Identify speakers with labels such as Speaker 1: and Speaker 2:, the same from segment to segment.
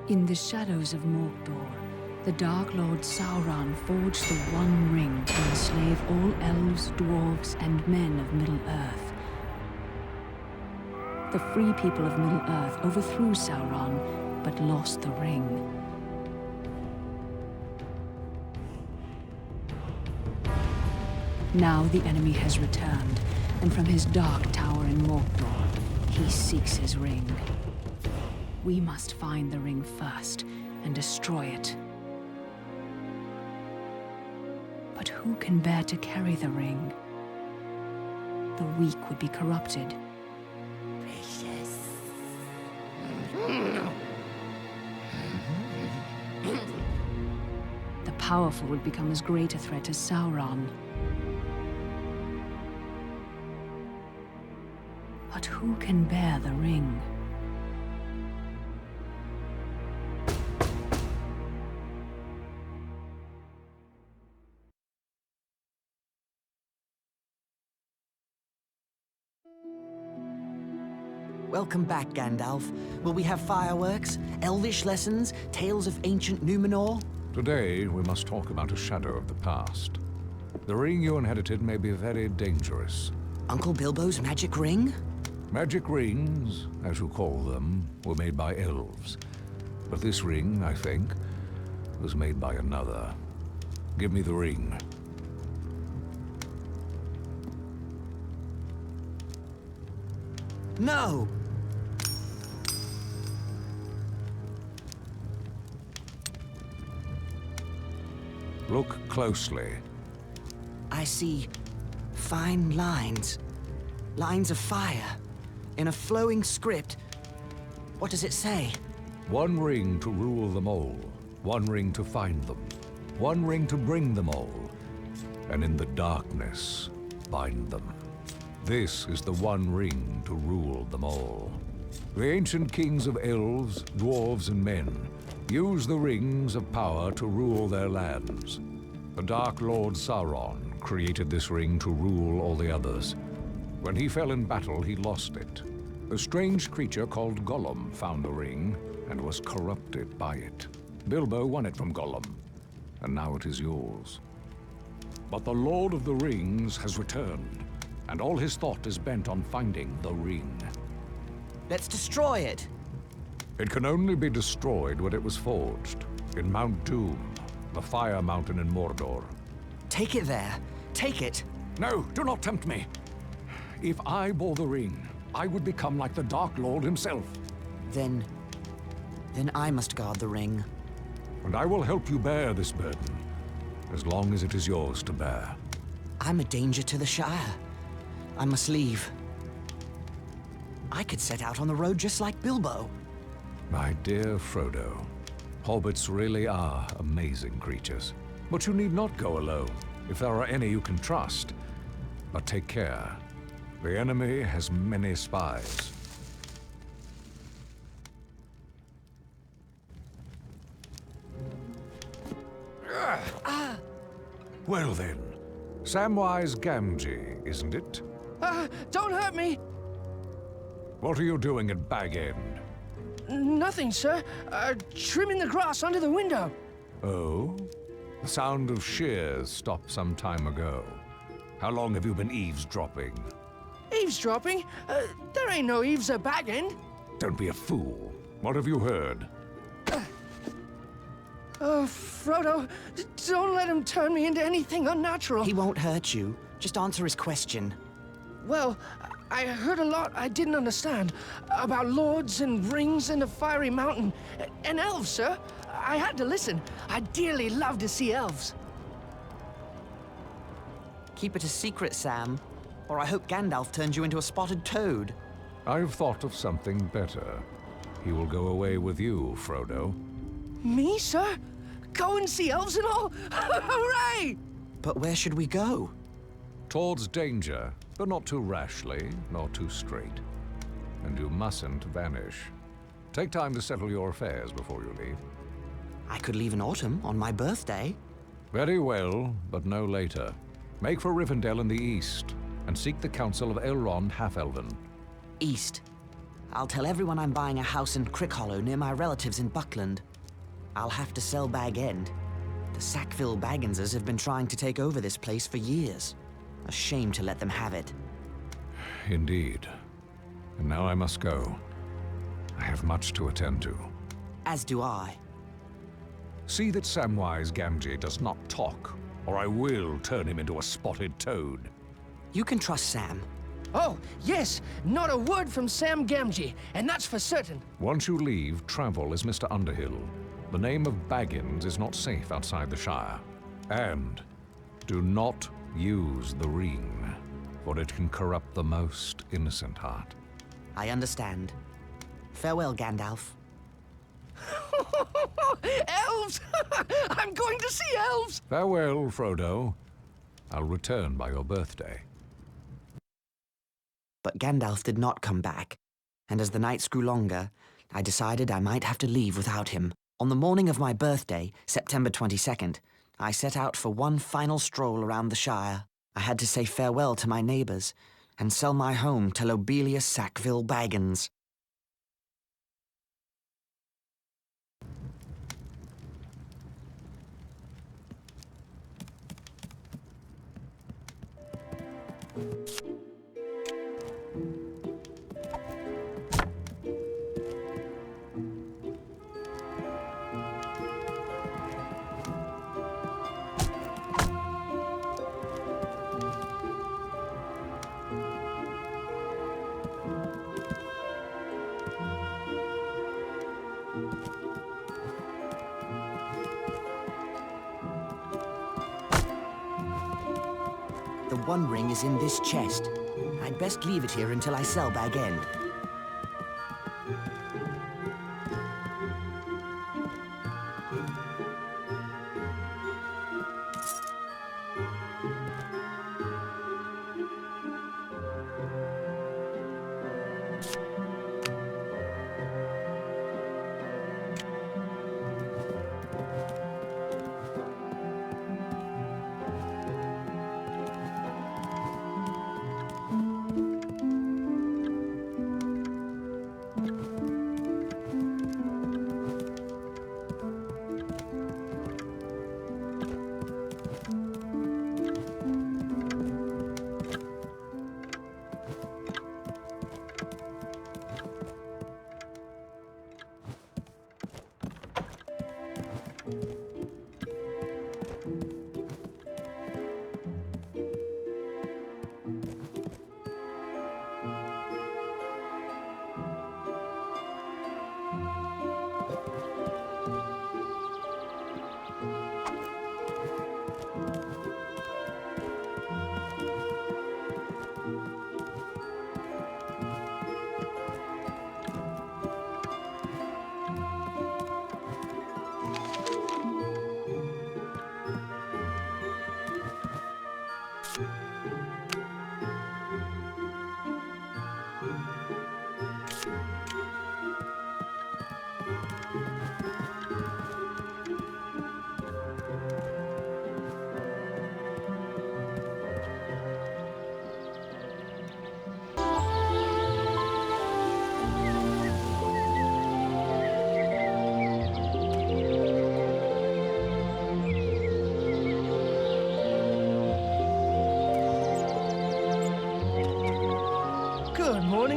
Speaker 1: In the shadows of Mordor, the Dark Lord Sauron forged the One Ring to enslave all elves, dwarves, and men of Middle-earth. The free people of Middle-earth overthrew Sauron, but lost the ring. Now the enemy has returned, and from his dark tower in Mordor, he seeks his ring. We must find the ring first and destroy it. But who can bear to carry the ring? The weak would be corrupted.
Speaker 2: Precious.
Speaker 1: The powerful would become as great a threat as Sauron. But who can bear the ring?
Speaker 3: Welcome back, Gandalf. Will we have fireworks, elvish lessons, tales of ancient Numenor?
Speaker 4: Today, we must talk about a shadow of the past. The ring you inherited may be very dangerous.
Speaker 3: Uncle Bilbo's magic ring?
Speaker 4: Magic rings, as you call them, were made by elves. But this ring, I think, was made by another. Give me the ring.
Speaker 3: No!
Speaker 4: Look closely.
Speaker 3: I see fine lines. Lines of fire. In a flowing script. What does it say?
Speaker 4: One ring to rule them all. One ring to find them. One ring to bring them all. And in the darkness, bind them. This is the one ring to rule them all. The ancient kings of elves, dwarves, and men used the rings of power to rule their lands. The Dark Lord Sauron created this ring to rule all the others. When he fell in battle, he lost it. A strange creature called Gollum found the ring and was corrupted by it. Bilbo won it from Gollum, and now it is yours. But the Lord of the Rings has returned, and all his thought is bent on finding the ring.
Speaker 3: Let's destroy it.
Speaker 4: It can only be destroyed when it was forged, in Mount Doom, the Fire Mountain in Mordor.
Speaker 3: Take it there. Take it.
Speaker 4: No, do not tempt me. If I bore the ring, I would become like the Dark Lord himself.
Speaker 3: Then I must guard the ring.
Speaker 4: And I will help you bear this burden, as long as it is yours to bear.
Speaker 3: I'm a danger to the Shire. I must leave. I could set out on the road just like Bilbo.
Speaker 4: My dear Frodo, hobbits really are amazing creatures. But you need not go alone, if there are any you can trust. But take care. The enemy has many spies. Well then, Samwise Gamgee, isn't it?
Speaker 5: Don't hurt me!
Speaker 4: What are you doing at Bag End?
Speaker 5: Nothing, sir. Trimming the grass under the window.
Speaker 4: Oh? The sound of shears stopped some time ago. How long have you been eavesdropping?
Speaker 5: Eavesdropping? There ain't no eaves at Bag End.
Speaker 4: Don't be a fool. What have you heard?
Speaker 5: Oh, Frodo, don't let him turn me into anything unnatural.
Speaker 3: He won't hurt you. Just answer his question.
Speaker 5: Well, I heard a lot I didn't understand about lords and rings and a fiery mountain. And elves, sir. I had to listen. I dearly love to see elves.
Speaker 3: Keep it a secret, Sam, or I hope Gandalf turns you into a spotted toad.
Speaker 4: I've thought of something better. He will go away with you, Frodo.
Speaker 5: Me, sir? Go and see elves and all? Hooray!
Speaker 3: But where should we go?
Speaker 4: Towards danger, but not too rashly, nor too straight. And you mustn't vanish. Take time to settle your affairs before you leave.
Speaker 3: I could leave in autumn, on my birthday.
Speaker 4: Very well, but no later. Make for Rivendell in the east, and seek the counsel of Elrond Half-Elven.
Speaker 3: East. I'll tell everyone I'm buying a house in Crickhollow near my relatives in Buckland. I'll have to sell Bag End. The Sackville Bagginses have been trying to take over this place for years. A shame to let them have it.
Speaker 4: Indeed. And now I must go. I have much to attend to.
Speaker 3: As do I.
Speaker 4: See that Samwise Gamgee does not talk, or I will turn him into a spotted toad.
Speaker 3: You can trust Sam.
Speaker 5: Oh, yes, not a word from Sam Gamgee, and that's for certain.
Speaker 4: Once you leave, travel as Mr. Underhill. The name of Baggins is not safe outside the Shire. And do not use the ring, for it can corrupt the most innocent heart.
Speaker 3: I understand. Farewell, Gandalf.
Speaker 5: Elves! I'm going to see elves!
Speaker 4: Farewell, Frodo. I'll return by your birthday.
Speaker 3: But Gandalf did not come back, and as the nights grew longer, I decided I might have to leave without him. On the morning of my birthday, September 22nd, I set out for one final stroll around the Shire. I had to say farewell to my neighbors and sell my home to Lobelia Sackville Baggins. The One Ring is in this chest. I'd best leave it here until I sell Bag End.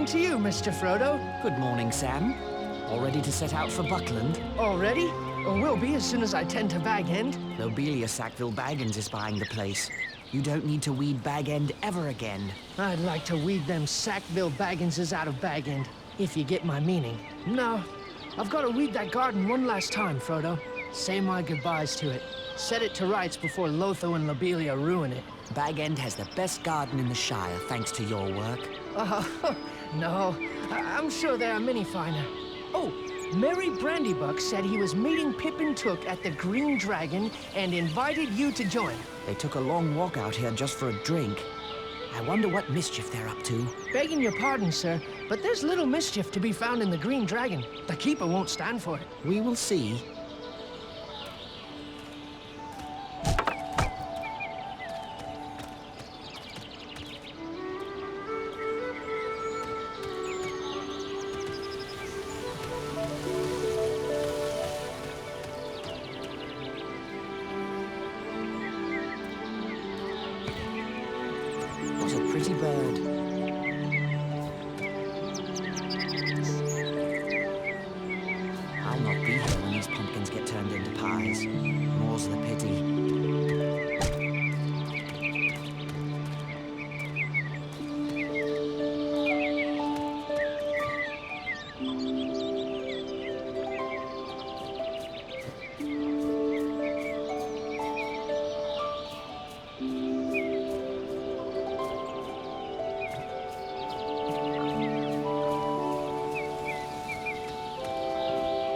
Speaker 5: To you, Mr. Frodo.
Speaker 3: Good morning, Sam. All ready to set out for Buckland?
Speaker 5: Already? Or will be as soon as I tend to Bag End.
Speaker 3: Lobelia Sackville Baggins is buying the place. You don't need to weed Bag End ever again.
Speaker 5: I'd like to weed them Sackville Bagginses out of Bag End, if you get my meaning. No, I've got to weed that garden one last time, Frodo. Say my goodbyes to it. Set it to rights before Lotho and Lobelia ruin it.
Speaker 3: Bag End has the best garden in the Shire, thanks to your work.
Speaker 5: No, I'm sure there are many finer. Oh, Merry Brandybuck said he was meeting Pippin Took at the Green Dragon and invited you to join.
Speaker 3: They took a long walk out here just for a drink. I wonder what mischief they're up to.
Speaker 5: Begging your pardon, sir, but there's little mischief to be found in the Green Dragon. The Keeper won't stand for it.
Speaker 3: We will see. pretty bird. I'll not be here when these pumpkins get turned into pies. More's the pity.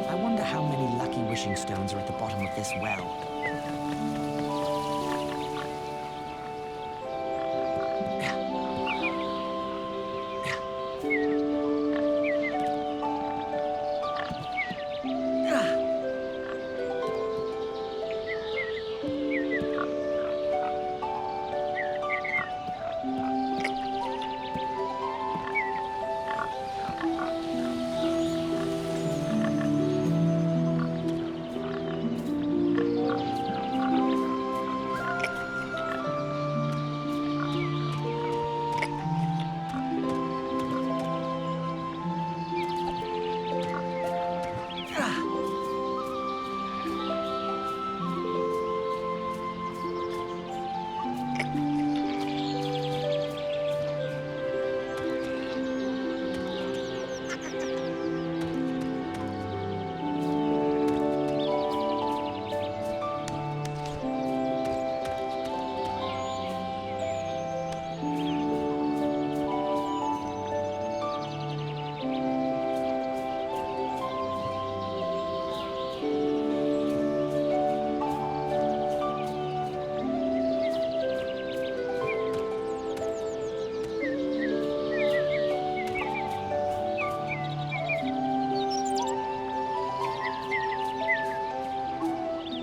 Speaker 3: I wonder how many lucky wishing stones are at the bottom of this well.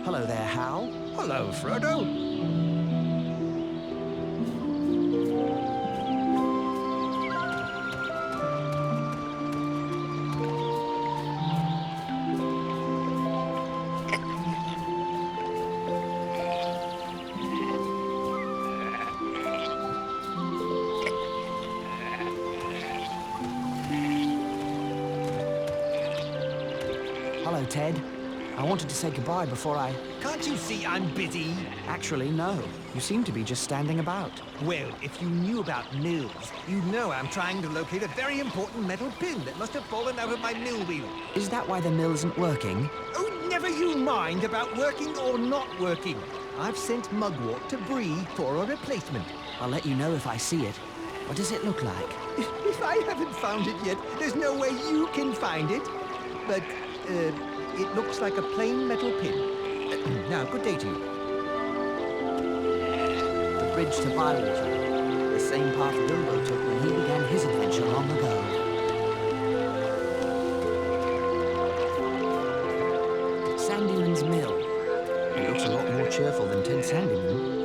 Speaker 3: Hello there, Hal.
Speaker 6: Hello, Frodo.
Speaker 3: Hello, Ted. I wanted to say goodbye before I...
Speaker 6: Can't you see I'm busy?
Speaker 3: Actually, no. You seem to be just standing about.
Speaker 6: Well, if you knew about mills, you'd know I'm trying to locate a very important metal pin that must have fallen out of my mill wheel.
Speaker 3: Is that why the mill isn't working?
Speaker 6: Oh, never you mind about working or not working. I've sent Mugwort to Bree for a replacement.
Speaker 3: I'll let you know if I see it. What does it look like?
Speaker 6: If I haven't found it yet, there's no way you can find it. But, it looks like a plain metal pin. Now, good day to you.
Speaker 3: The bridge to Bywater. The same path Bilbo took when he began his adventure long ago. Sandyman's Mill. It looks a lot more cheerful than Ted Sandyman.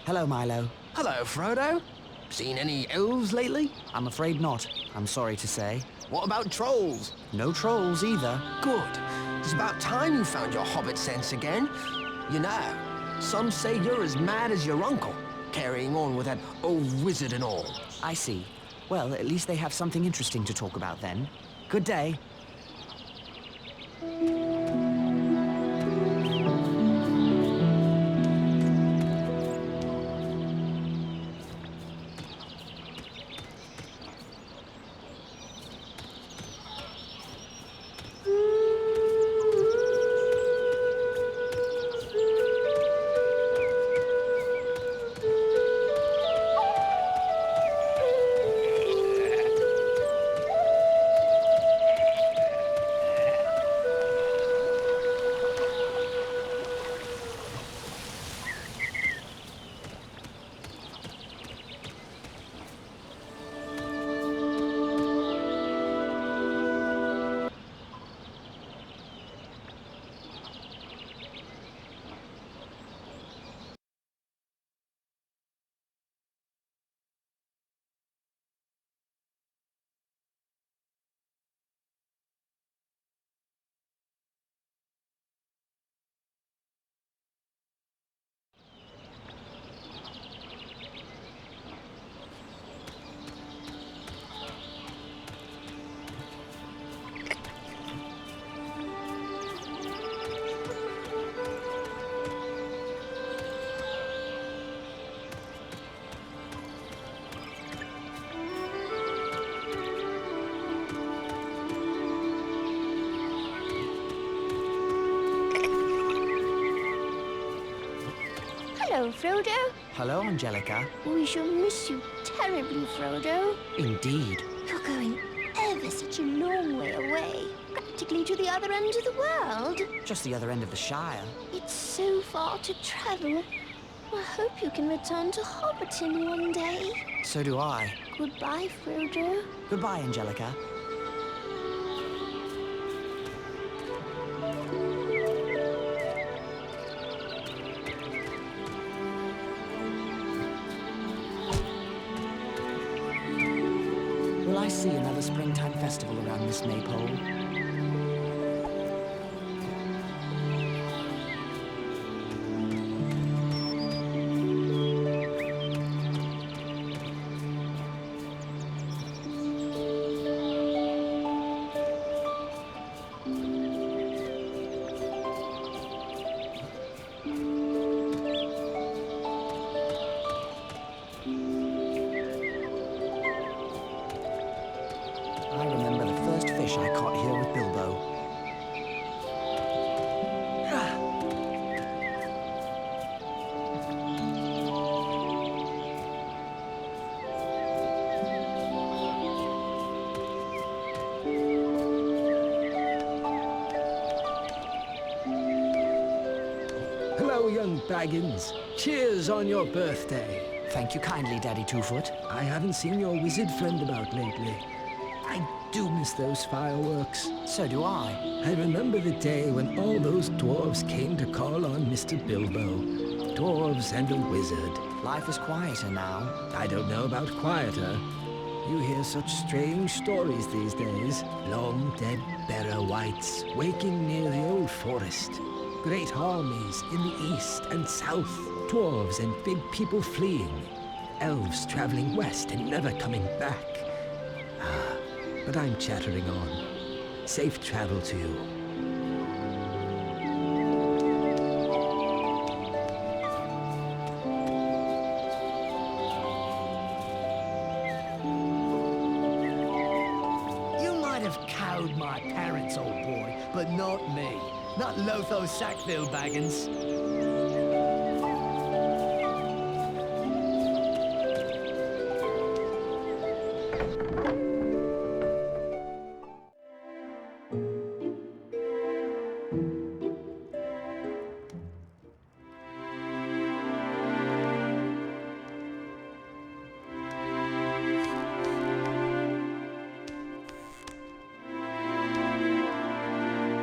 Speaker 3: Hello, Milo.
Speaker 7: Hello, Frodo. Seen any elves lately?
Speaker 3: I'm afraid not, I'm sorry to say.
Speaker 7: What about trolls?
Speaker 3: No trolls either.
Speaker 7: Good. It's about time you found your hobbit sense again. You know, some say you're as mad as your uncle, carrying on with that old wizard and all.
Speaker 3: I see. Well, at least they have something interesting to talk about then. Good day.
Speaker 2: Hello, Frodo.
Speaker 3: Hello, Angelica.
Speaker 2: We shall miss you terribly, Frodo.
Speaker 3: Indeed.
Speaker 2: You're going ever such a long way away, practically to the other end of the world.
Speaker 3: Just the other end of the Shire.
Speaker 2: It's so far to travel. I hope you can return to Hobbiton one day.
Speaker 3: So do I.
Speaker 2: Goodbye, Frodo.
Speaker 3: Goodbye, Angelica. Will I see another springtime festival around this maypole? I remember the first fish I caught here with Bilbo.
Speaker 5: Hello, young Baggins. Cheers on your birthday.
Speaker 3: Thank you kindly, Daddy Twofoot.
Speaker 5: I haven't seen your wizard friend about lately. I do miss those fireworks.
Speaker 3: So do I.
Speaker 5: I remember the day when all those dwarves came to call on Mr. Bilbo. Dwarves and a wizard.
Speaker 3: Life is quieter now.
Speaker 5: I don't know about quieter. You hear such strange stories these days. Long dead Barrow Whites waking near the old forest. Great armies in the east and south. Dwarves and big people fleeing. Elves traveling west and never coming back. But I'm chattering on. Safe travel to you.
Speaker 6: You might have cowed my parents, old boy, but not me. Not Lotho Sackville Baggins.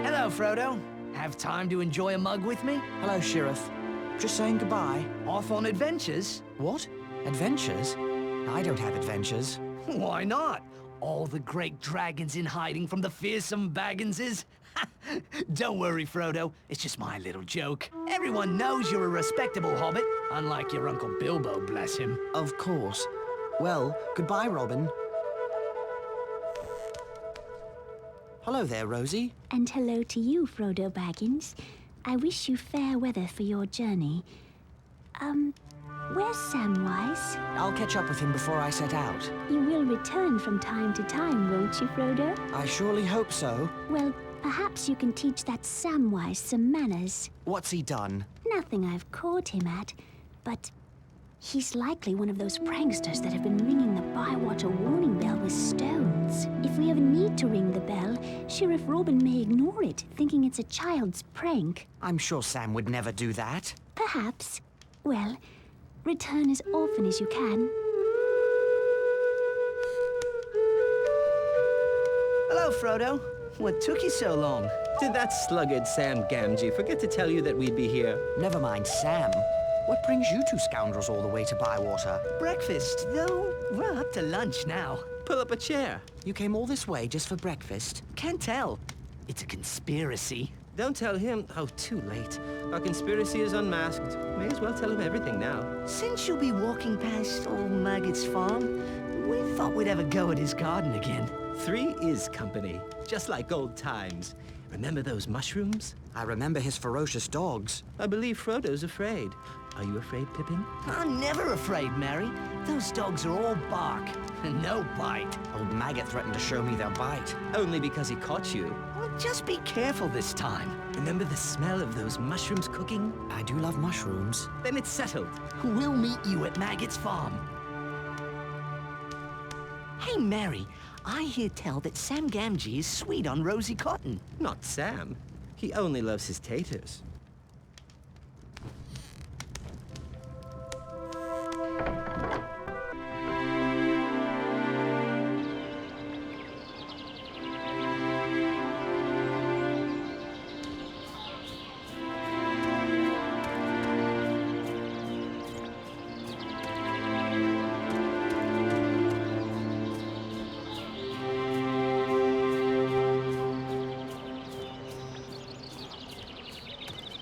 Speaker 6: Hello, Frodo. Have time to enjoy a mug with me?
Speaker 3: Hello, Sheriff. Just saying goodbye.
Speaker 6: Off on adventures?
Speaker 3: What? Adventures? I don't have adventures.
Speaker 6: Why not? All the great dragons in hiding from the fearsome Bagginses? Don't worry, Frodo. It's just my little joke. Everyone knows you're a respectable hobbit, unlike your Uncle Bilbo, bless him.
Speaker 3: Of course. Well, goodbye, Robin. Hello there, Rosie.
Speaker 2: And hello to you, Frodo Baggins. I wish you fair weather for your journey. Where's Samwise?
Speaker 3: I'll catch up with him before I set out.
Speaker 2: You will return from time to time, won't you, Frodo?
Speaker 3: I surely hope so.
Speaker 2: Well, perhaps you can teach that Samwise some manners.
Speaker 3: What's he done?
Speaker 2: Nothing I've caught him at, but he's likely one of those pranksters that have been ringing the Bywater warning bell with stones. If we ever need to ring the bell, Sheriff Robin may ignore it, thinking it's a child's prank.
Speaker 3: I'm sure Sam would never do that.
Speaker 2: Perhaps. Well, return as often as you can.
Speaker 6: Hello, Frodo. What took you so long?
Speaker 8: Did that sluggard Sam Gamgee forget to tell you that we'd be here?
Speaker 3: Never mind Sam. What brings you two scoundrels all the way to Bywater?
Speaker 6: Breakfast, though. We're up to lunch now.
Speaker 8: Pull up a chair.
Speaker 3: You came all this way just for breakfast?
Speaker 6: Can't tell. It's a conspiracy.
Speaker 8: Don't tell him. Oh, too late. Our conspiracy is unmasked. May as well tell him everything now.
Speaker 6: Since you'll be walking past old Maggot's farm, we thought we'd have a go at his garden again.
Speaker 8: 3 is company, just like old times. Remember those mushrooms?
Speaker 3: I remember his ferocious dogs.
Speaker 8: I believe Frodo's afraid. Are you afraid, Pippin?
Speaker 6: I'm never afraid, Mary. Those dogs are all bark and no bite.
Speaker 3: Old Maggot threatened to show me their bite.
Speaker 8: Only because he caught you.
Speaker 6: Well, just be careful this time.
Speaker 8: Remember the smell of those mushrooms cooking?
Speaker 3: I do love mushrooms.
Speaker 8: Then it's settled.
Speaker 6: We'll meet you at Maggot's farm. Hey, Mary. I hear tell that Sam Gamgee is sweet on Rosie Cotton.
Speaker 8: Not Sam. He only loves his taters.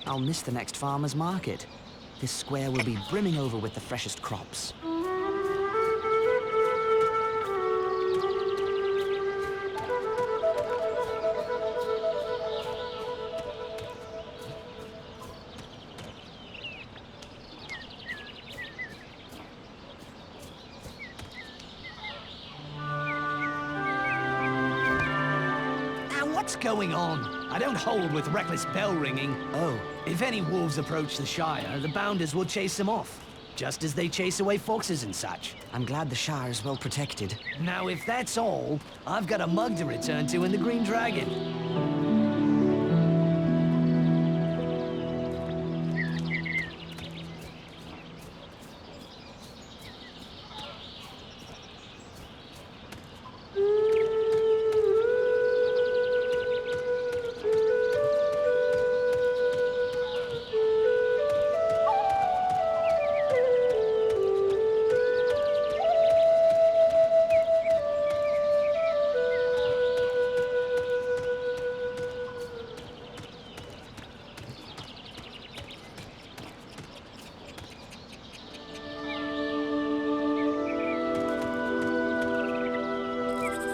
Speaker 3: I'll miss the next farmer's market. This square will be brimming over with the freshest crops.
Speaker 6: What's going on? I don't hold with reckless bell ringing.
Speaker 3: Oh.
Speaker 6: If any wolves approach the Shire, the Bounders will chase them off, just as they chase away foxes and such.
Speaker 3: I'm glad the Shire is well protected.
Speaker 6: Now, if that's all, I've got a mug to return to in the Green Dragon.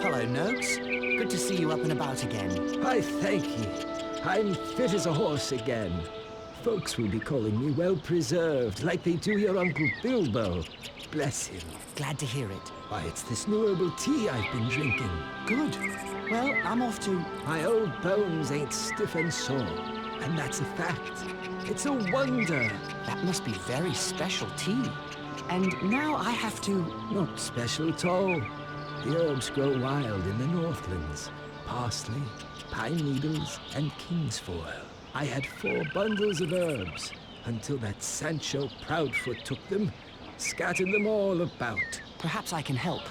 Speaker 3: Hello, Noakes. Good to see you up and about again.
Speaker 9: I thank ye. I'm fit as a horse again. Folks will be calling me well-preserved, like they do your Uncle Bilbo. Bless him.
Speaker 3: Glad to hear it.
Speaker 9: Why, it's this new herbal tea I've been drinking.
Speaker 3: Good. Well, I'm off to...
Speaker 9: My old bones ain't stiff and sore, and that's a fact. It's a wonder.
Speaker 3: That must be very special tea. And now I have to...
Speaker 9: Not special at all. The herbs grow wild in the Northlands. Parsley, pine needles, and kingsfoil. I had 4 bundles of herbs until that Sancho Proudfoot took them, scattered them all about.
Speaker 3: Perhaps I can help.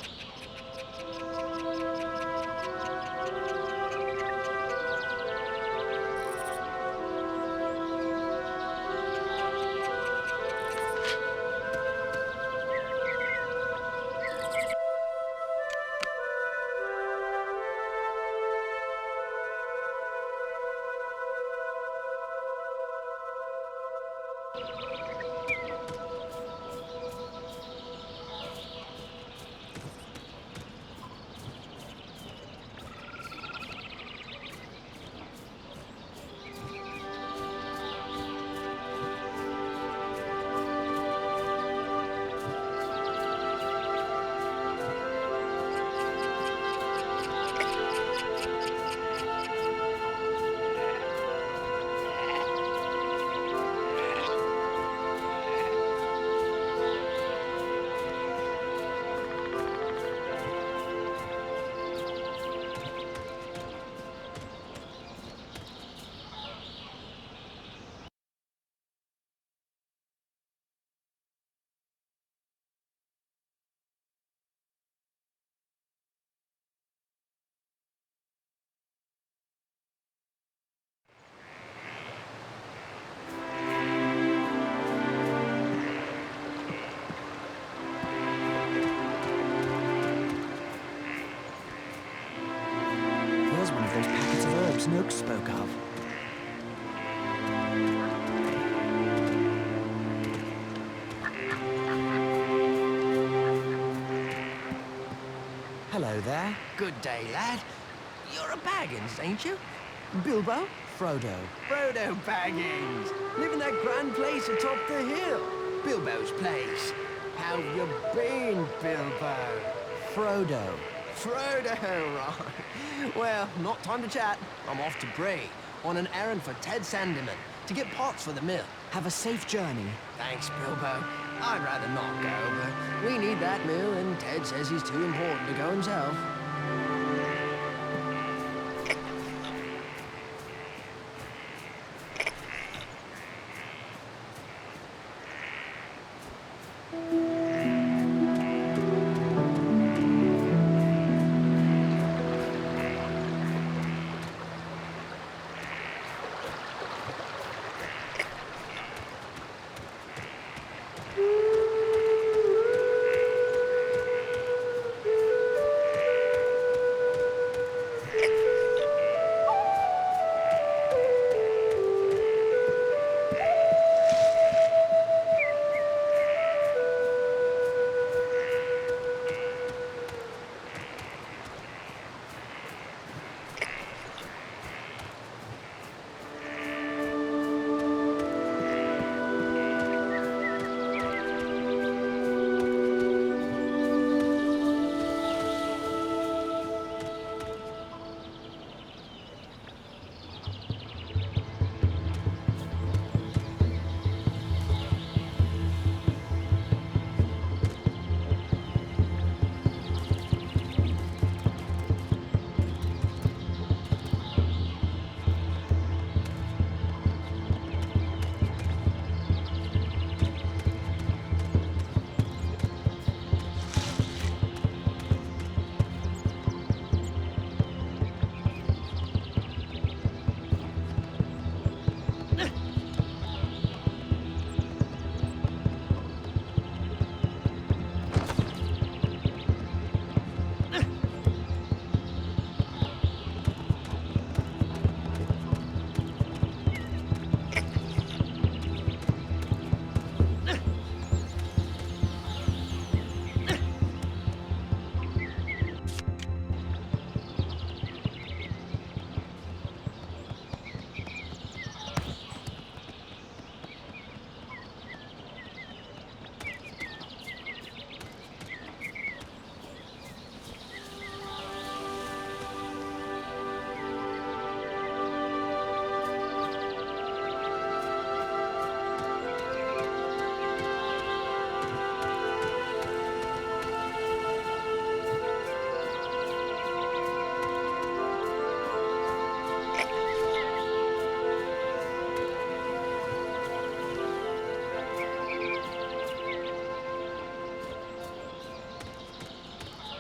Speaker 3: spoke of. Hello there.
Speaker 7: Good day, lad. You're a Baggins, ain't you? Bilbo?
Speaker 3: Frodo.
Speaker 7: Frodo Baggins. Live in that grand place atop the hill. Bilbo's place. How've you been, Bilbo?
Speaker 3: Frodo.
Speaker 7: Frodo, right. Well, not time to chat. I'm off to Bray on an errand for Ted Sandeman to get parts for the mill.
Speaker 3: Have a safe journey.
Speaker 7: Thanks, Bilbo. I'd rather not go, but we need that mill, and Ted says he's too important to go himself.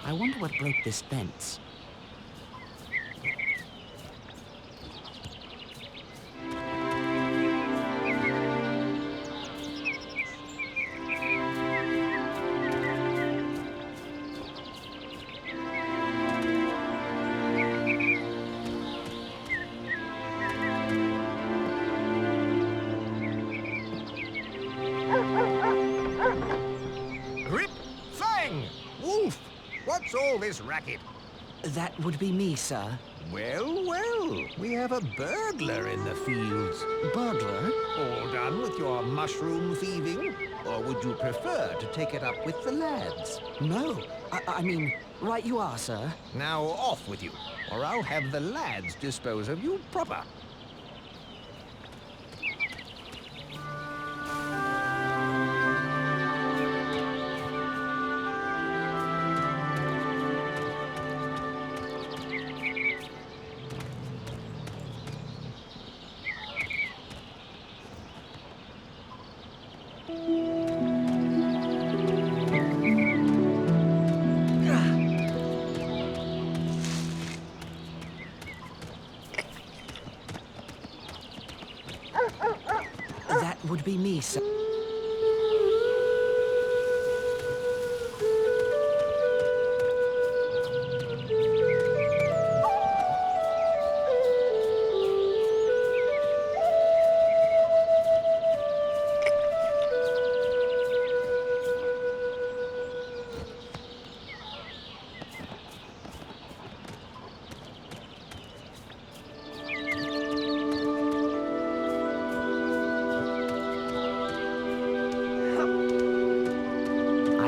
Speaker 3: I wonder what broke this fence.
Speaker 10: Grip! Fang! Wolf! What's all this racket?
Speaker 3: That would be me, sir.
Speaker 10: Well, well, we have a burglar in the fields.
Speaker 3: Burglar?
Speaker 10: All done with your mushroom thieving? Or would you prefer to take it up with the lads?
Speaker 3: No. I mean, right you are, sir.
Speaker 10: Now off with you, or I'll have the lads dispose of you proper.
Speaker 3: That would be me, sir.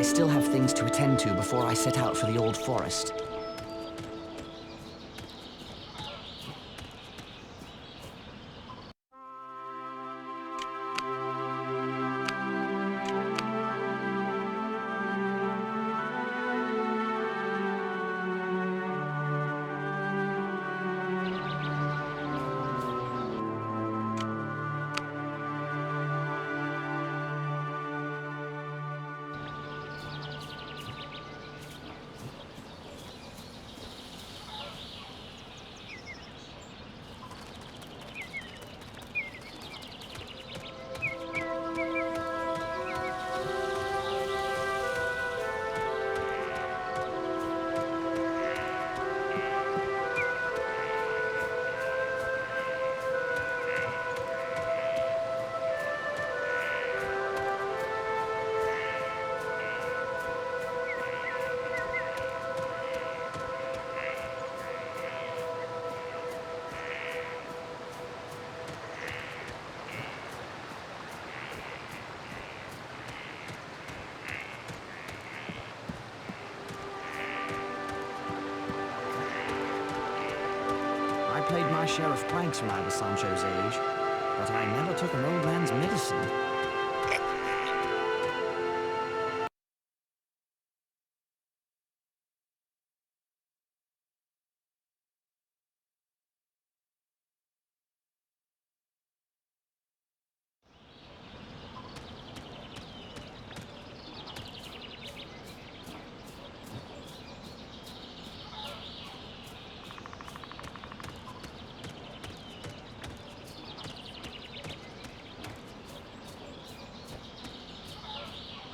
Speaker 3: still have things to attend to before I set out for the Old Forest. I played my share of pranks when I was Sancho's age, but I never took an old man's medicine.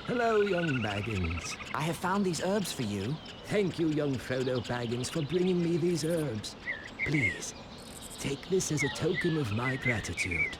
Speaker 9: Hello, young Baggins.
Speaker 3: I have found these herbs for you.
Speaker 9: Thank you, young Frodo Baggins, for bringing me these herbs. Please, take this as a token of my gratitude.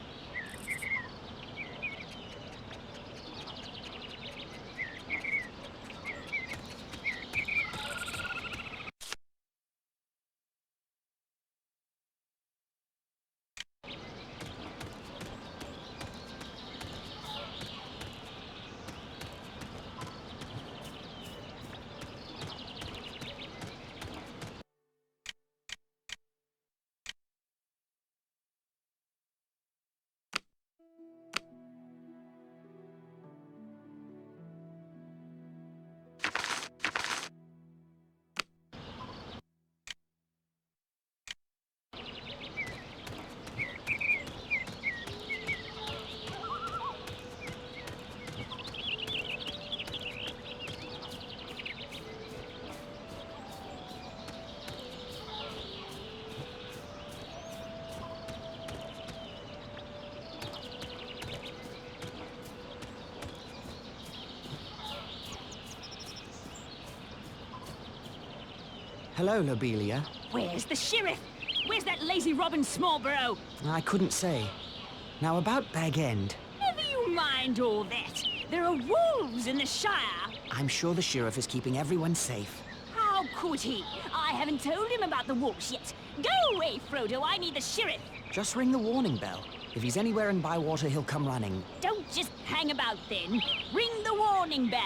Speaker 3: Hello, Lobelia.
Speaker 1: Where's the sheriff? Where's that lazy Robin Smallborough?
Speaker 3: I couldn't say. Now about Bag End.
Speaker 1: Never you mind all that. There are wolves in the Shire.
Speaker 3: I'm sure the sheriff is keeping everyone safe.
Speaker 1: How could he? I haven't told him about the wolves yet. Go away, Frodo. I need the sheriff.
Speaker 3: Just ring the warning bell. If he's anywhere in Bywater, he'll come running.
Speaker 1: Don't just hang about then. Ring the warning bell.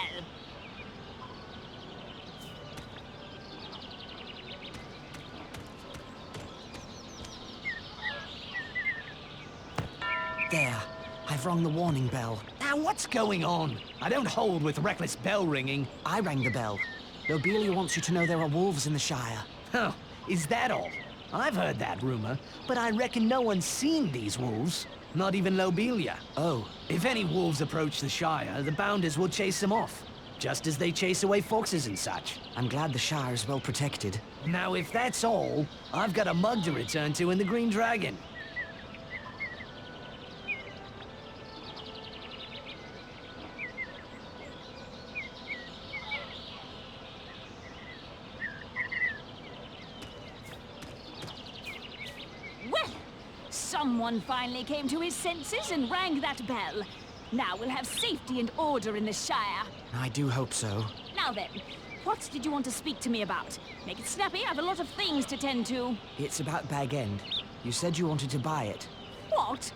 Speaker 3: There. I've rung the warning bell.
Speaker 6: Now what's going on? I don't hold with reckless bell ringing.
Speaker 3: I rang the bell. Lobelia wants you to know there are wolves in the Shire.
Speaker 6: Oh, is that all? I've heard that rumor, but I reckon no one's seen these wolves. Not even Lobelia.
Speaker 3: Oh.
Speaker 6: If any wolves approach the Shire, the Bounders will chase them off. Just as they chase away foxes and such.
Speaker 3: I'm glad the Shire is well protected.
Speaker 6: Now if that's all, I've got a mug to return to in the Green Dragon.
Speaker 1: Well, someone finally came to his senses and rang that bell. Now we'll have safety and order in the Shire.
Speaker 3: I do hope so.
Speaker 1: Now then, what did you want to speak to me about? Make it snappy, I have a lot of things to tend to.
Speaker 3: It's about Bag End. You said you wanted to buy it.
Speaker 1: What?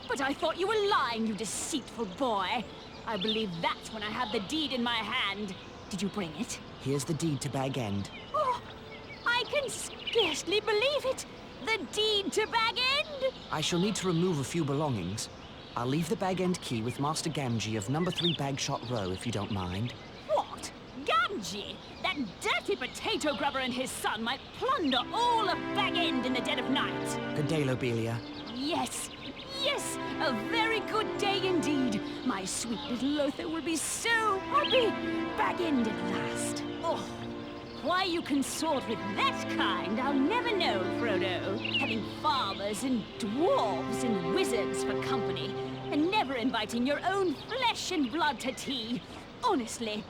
Speaker 11: But I thought you were lying, you deceitful boy. I believe that's when I had the deed in my hand. Did you bring it?
Speaker 3: Here's the deed to Bag End.
Speaker 11: Oh, I can scarcely believe it. The deed to Bag End?
Speaker 3: I shall need to remove a few belongings. I'll leave the Bag End key with Master Gamgee of number 3 Bagshot Row, if you don't mind.
Speaker 11: What? Gamgee? That dirty potato grubber and his son might plunder all of Bag End in the dead of night.
Speaker 3: Good day, Lobelia.
Speaker 11: Yes, yes, a very good day indeed. My sweet little Lothar will be so happy. Bag End at last. Oh, why you consort with that kind, I'll never know, Frodo. Having farmers and dwarves and wizards for company, and never inviting your own flesh and blood to tea. Honestly.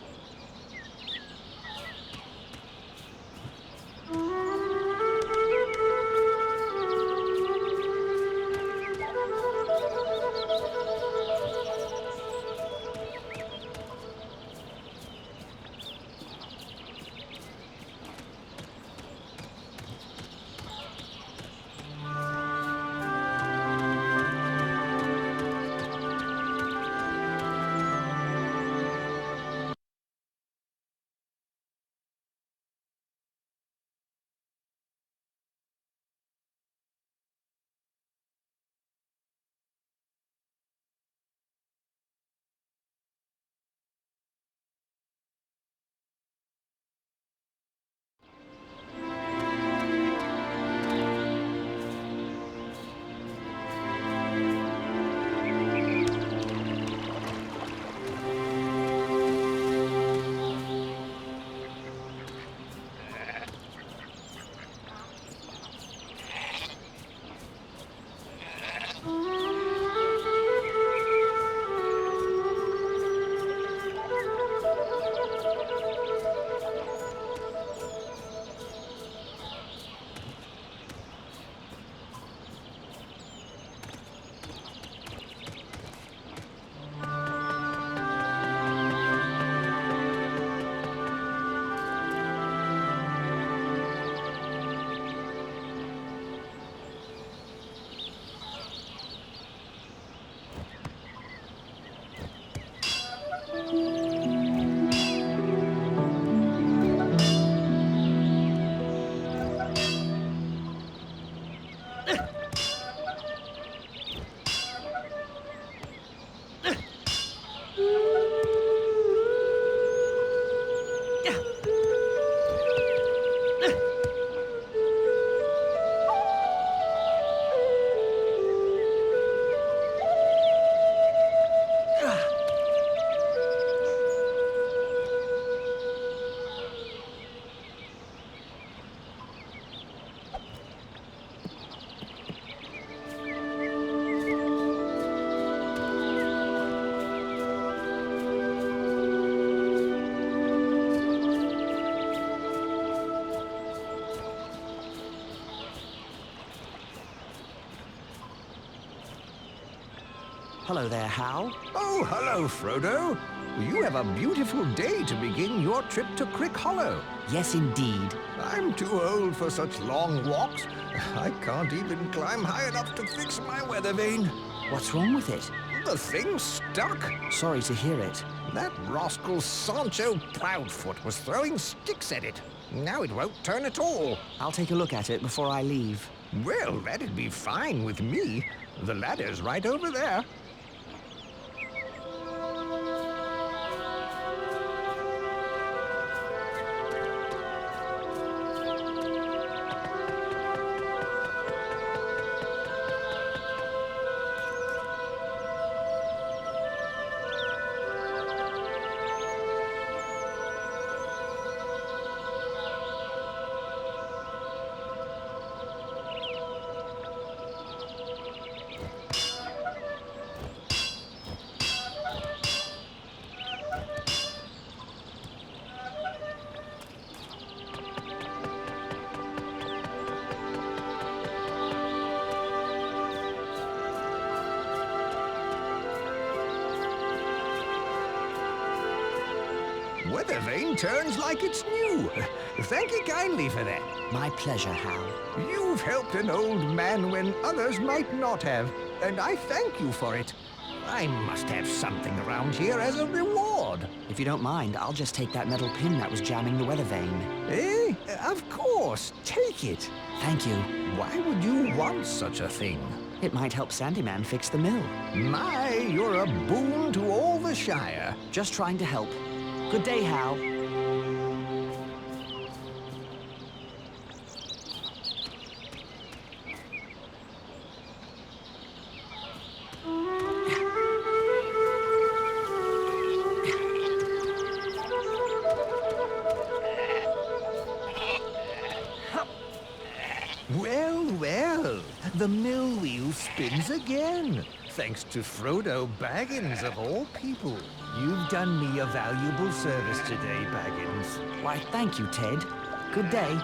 Speaker 3: Hello there, Hal.
Speaker 10: Oh, hello, Frodo. You have a beautiful day to begin your trip to Crick Hollow.
Speaker 3: Yes, indeed.
Speaker 10: I'm too old for such long walks. I can't even climb high enough to fix my weather vane.
Speaker 3: What's wrong with it?
Speaker 10: The thing's stuck.
Speaker 3: Sorry to hear it.
Speaker 10: That rascal Sancho Proudfoot was throwing sticks at it. Now it won't turn at all.
Speaker 3: I'll take a look at it before I leave.
Speaker 10: Well, that'd be fine with me. The ladder's right over there. Weather vane turns like it's new. Thank you kindly for that.
Speaker 3: My pleasure, Hal.
Speaker 10: You've helped an old man when others might not have. and I thank you for it. I must have something around here as a reward.
Speaker 3: If you don't mind, I'll just take that metal pin that was jamming the weather vane.
Speaker 10: Eh? Of course. Take it.
Speaker 3: Thank you.
Speaker 10: Why would you want such a thing?
Speaker 3: It might help Sandyman fix the mill.
Speaker 10: My, you're a boon to all the Shire.
Speaker 3: Just trying to help. Good day, Hal.
Speaker 10: Well, well, the mill wheel spins again. Thanks to Frodo Baggins, of all people. You've done me a valuable service today, Baggins.
Speaker 3: Why, thank you, Ted. Good day.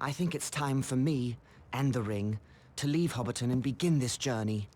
Speaker 3: I think it's time for me, and the ring, to leave Hobbiton and begin this journey.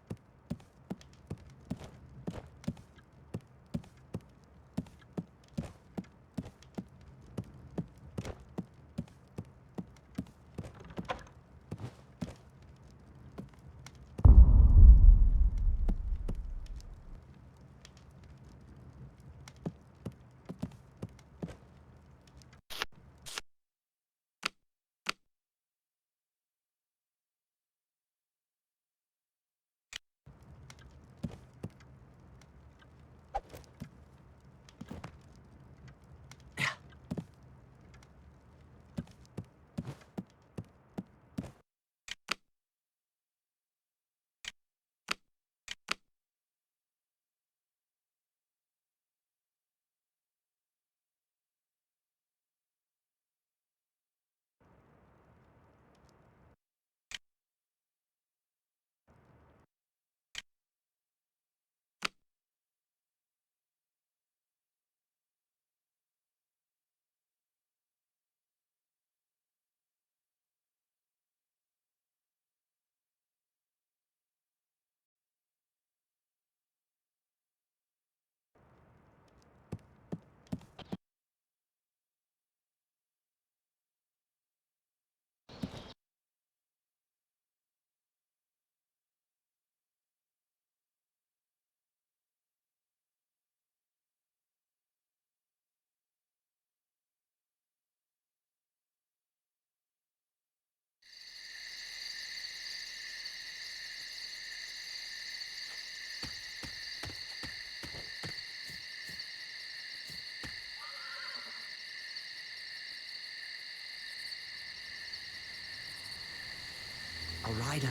Speaker 3: A rider,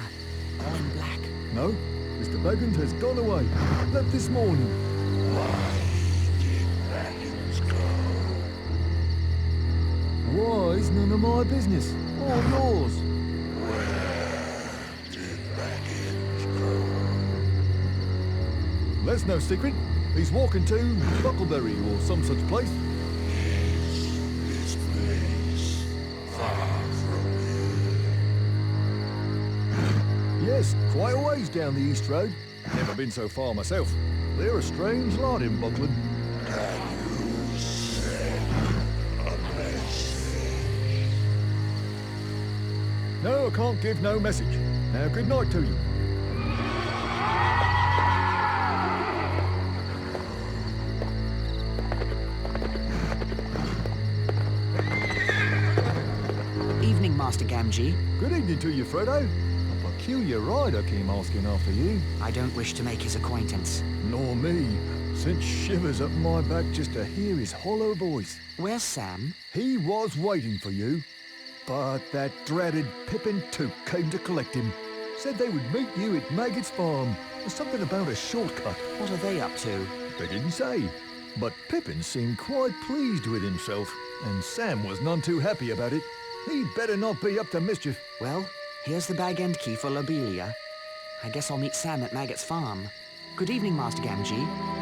Speaker 3: all in black.
Speaker 12: No, Mr. Baggins has gone away. Left this morning.
Speaker 13: Why did Baggins go?
Speaker 12: Why is none of my business, or yours.
Speaker 13: Where did Baggins go?
Speaker 12: That's no secret. He's walking to Buckleberry or some such place.
Speaker 13: Is this place far from here?
Speaker 12: Yes, quite a ways down the East Road. Never been so far myself. They're a strange lot in Buckland.
Speaker 13: Can you send a message?
Speaker 12: No, I can't give no message. Now, good night to you.
Speaker 3: Evening, Master Gamgee.
Speaker 12: Good evening to you, Frodo. A peculiar rider came asking after you.
Speaker 3: I don't wish to make his acquaintance.
Speaker 12: Nor me. Sent shivers up my back just to hear his hollow voice.
Speaker 3: Where's Sam?
Speaker 12: He was waiting for you, but that dreaded Pippin Took came to collect him. Said they would meet you at Maggot's farm. Something about a shortcut.
Speaker 3: What are they up to?
Speaker 12: They didn't say. But Pippin seemed quite pleased with himself, and Sam was none too happy about it. He'd better not be up to mischief.
Speaker 3: Well, here's the bag end key for Lobelia. I guess I'll meet Sam at Maggot's farm. Good evening, Master Gamgee.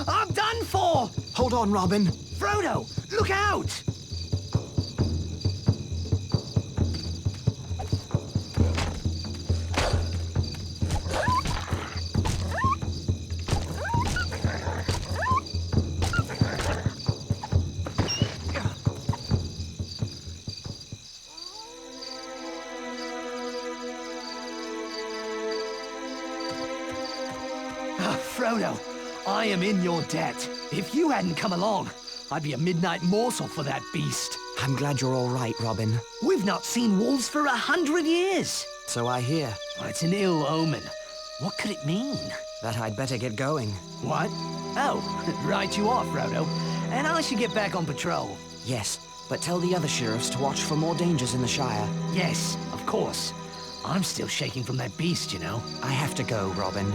Speaker 6: I'm done for!
Speaker 3: Hold on, Robin.
Speaker 6: Frodo, look out! Frodo, I am in your debt. If you hadn't come along, I'd be a midnight morsel for that beast.
Speaker 3: I'm glad you're all right, Robin.
Speaker 6: We've not seen wolves for 100 years.
Speaker 3: So I hear.
Speaker 6: It's an ill omen. What could it mean?
Speaker 3: That I'd better get going.
Speaker 6: What? Oh, right you are, Frodo. And I should get back on patrol.
Speaker 3: Yes, but tell the other sheriffs to watch for more dangers in the Shire.
Speaker 6: Yes, of course. I'm still shaking from that beast, you know.
Speaker 3: I have to go, Robin.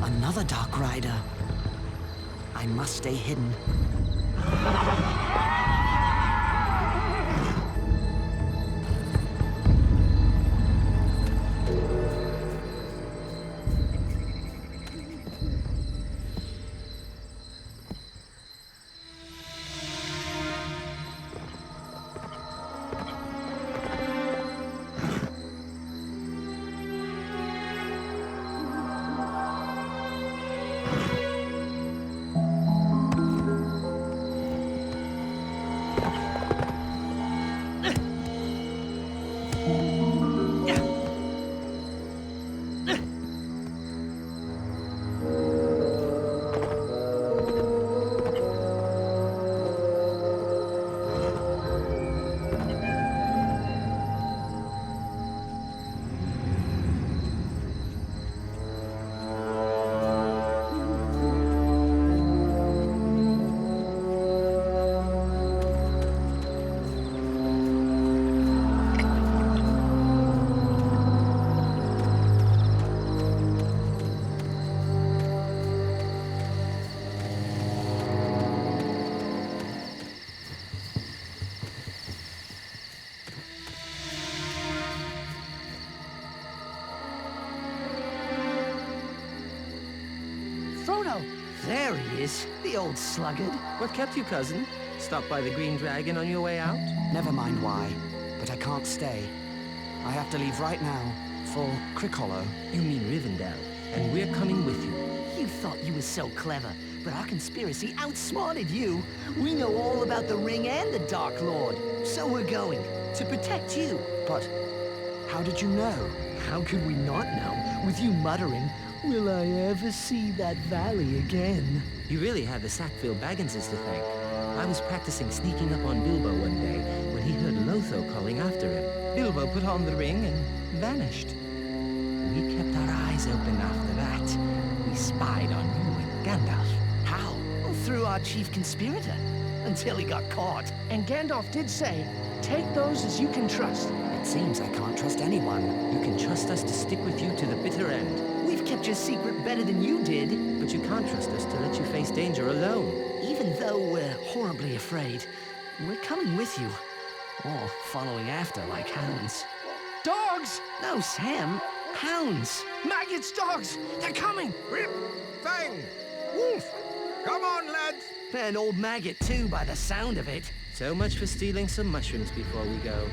Speaker 3: Another Dark Rider. I must stay hidden.
Speaker 6: Frodo! There he is, the old sluggard.
Speaker 8: What kept you, cousin? Stop by the Green Dragon on your way out?
Speaker 3: Never mind why, but I can't stay. I have to leave right now for Crick Hollow.
Speaker 8: You mean Rivendell, and we're coming with you.
Speaker 6: You thought you were so clever, but our conspiracy outsmarted you. We know all about the Ring and the Dark Lord. So we're going to protect you.
Speaker 3: But how did you know?
Speaker 6: How could we not know? With you muttering, will I ever see that valley again?
Speaker 8: You really have the Sackville Bagginses to thank. I was practicing sneaking up on Bilbo one day when he heard Lotho calling after him. Bilbo put on the ring and vanished. We kept our eyes open after that. We spied on you and Gandalf.
Speaker 6: How? Well, through our chief conspirator. Until he got caught.
Speaker 5: And Gandalf did say, take those as you can trust.
Speaker 3: It seems I can't trust anyone.
Speaker 8: You can trust us to stick with you to the bitter end.
Speaker 6: We've kept your secret better than you did.
Speaker 8: But you can't trust us to let you face danger alone.
Speaker 6: Even though we're horribly afraid, we're coming with you. Or following after like hounds.
Speaker 5: Dogs!
Speaker 6: No, Sam. Hounds.
Speaker 5: Maggots, dogs! They're coming!
Speaker 10: Rip! Fang! Wolf! Come on, lads!
Speaker 6: And old Maggot, too, by the sound of it.
Speaker 8: So much for stealing some mushrooms before we go.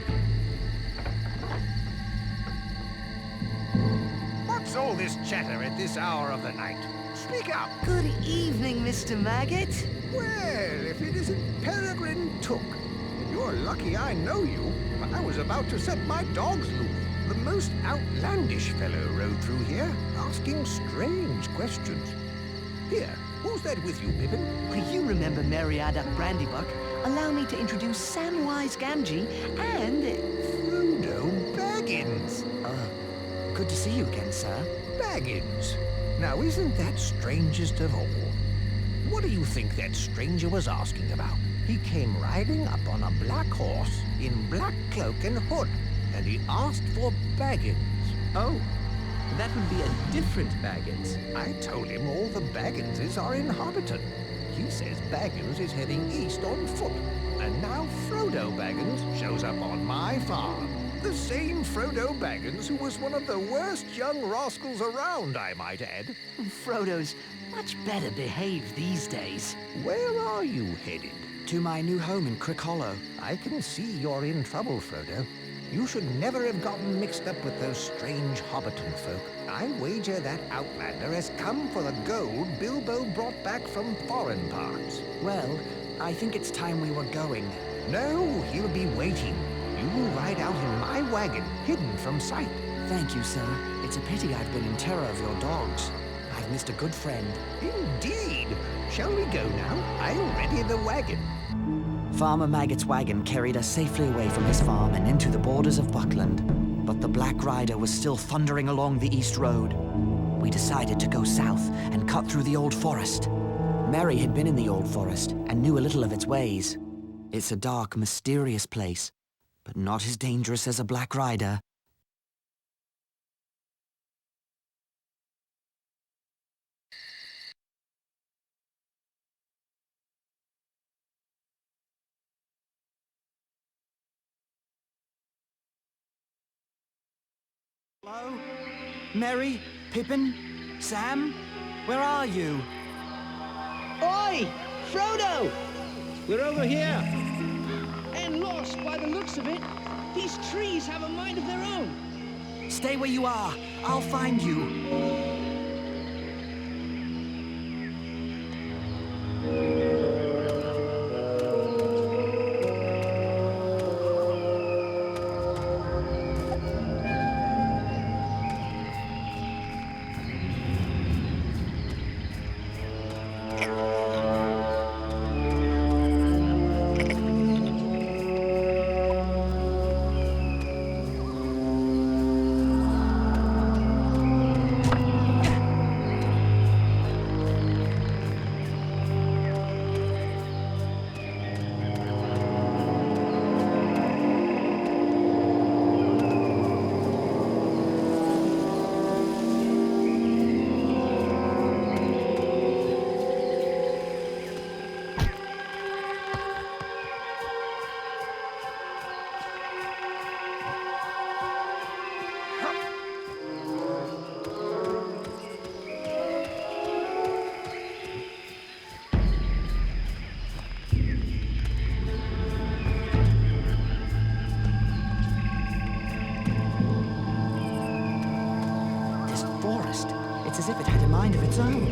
Speaker 10: What's all this chatter at this hour of the night? Speak up!
Speaker 6: Good evening, Mr. Maggot.
Speaker 10: Well, if it isn't Peregrine Took. You're lucky I know you. I was about to set my dogs loose. The most outlandish fellow rode through here, asking strange questions. Here, who's that with you, Pippin?
Speaker 6: You remember Meriadoc Brandybuck. Allow me to introduce Samwise Gamgee and...
Speaker 10: Frodo Baggins.
Speaker 3: Good to see you again, sir.
Speaker 10: Baggins. Now, isn't that strangest of all? What do you think that stranger was asking about? He came riding up on a black horse in black cloak and hood, and he asked for Baggins.
Speaker 8: Oh, that would be a different Baggins.
Speaker 10: I told him all the Bagginses are in Hobbiton. He says Baggins is heading east on foot, and now Frodo Baggins shows up on my farm. The same Frodo Baggins who was one of the worst young rascals around, I might add.
Speaker 6: Frodo's much better behaved these days.
Speaker 10: Where are you headed?
Speaker 3: To my new home in Crick Hollow.
Speaker 10: I can see you're in trouble, Frodo. You should never have gotten mixed up with those strange Hobbiton folk. I wager that outlander has come for the gold Bilbo brought back from foreign parts.
Speaker 3: Well, I think it's time we were going.
Speaker 10: No, he'll be waiting. You will ride out in my wagon, hidden from sight.
Speaker 3: Thank you, sir. It's a pity I've been in terror of your dogs. I've missed a good friend.
Speaker 10: Indeed. Shall we go now? I'll ready the wagon.
Speaker 3: Farmer Maggot's wagon carried us safely away from his farm and into the borders of Buckland. But the Black Rider was still thundering along the East Road. We decided to go south and cut through the Old Forest. Merry had been in the Old Forest and knew a little of its ways. It's a dark, mysterious place, but not as dangerous as a Black Rider. Hello? Merry? Pippin? Sam? Where are you?
Speaker 5: Oi! Frodo!
Speaker 8: We're over here!
Speaker 5: And lost by the looks of it. These trees have a mind of their own.
Speaker 3: Stay where you are. I'll find you. It's as if it had a mind of its own.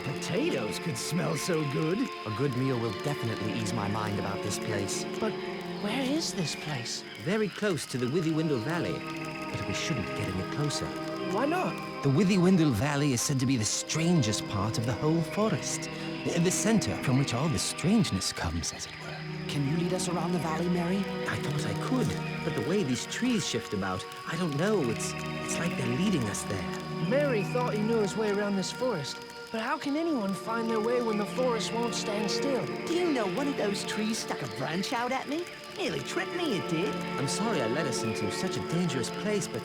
Speaker 6: potatoes could smell so good.
Speaker 3: A good meal will definitely ease my mind about this place.
Speaker 5: But where is this place?
Speaker 8: Very close to the Withywindle Valley, but we shouldn't get any closer.
Speaker 5: Why not?
Speaker 8: The Withywindle Valley is said to be the strangest part of the whole forest. The center from which all the strangeness comes, as it were.
Speaker 3: Can you lead us around the valley, Mary?
Speaker 8: I thought I could, but the way these trees shift about, I don't know. It's like they're leading us there.
Speaker 5: Mary thought he knew his way around this forest. But how can anyone find their way when the forest won't stand still?
Speaker 6: Do you know one of those trees stuck a branch out at me? Nearly tripped me, it did.
Speaker 8: I'm sorry I led us into such a dangerous place, but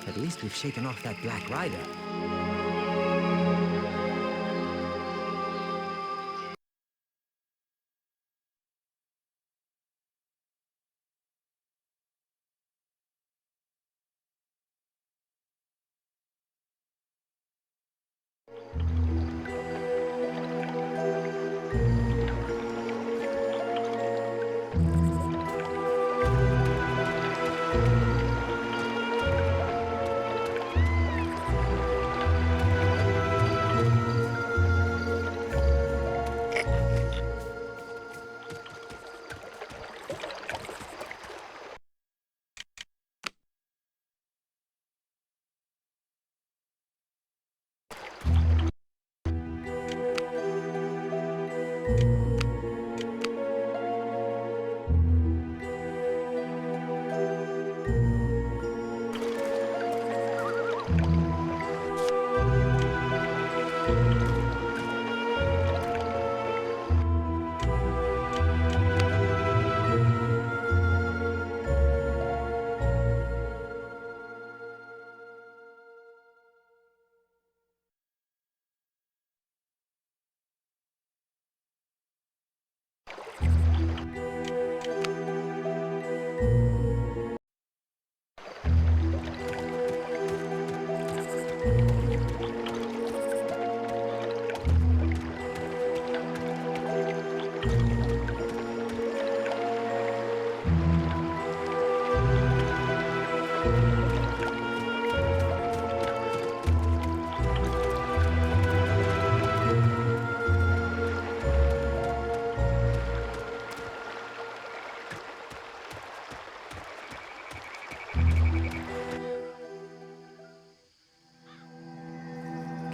Speaker 8: at least we've shaken off that Black Rider.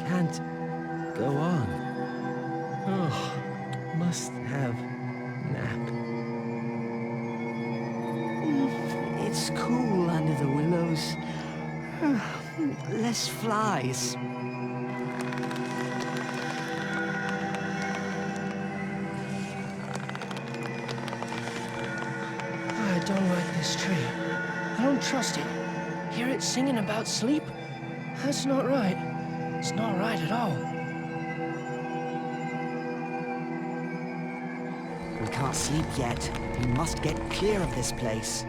Speaker 8: Can't go on. Oh, must have nap.
Speaker 6: It's cool under the willows. Less flies.
Speaker 5: I don't like this tree. I don't trust it. Hear it singing about sleep? That's not right. It's not right at all.
Speaker 3: We can't sleep yet. We must get clear of this place.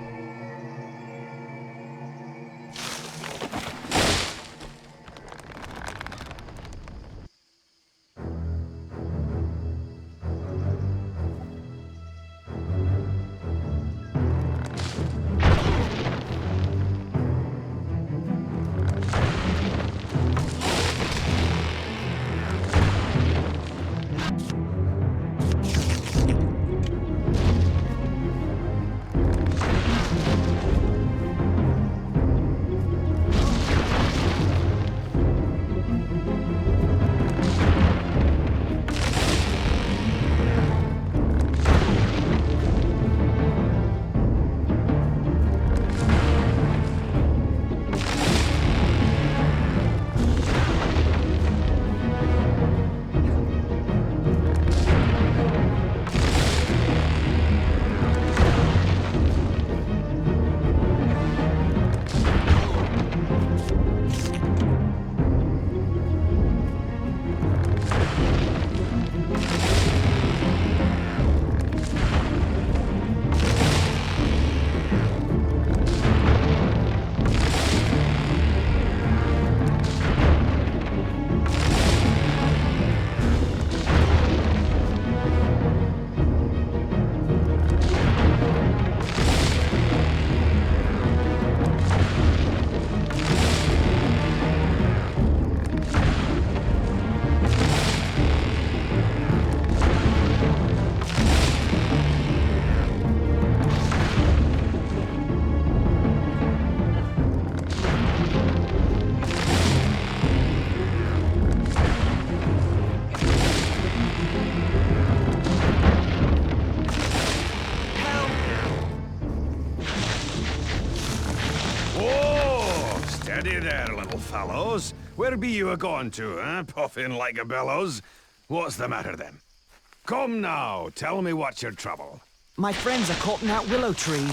Speaker 14: Steady there, little fellows. Where be you a-going to, eh? Puffing like a bellows. What's the matter, then? Come now, tell me what's your trouble.
Speaker 3: My friends are caught in that willow tree.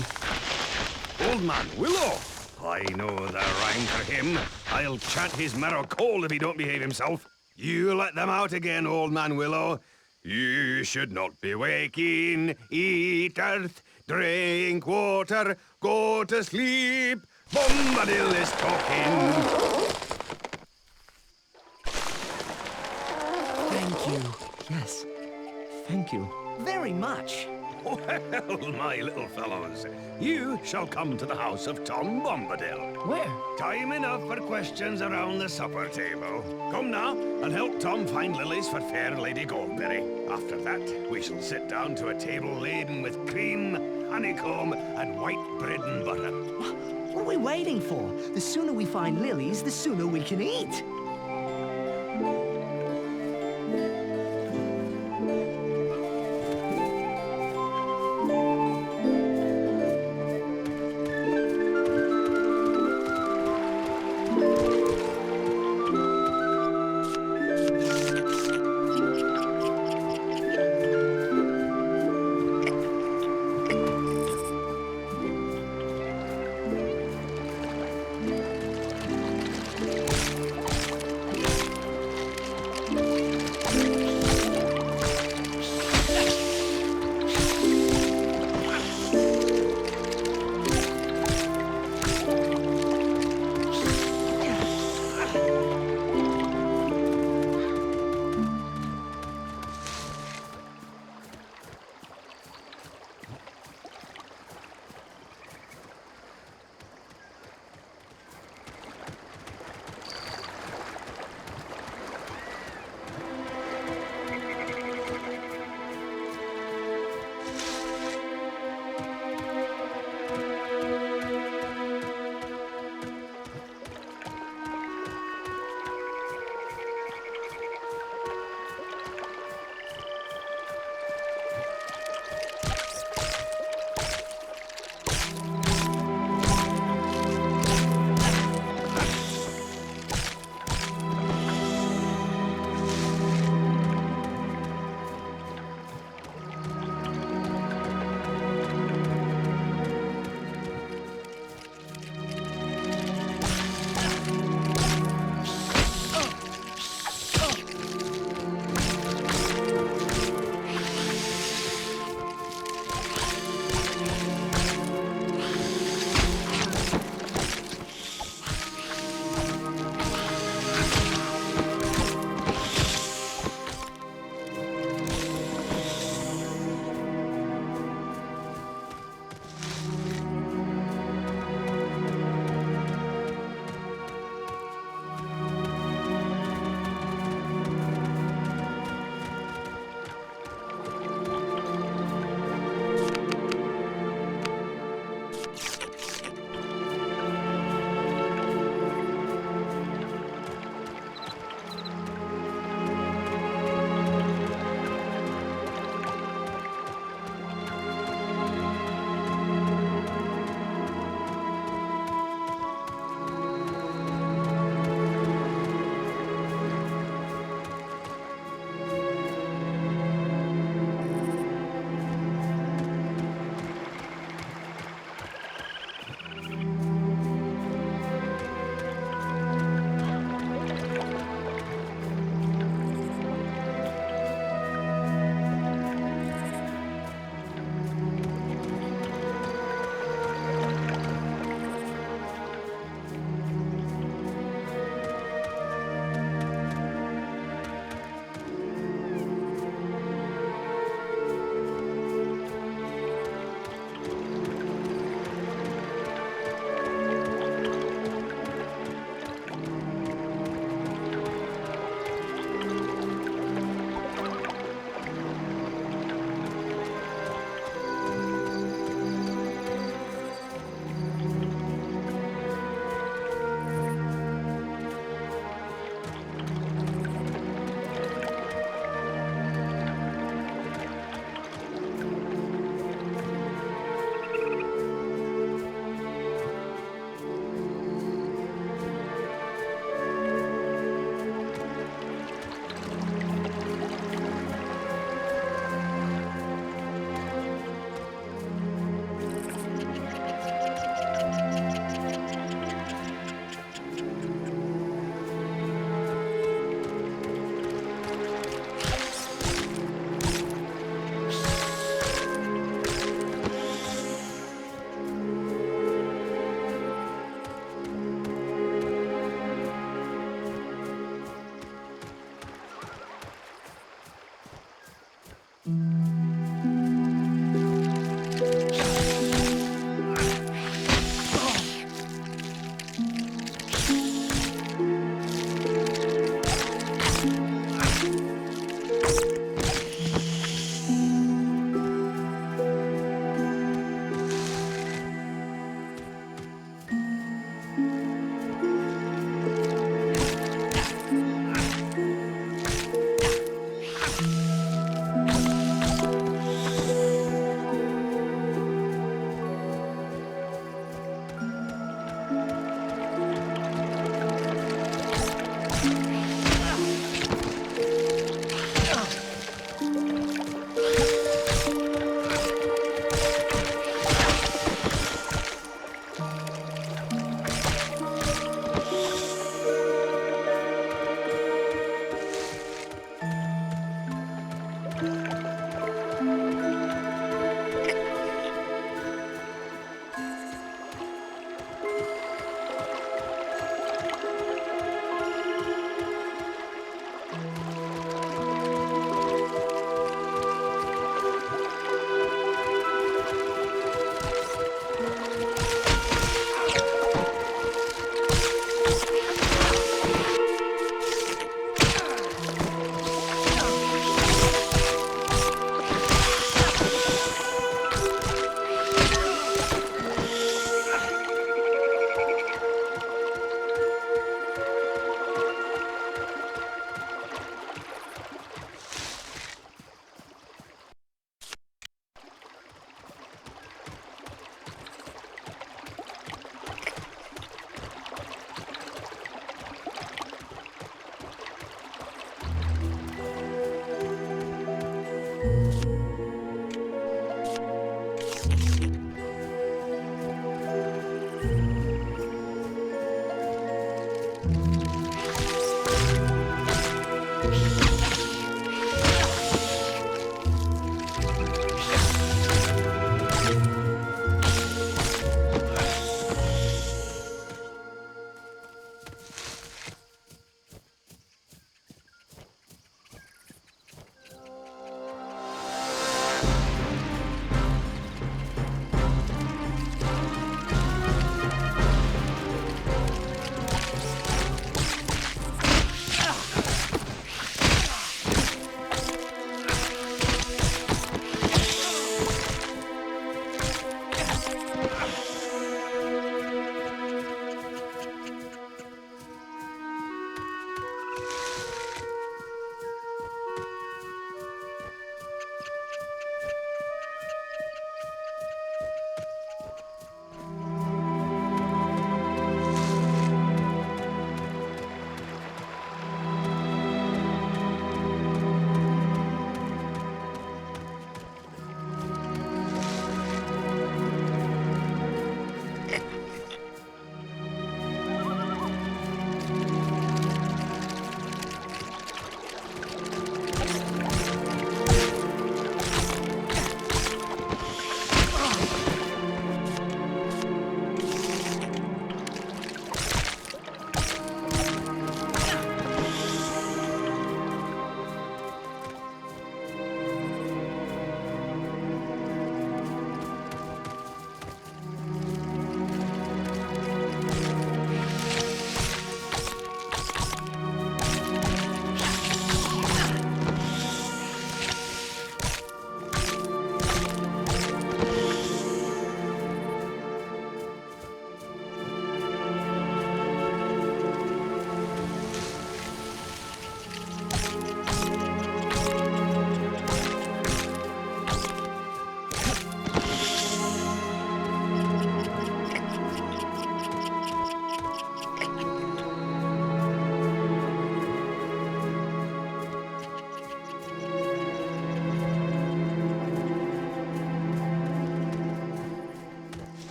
Speaker 14: Old Man Willow? I know the rhyme for him. I'll chant his marrow cold if he don't behave himself. You let them out again, Old Man Willow. You should not be waking. Eat earth, drink water, go to sleep. Bombadil is talking.
Speaker 6: Thank you.
Speaker 8: Yes, thank you.
Speaker 6: Very much.
Speaker 14: Well, my little fellows, you shall come to the house of Tom Bombadil.
Speaker 5: Where?
Speaker 14: Time enough for questions around the supper table. Come now, and help Tom find lilies for fair Lady Goldberry. After that, we shall sit down to a table laden with cream, honeycomb, and white bread and butter.
Speaker 6: What are we waiting for? The sooner we find lilies, the sooner we can eat.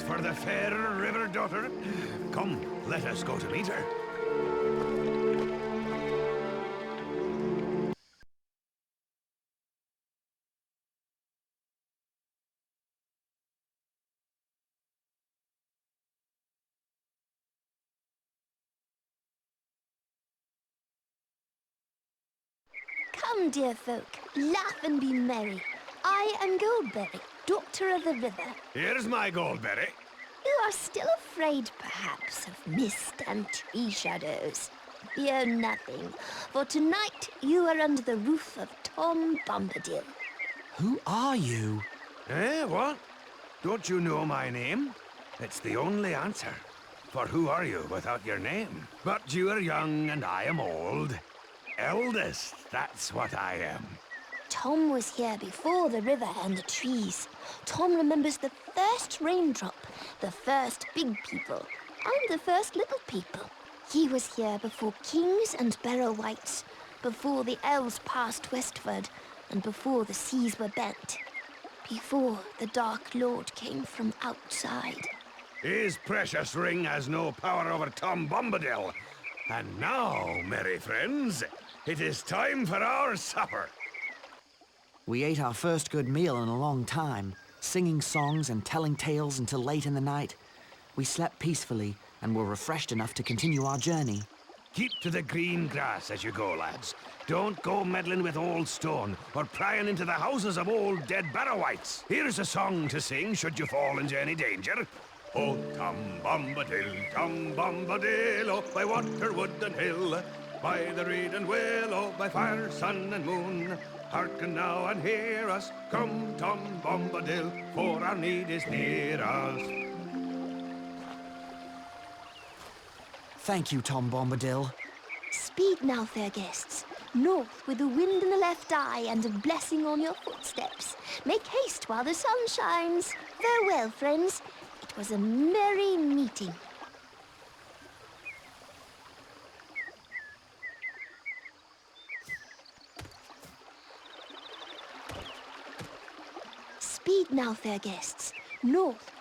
Speaker 14: For the fair river daughter. Come, let us go to meet her.
Speaker 2: Come, dear folk, laugh and be merry. I am Goldberry, Doctor of the River.
Speaker 14: Here's my Goldberry.
Speaker 2: You are still afraid, perhaps, of mist and tree shadows. Fear nothing, for tonight you are under the roof of Tom Bombadil.
Speaker 3: Who are you?
Speaker 14: Eh, what? Don't you know my name? It's the only answer. For who are you without your name? But you are young and I am old. Eldest, that's what I am.
Speaker 2: Tom was here before the river and the trees. Tom remembers the first raindrop, the first big people, and the first little people. He was here before kings and barrow-wights, before the elves passed westward, and before the seas were bent. Before the Dark Lord came from outside.
Speaker 14: His precious ring has no power over Tom Bombadil. And now, merry friends, it is time for our supper.
Speaker 3: We ate our first good meal in a long time, singing songs and telling tales until late in the night. We slept peacefully and were refreshed enough to continue our journey.
Speaker 14: Keep to the green grass as you go, lads. Don't go meddling with old stone or prying into the houses of old dead barrow-wights. Here's a song to sing should you fall into any danger. Oh, Tom Bombadil, oh, by water, wood and hill, by the reed and willow, by fire, sun and moon. Hearken now and hear us, come Tom Bombadil, for our need is near us.
Speaker 3: Thank you, Tom Bombadil.
Speaker 2: Speed now, fair guests. North with the wind in the left eye and a blessing on your footsteps. Make haste while the sun shines. Farewell, friends. It was a merry meeting. Speed now, fair guests. North.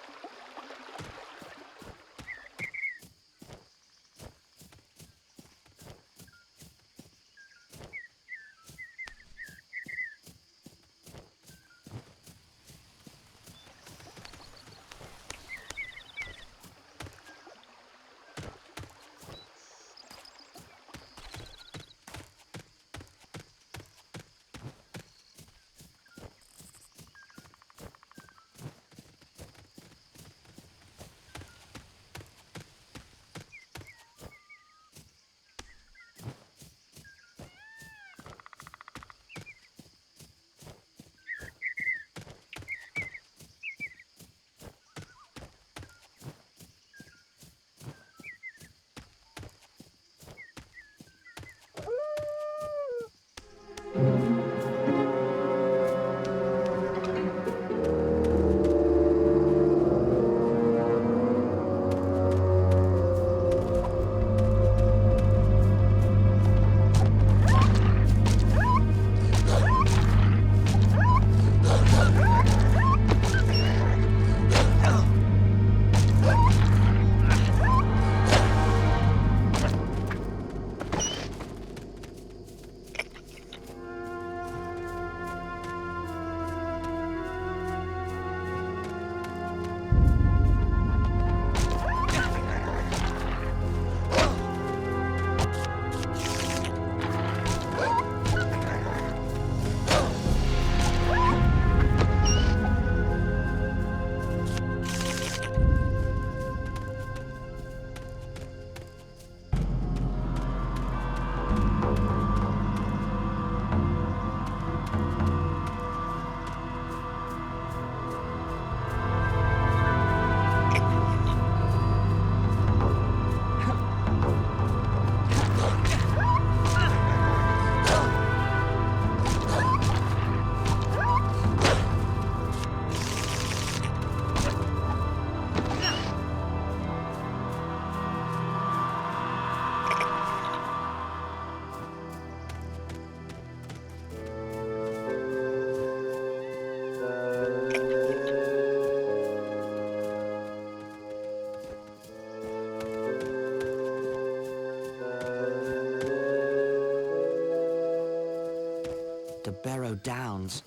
Speaker 3: The Barrow Downs.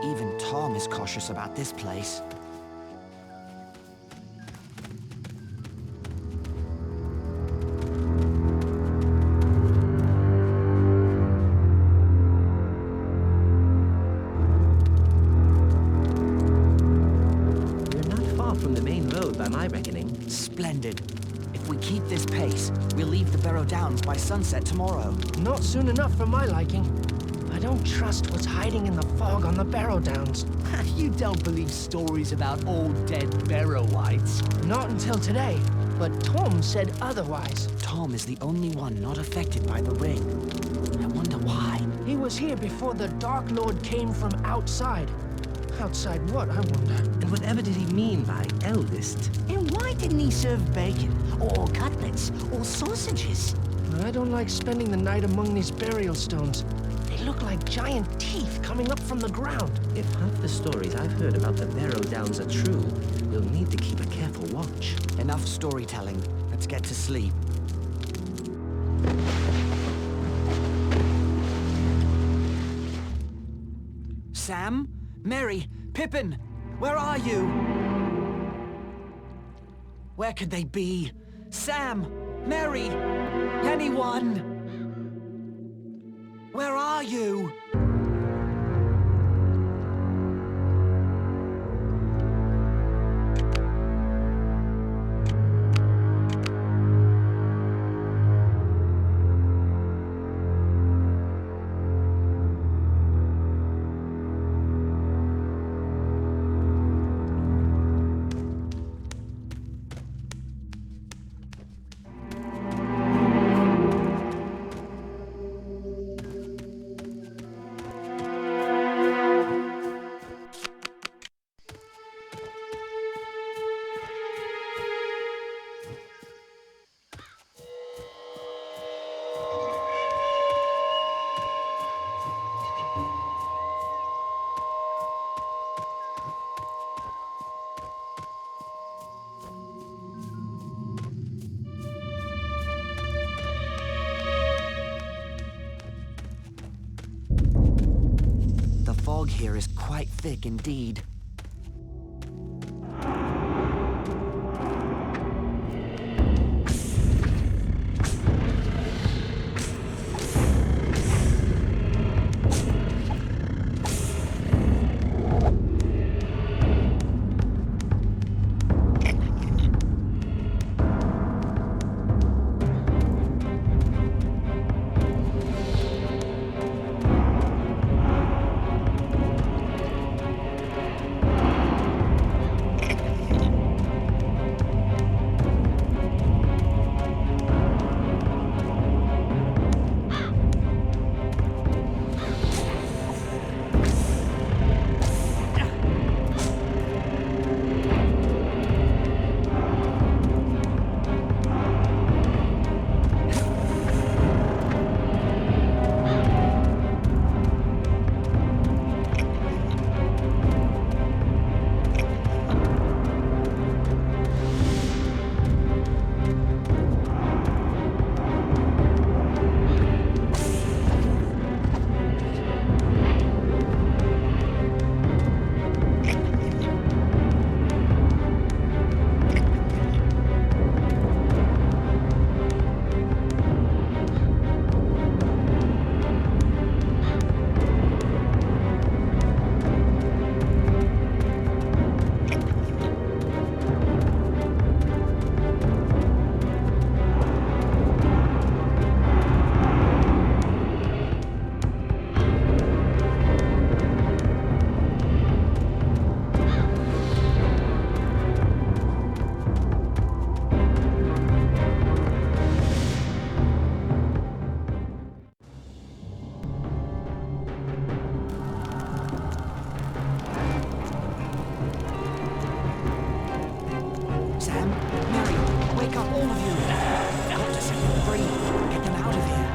Speaker 3: Even Tom is cautious about this place.
Speaker 8: We're not far from the main road by my reckoning.
Speaker 3: Splendid. If we keep this pace, we'll leave the Barrow Downs by sunset tomorrow.
Speaker 5: Not soon enough for my liking. I don't trust what's hiding in the fog on the Barrow Downs.
Speaker 6: You don't believe stories about old dead Barrowites?
Speaker 5: Not until today, but Tom said otherwise.
Speaker 3: Tom is the only one not affected by the ring. I wonder why.
Speaker 5: He was here before the Dark Lord came from outside. Outside what, I wonder?
Speaker 8: And whatever did he mean by eldest?
Speaker 6: And why didn't he serve bacon, or cutlets, or sausages?
Speaker 5: I don't like spending the night among these burial stones. They look like giant teeth coming up from the ground.
Speaker 8: If half the stories I've heard about the Barrow Downs are true, we'll need to keep a careful watch.
Speaker 3: Enough storytelling. Let's get to sleep. Sam? Mary? Pippin? Where are you? Where could they be? Sam? Mary? Anyone? Where are you? fog here is quite thick indeed. Sam, Mary, wake up, all of you! Got to set them free. Get them out of here.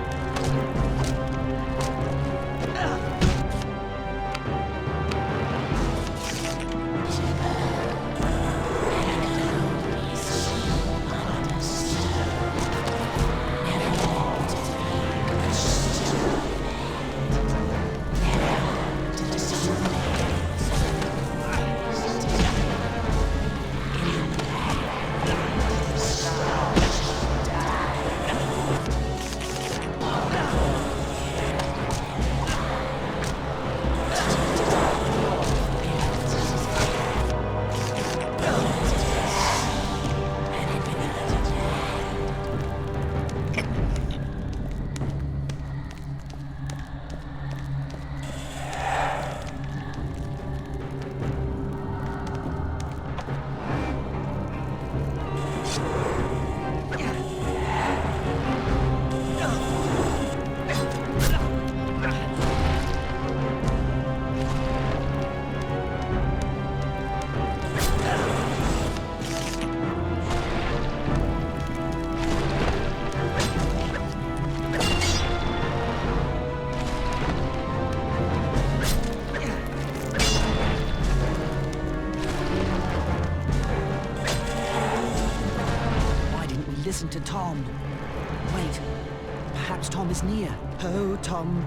Speaker 3: Listen to Tom. Wait, perhaps Tom is near. Oh, Tom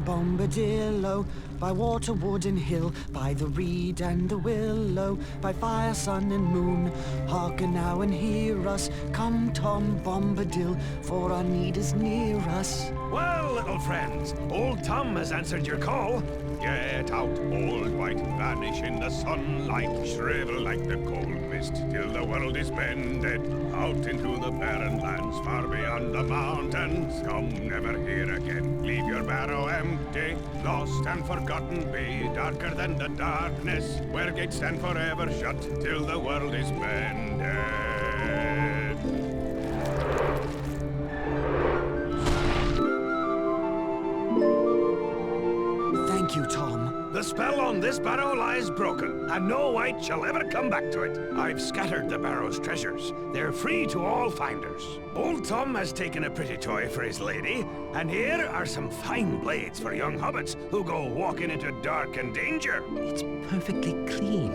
Speaker 3: Bombadillo, by water, wood and hill, by the reed and the willow, by fire, sun and moon, hearken now and hear us. Come, Tom Bombadil, for our need is near us.
Speaker 14: Well, little friends, old Tom has answered your call. Get out, old white, vanish in the sunlight, shrivel like the cold mist till the world is mended. Out into the barren lands far beyond the mountains. Come never here again, leave your barrow empty. Lost and forgotten be, darker than the darkness, where gates stand forever shut till the world is mended.
Speaker 3: Thank you, Tom.
Speaker 14: The spell on this barrow lies broken, and no wight shall ever come back to it. I've scattered the barrow's treasures. They're free to all finders. Old Tom has taken a pretty toy for his lady, and here are some fine blades for young hobbits who go walking into dark and danger.
Speaker 8: It's perfectly clean,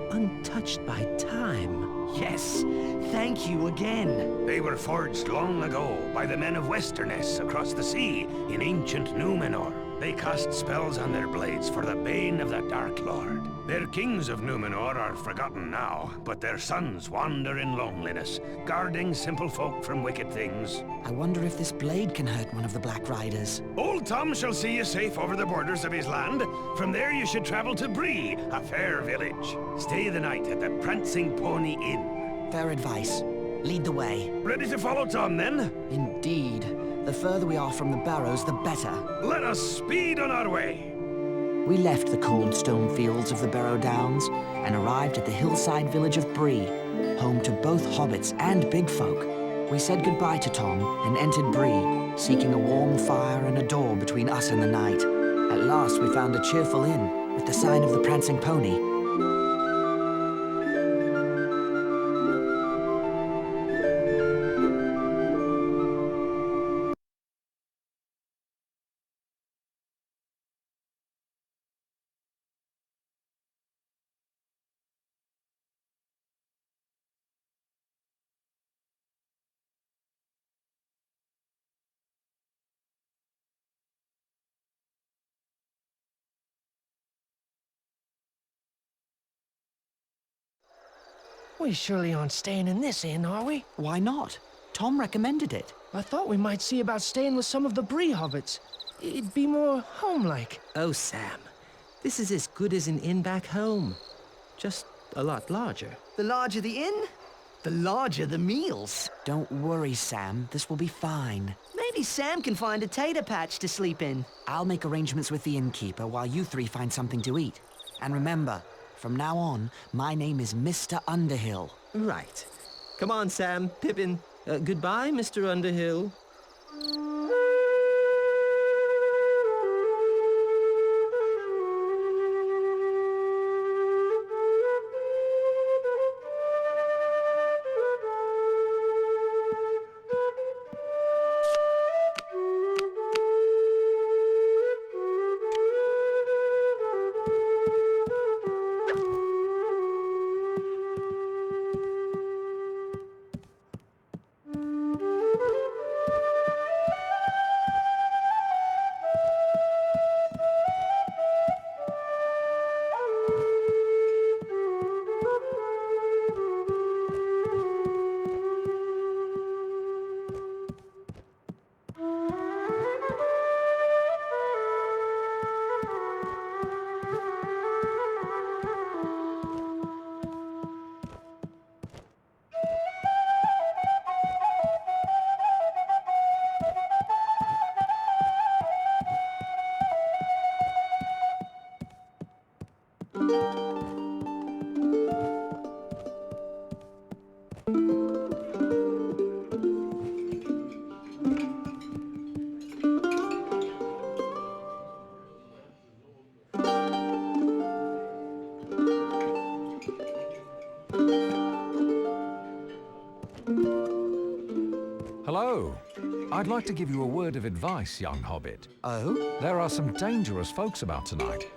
Speaker 8: untouched by time.
Speaker 6: Yes, thank you again.
Speaker 14: They were forged long ago by the men of Westerness across the sea in ancient Numenor. They cast spells on their blades for the bane of the Dark Lord. Their kings of Numenor are forgotten now, but their sons wander in loneliness, guarding simple folk from wicked things.
Speaker 3: I wonder if this blade can hurt one of the Black Riders.
Speaker 14: Old Tom shall see you safe over the borders of his land. From there you should travel to Bree, a fair village. Stay the night at the Prancing Pony Inn.
Speaker 3: Fair advice. Lead the way.
Speaker 14: Ready to follow Tom, then?
Speaker 3: Indeed. The further we are from the barrows, the better.
Speaker 14: Let us speed on our way.
Speaker 3: We left the cold stone fields of the Barrow Downs and arrived at the hillside village of Bree, home to both hobbits and big folk. We said goodbye to Tom and entered Bree, seeking a warm fire and a door between us and the night. At last we found a cheerful inn with the sign of the Prancing Pony.
Speaker 5: We surely aren't staying in this inn, are we?
Speaker 3: Why not? Tom recommended it.
Speaker 5: I thought we might see about staying with some of the Bree hobbits. It'd be more home-like.
Speaker 8: Oh, Sam. This is as good as an inn back home. Just a lot larger.
Speaker 6: The larger the inn, the larger the meals.
Speaker 3: Don't worry, Sam. This will be fine.
Speaker 6: Maybe Sam can find a tater patch to sleep in.
Speaker 3: I'll make arrangements with the innkeeper while you three find something to eat. And remember, from now on, my name is Mr. Underhill.
Speaker 8: Right. Come on, Sam, Pippin. Goodbye, Mr. Underhill.
Speaker 4: Hello. I'd like to give you a word of advice, young hobbit.
Speaker 3: Oh?
Speaker 4: There are some dangerous folks about tonight.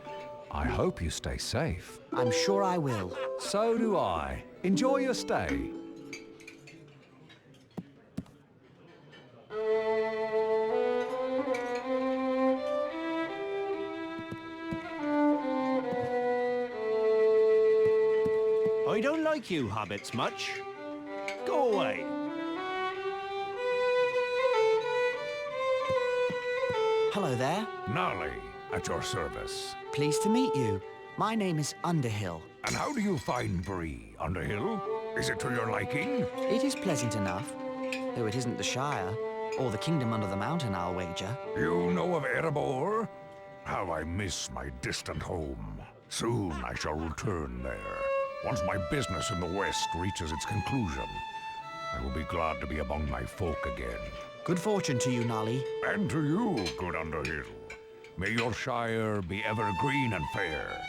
Speaker 4: I hope you stay safe.
Speaker 3: I'm sure I will.
Speaker 4: So do I. Enjoy your stay.
Speaker 15: I don't like you hobbits much. Go away.
Speaker 3: Hello there.
Speaker 4: Gnarly, at your service.
Speaker 3: Pleased to meet you. My name is Underhill.
Speaker 4: And how do you find Bree, Underhill? Is it to your liking?
Speaker 3: It is pleasant enough, though it isn't the Shire, or the kingdom under the mountain, I'll wager.
Speaker 4: You know of Erebor? How I miss my distant home. Soon I shall return there. Once my business in the West reaches its conclusion, I will be glad to be among my folk again.
Speaker 3: Good fortune to you, Nolly.
Speaker 4: And to you, good Underhill. May your Shire be ever green and fair.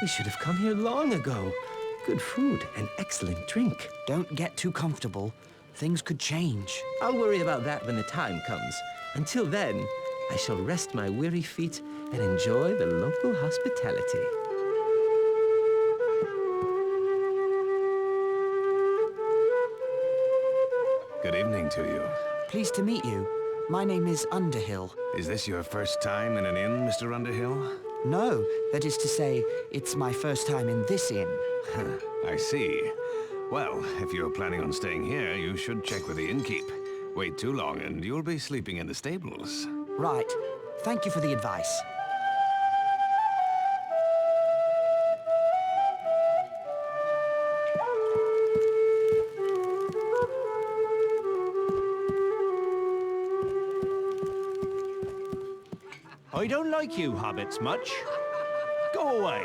Speaker 8: We should have come here long ago. Good food and excellent drink.
Speaker 3: Don't get too comfortable. Things could change.
Speaker 8: I'll worry about that when the time comes. Until then, I shall rest my weary feet and enjoy the local hospitality.
Speaker 14: Good evening to you.
Speaker 3: Pleased to meet you. My name is Underhill.
Speaker 14: Is this your first time in an inn, Mr. Underhill?
Speaker 3: No, that is to say, it's my first time in this inn.
Speaker 14: I see. Well, if you're planning on staying here, you should check with the innkeep. Wait too long and you'll be sleeping in the stables.
Speaker 3: Right. Thank you for the advice.
Speaker 15: I don't like you hobbits much. Go away.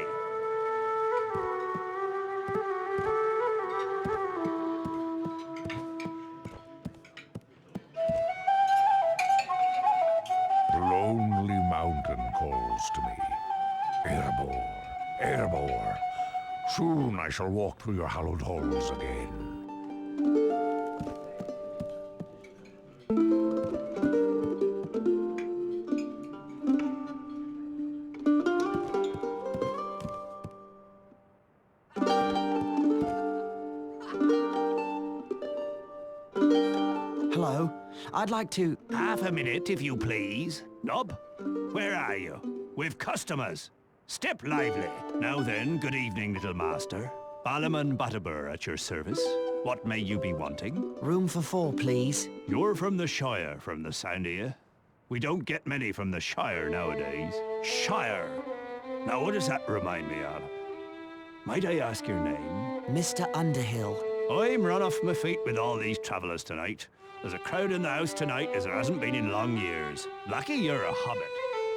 Speaker 4: The lonely mountain calls to me. Erebor, Erebor. Soon I shall walk through your hallowed halls again.
Speaker 3: Hello. I'd like to...
Speaker 15: Half a minute, if you please. Nob, where are you? We've customers. Step lively. Now then, good evening, little master. Balliman Butterbur at your service. What may you be wanting?
Speaker 3: Room for 4, please.
Speaker 15: You're from the Shire, from the sound of you. We don't get many from the Shire nowadays. Shire! Now what does that remind me of? Might I ask your name?
Speaker 3: Mr. Underhill.
Speaker 15: I'm run off my feet with all these travellers tonight. There's a crowd in the house tonight as there hasn't been in long years. Lucky you're a hobbit.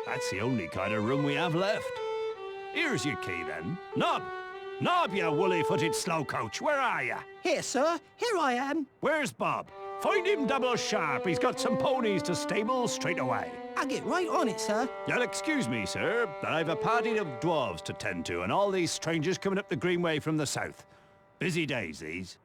Speaker 15: That's the only kind of room we have left. Here's your key then. Nob! Nob, you woolly-footed slowcoach, where are you?
Speaker 5: Here, sir. Here I am.
Speaker 15: Where's Bob? Find him double sharp. He's got some ponies to stable straight away.
Speaker 5: I'll get right on it, sir.
Speaker 15: You'll excuse me, sir, but I've a party of dwarves to tend to, and all these strangers coming up the Greenway from the south. Busy days, these.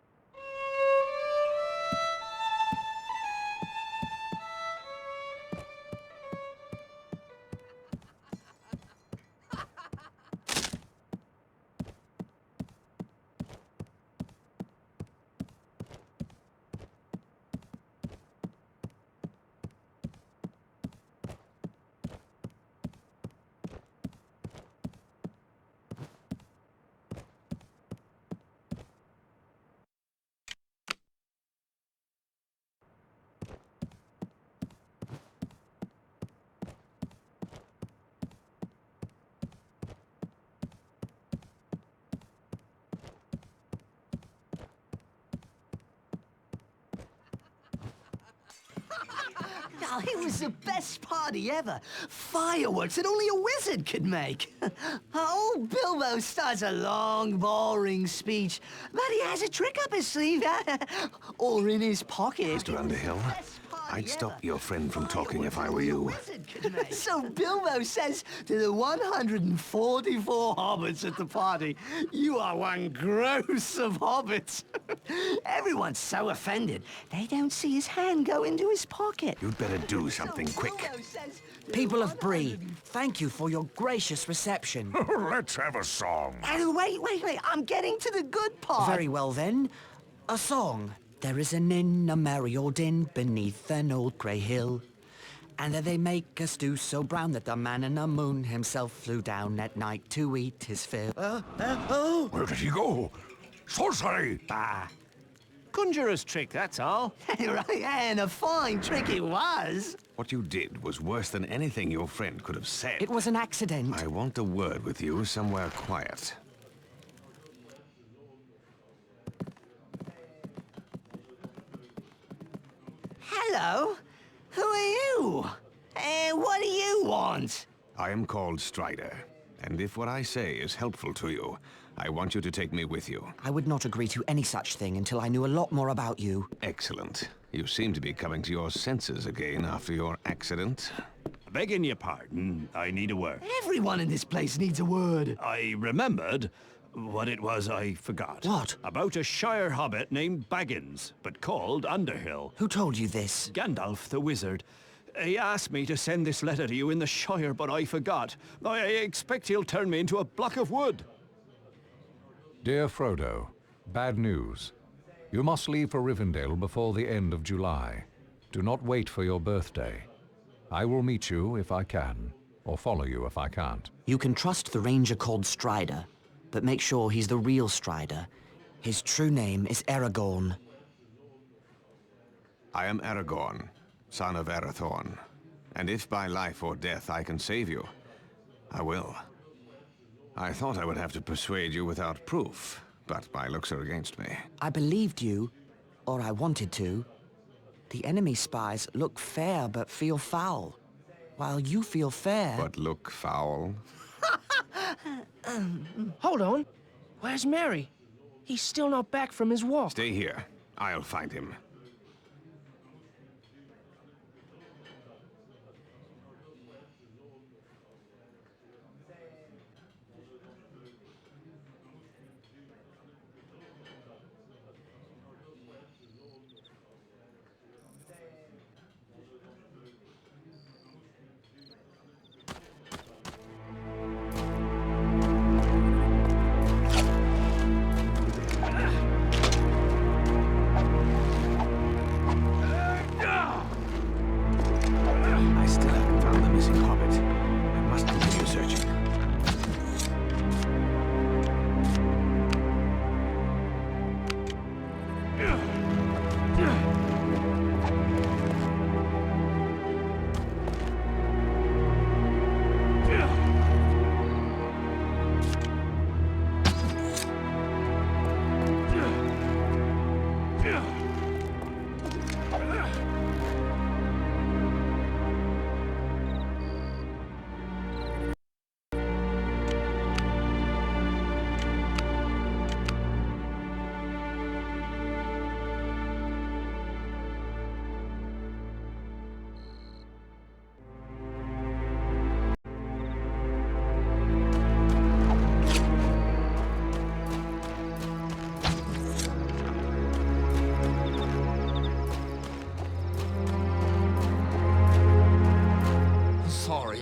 Speaker 6: Oh, it was the best party ever. Fireworks that only a wizard could make. Old Bilbo starts a long, boring speech, but he has a trick up his sleeve, or in his pocket.
Speaker 14: Mr. Underhill, I'd stop your friend from talking if I were you.
Speaker 6: So Bilbo says to the 144 hobbits at the party, "You are one gross of hobbits." Everyone's so offended, they don't see his hand go into his pocket.
Speaker 14: You'd better do something quick.
Speaker 3: People of Bree, thank you for your gracious reception.
Speaker 4: Let's have a song.
Speaker 6: Wait, I'm getting to the good part.
Speaker 3: Very well then. A song. There is an inn, a merry old inn, beneath an old grey hill. And there they make a stew so brown that the man in the moon himself flew down at night to eat his fill.
Speaker 4: Where did he go? Sorcery!
Speaker 15: Ah. Conjurer's trick, that's all.
Speaker 6: Right, and a fine trick it was.
Speaker 14: What you did was worse than anything your friend could have said.
Speaker 3: It was an accident.
Speaker 14: I want a word with you somewhere quiet.
Speaker 6: Hello? Who are you? And what do you want?
Speaker 14: I am called Strider, and if what I say is helpful to you, I want you to take me with you.
Speaker 3: I would not agree to any such thing until I knew a lot more about you.
Speaker 14: Excellent. You seem to be coming to your senses again after your accident.
Speaker 15: Begging your pardon, I need a word.
Speaker 6: Everyone in this place needs a word.
Speaker 15: I remembered what it was I forgot.
Speaker 3: What?
Speaker 15: About a Shire hobbit named Baggins, but called Underhill.
Speaker 3: Who told you this?
Speaker 15: Gandalf the wizard. He asked me to send this letter to you in the Shire, but I forgot. I expect he'll turn me into a block of wood.
Speaker 4: Dear Frodo, bad news. You must leave for Rivendell before the end of July. Do not wait for your birthday. I will meet you if I can, or follow you if I can't.
Speaker 3: You can trust the ranger called Strider, but make sure he's the real Strider. His true name is Aragorn.
Speaker 14: I am Aragorn, son of Arathorn. And if by life or death I can save you, I will. I thought I would have to persuade you without proof, but my looks are against me.
Speaker 3: I believed you, or I wanted to. The enemy spies look fair but feel foul, while you feel fair.
Speaker 14: But look foul?
Speaker 5: Hold on. Where's Merry? He's still not back from his walk.
Speaker 14: Stay here. I'll find him.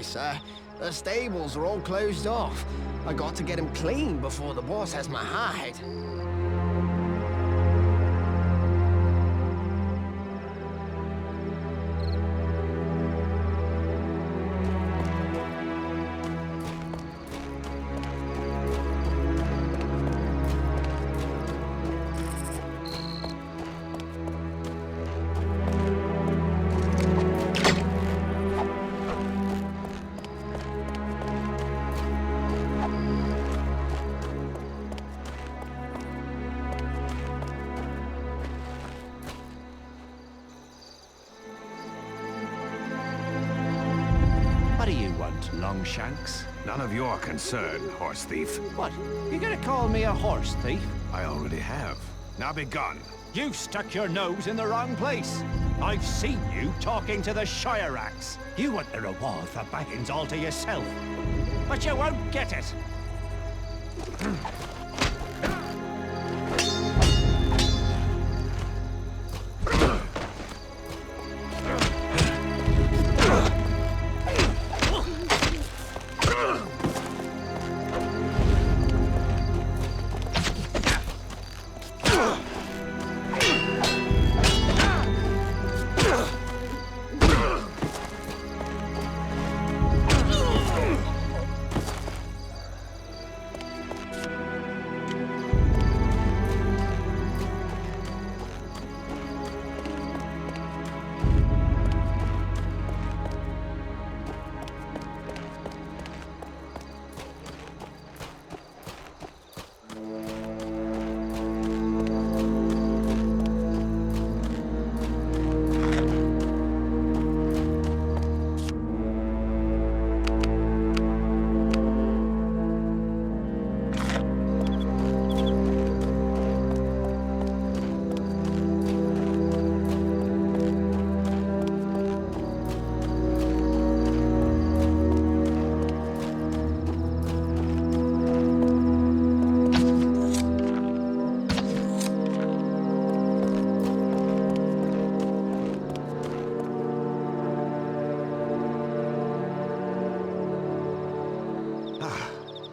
Speaker 7: Sir. The stables are all closed off. I got to get them clean before the boss has my hide.
Speaker 15: What do you want, Longshanks?
Speaker 14: None of your concern, horse thief.
Speaker 15: What? You gonna call me a horse thief?
Speaker 14: I already have. Now be gone.
Speaker 15: You stuck your nose in the wrong place. I've seen you talking to the Shire Axe. You want the reward for Baggins all to yourself. But you won't get it.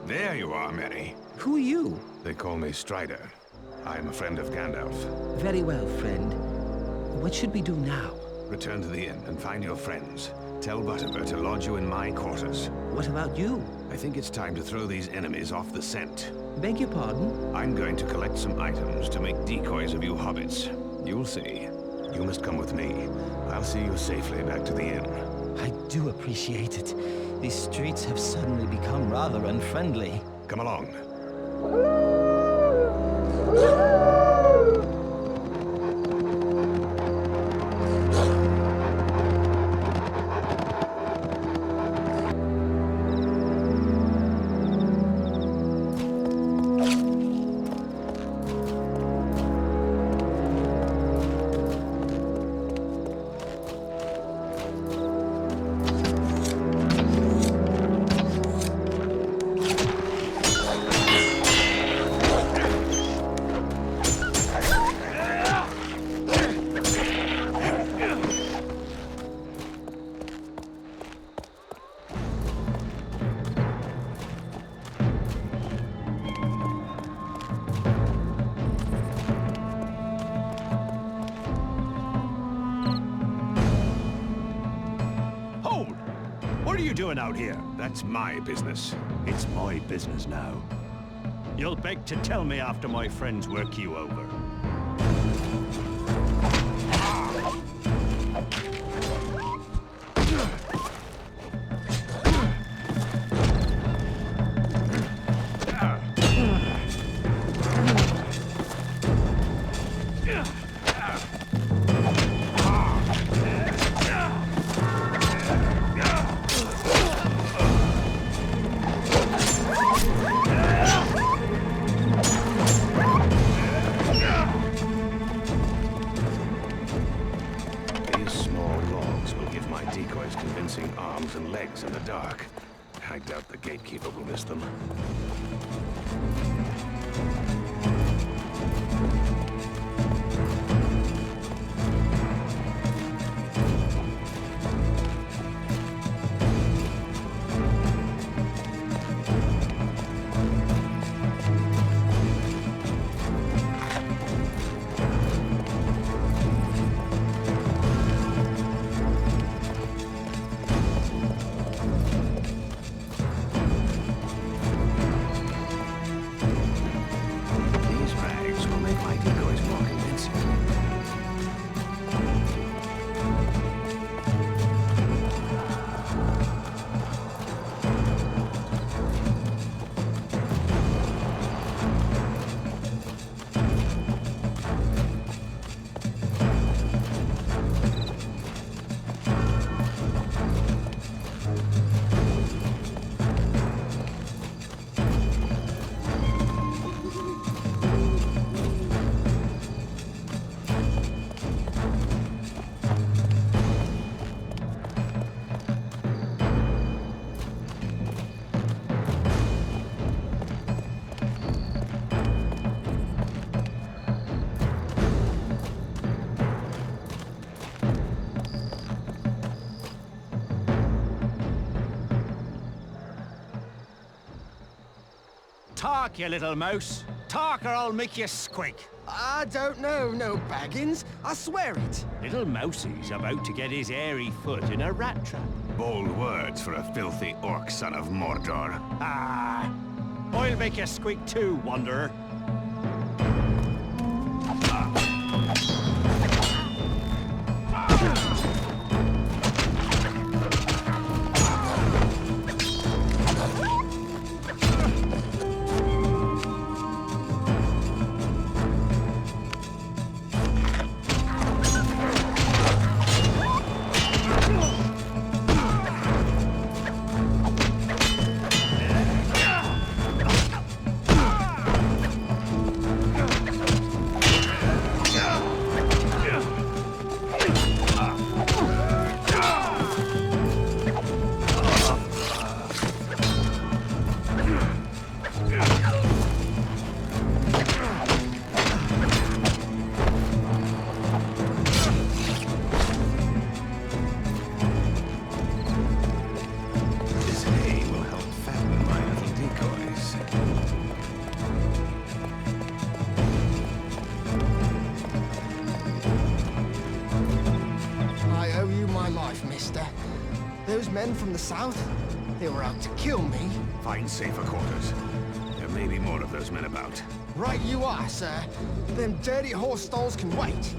Speaker 14: There you are, Merry.
Speaker 7: Who are you?
Speaker 14: They call me Strider. I'm a friend of Gandalf.
Speaker 8: Very well, friend. What should we do now?
Speaker 14: Return to the inn and find your friends. Tell Butterbur to lodge you in my quarters.
Speaker 8: What about you?
Speaker 14: I think it's time to throw these enemies off the scent.
Speaker 8: Beg your pardon?
Speaker 14: I'm going to collect some items to make decoys of you hobbits. You'll see. You must come with me. I'll see you safely back to the inn.
Speaker 8: I do appreciate it. These streets have suddenly become rather unfriendly.
Speaker 14: Come along.
Speaker 15: What are you doing out here?
Speaker 14: That's my business.
Speaker 15: It's my business now. You'll beg to tell me after my friends work you over.
Speaker 14: Convincing arms and legs in the dark. I doubt the gatekeeper will miss them.
Speaker 15: Talk, you little mouse. Talk or I'll make you squeak.
Speaker 7: I don't know, no Baggins. I swear it.
Speaker 15: Little Mousie's about to get his hairy foot in a rat trap.
Speaker 14: Bold words for a filthy orc son of Mordor.
Speaker 15: Ah! I'll make you squeak too, wanderer.
Speaker 7: mister. Those men from the south, they were out to kill me.
Speaker 14: Find safer quarters. There may be more of those men about.
Speaker 7: Right you are, sir. Them dirty horse stalls can wait.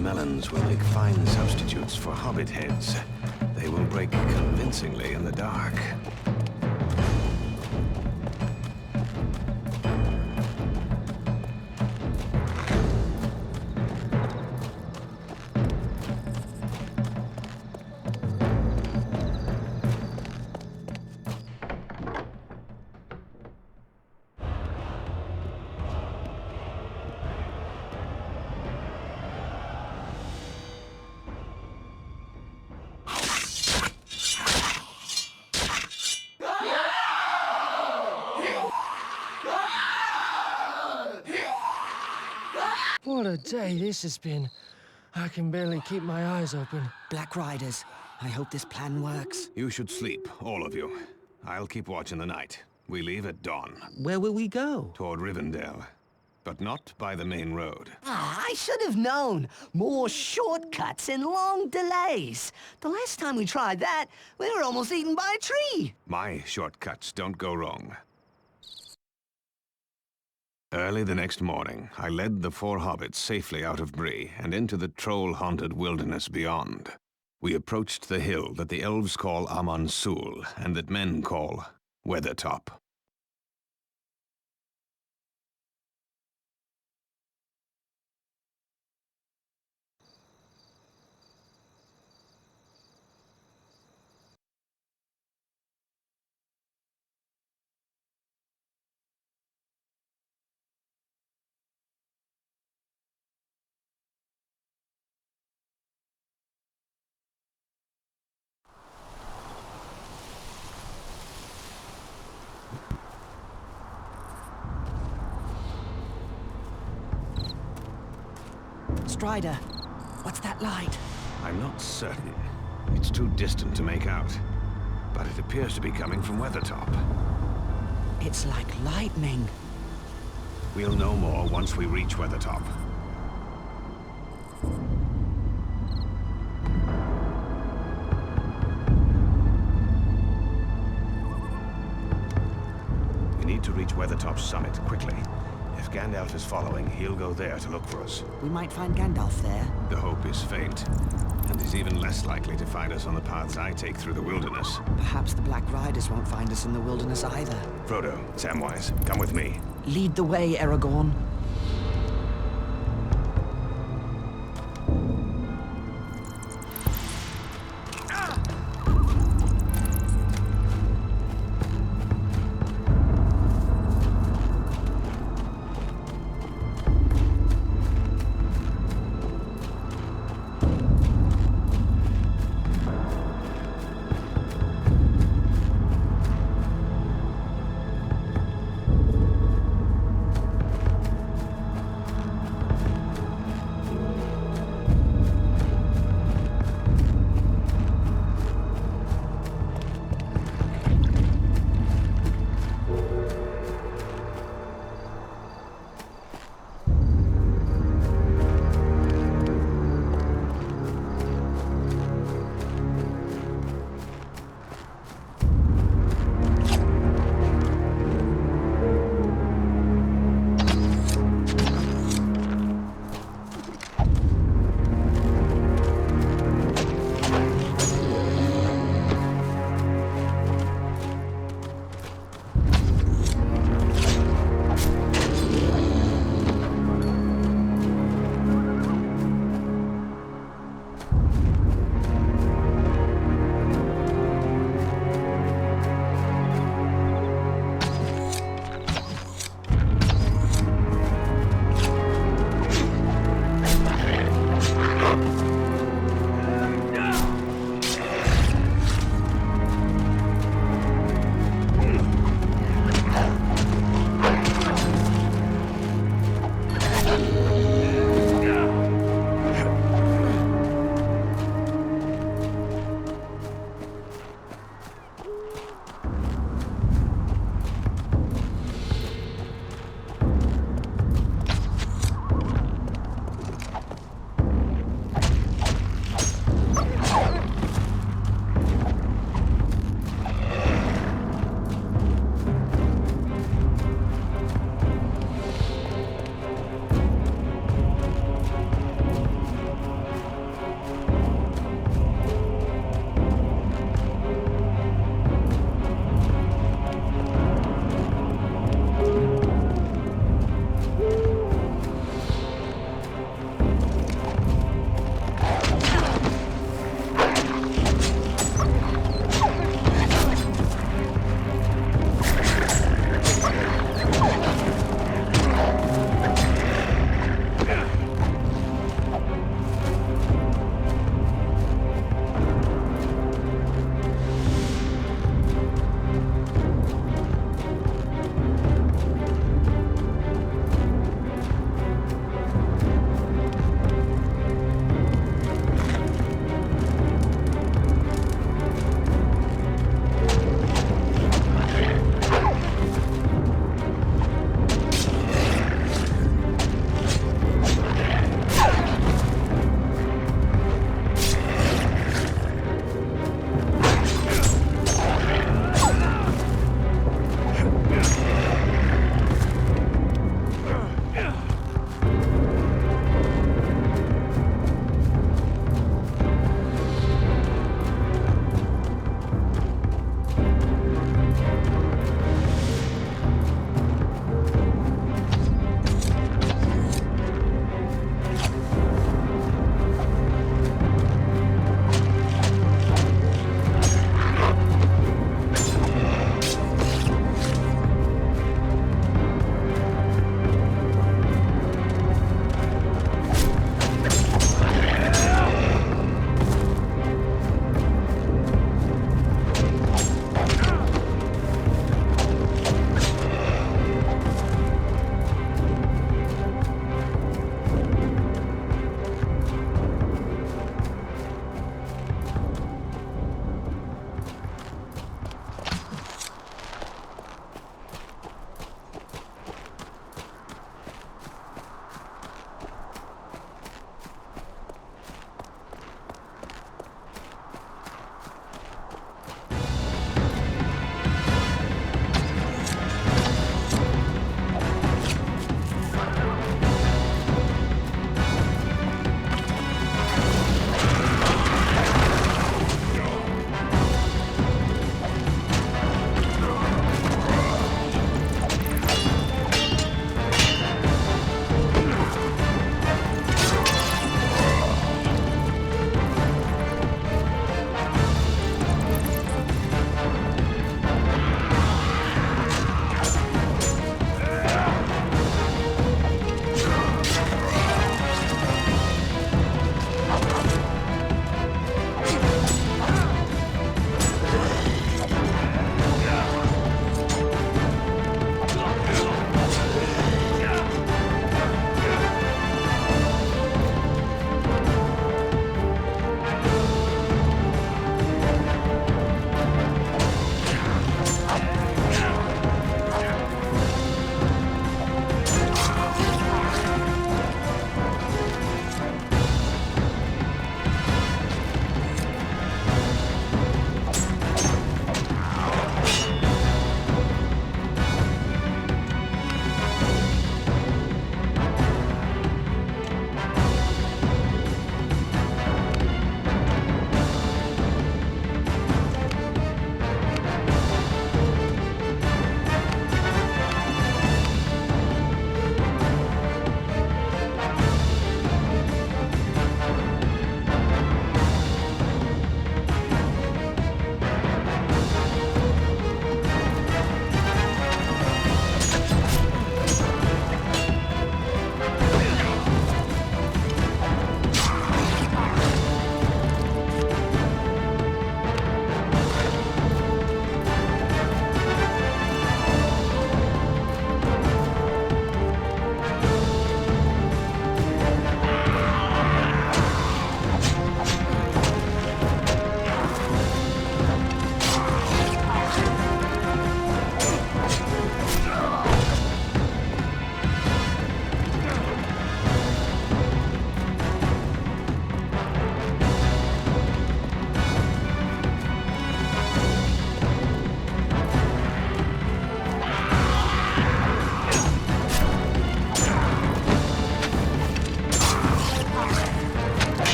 Speaker 14: Melons will make fine substitutes for hobbit heads. They will break convincingly in the dark.
Speaker 5: What a day this has been. I can barely keep my eyes open.
Speaker 3: Black Riders. I hope this plan works.
Speaker 14: You should sleep, all of you. I'll keep watch in the night. We leave at dawn.
Speaker 8: Where will we go?
Speaker 14: Toward Rivendell. But not by the main road.
Speaker 6: Ah, I should have known. More shortcuts and long delays. The last time we tried that, we were almost eaten by a tree.
Speaker 14: My shortcuts don't go wrong. Early the next morning, I led the 4 hobbits safely out of Bree and into the troll-haunted wilderness beyond. We approached the hill that the elves call Amon Sul and that men call Weathertop.
Speaker 3: Strider, what's that light?
Speaker 14: I'm not certain. It's too distant to make out. But it appears to be coming from Weathertop.
Speaker 3: It's like lightning.
Speaker 14: We'll know more once we reach Weathertop. We need to reach Weathertop's summit quickly. If Gandalf is following, he'll go there to look for us.
Speaker 3: We might find Gandalf there.
Speaker 14: The hope is faint, and he's even less likely to find us on the paths I take through the wilderness.
Speaker 3: Perhaps the Black Riders won't find us in the wilderness either.
Speaker 14: Frodo, Samwise, come with me.
Speaker 3: Lead the way, Aragorn.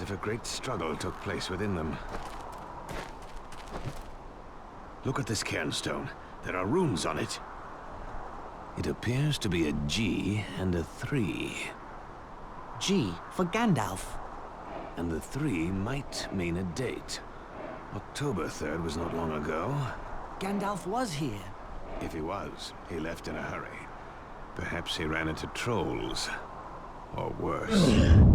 Speaker 14: if a great struggle took place within them. Look at this cairnstone. There are runes on it. It appears to be a G and a 3.
Speaker 3: G for Gandalf.
Speaker 14: And the 3 might mean a date. October 3rd was not long ago.
Speaker 3: Gandalf was here.
Speaker 14: If he was, he left in a hurry. Perhaps he ran into trolls. Or worse.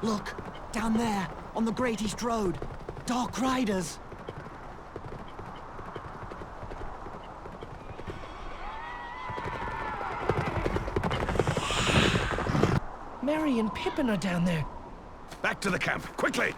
Speaker 3: Look, down there, on the Great East Road. Dark Riders.
Speaker 5: Merry and Pippin are down there.
Speaker 14: Back to the camp, quickly!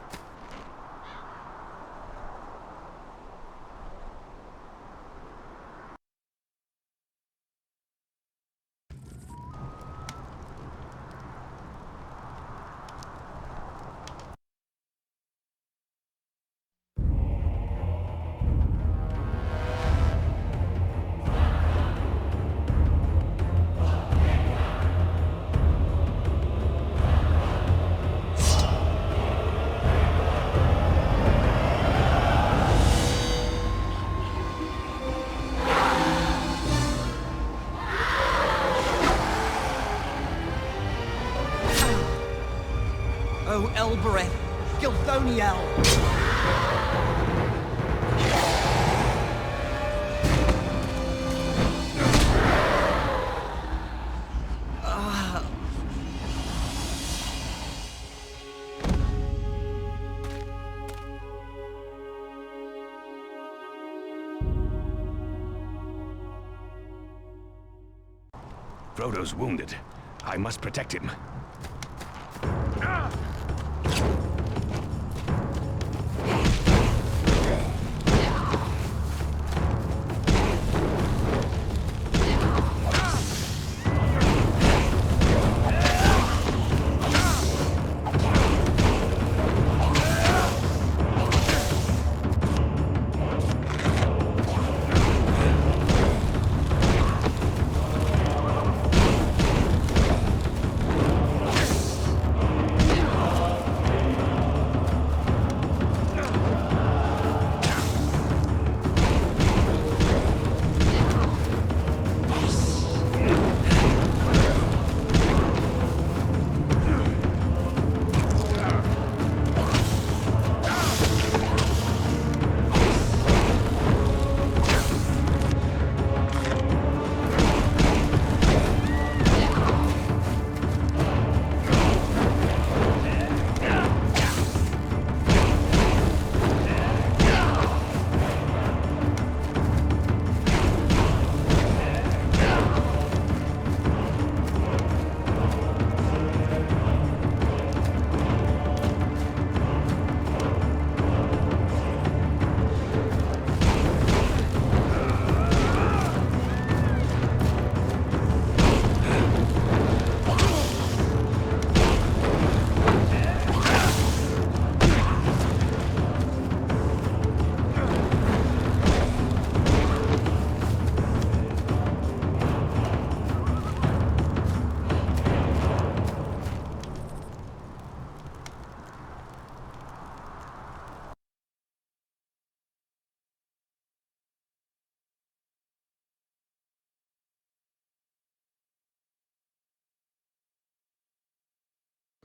Speaker 3: Oh, Elbereth, Gilthoniel!
Speaker 14: Frodo's wounded. I must protect him.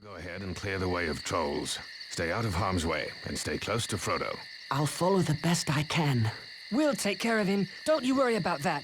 Speaker 14: Go ahead and clear the way of trolls. Stay out of harm's way, and stay close to Frodo.
Speaker 3: I'll follow the best I can.
Speaker 16: We'll take care of him. Don't you worry about that.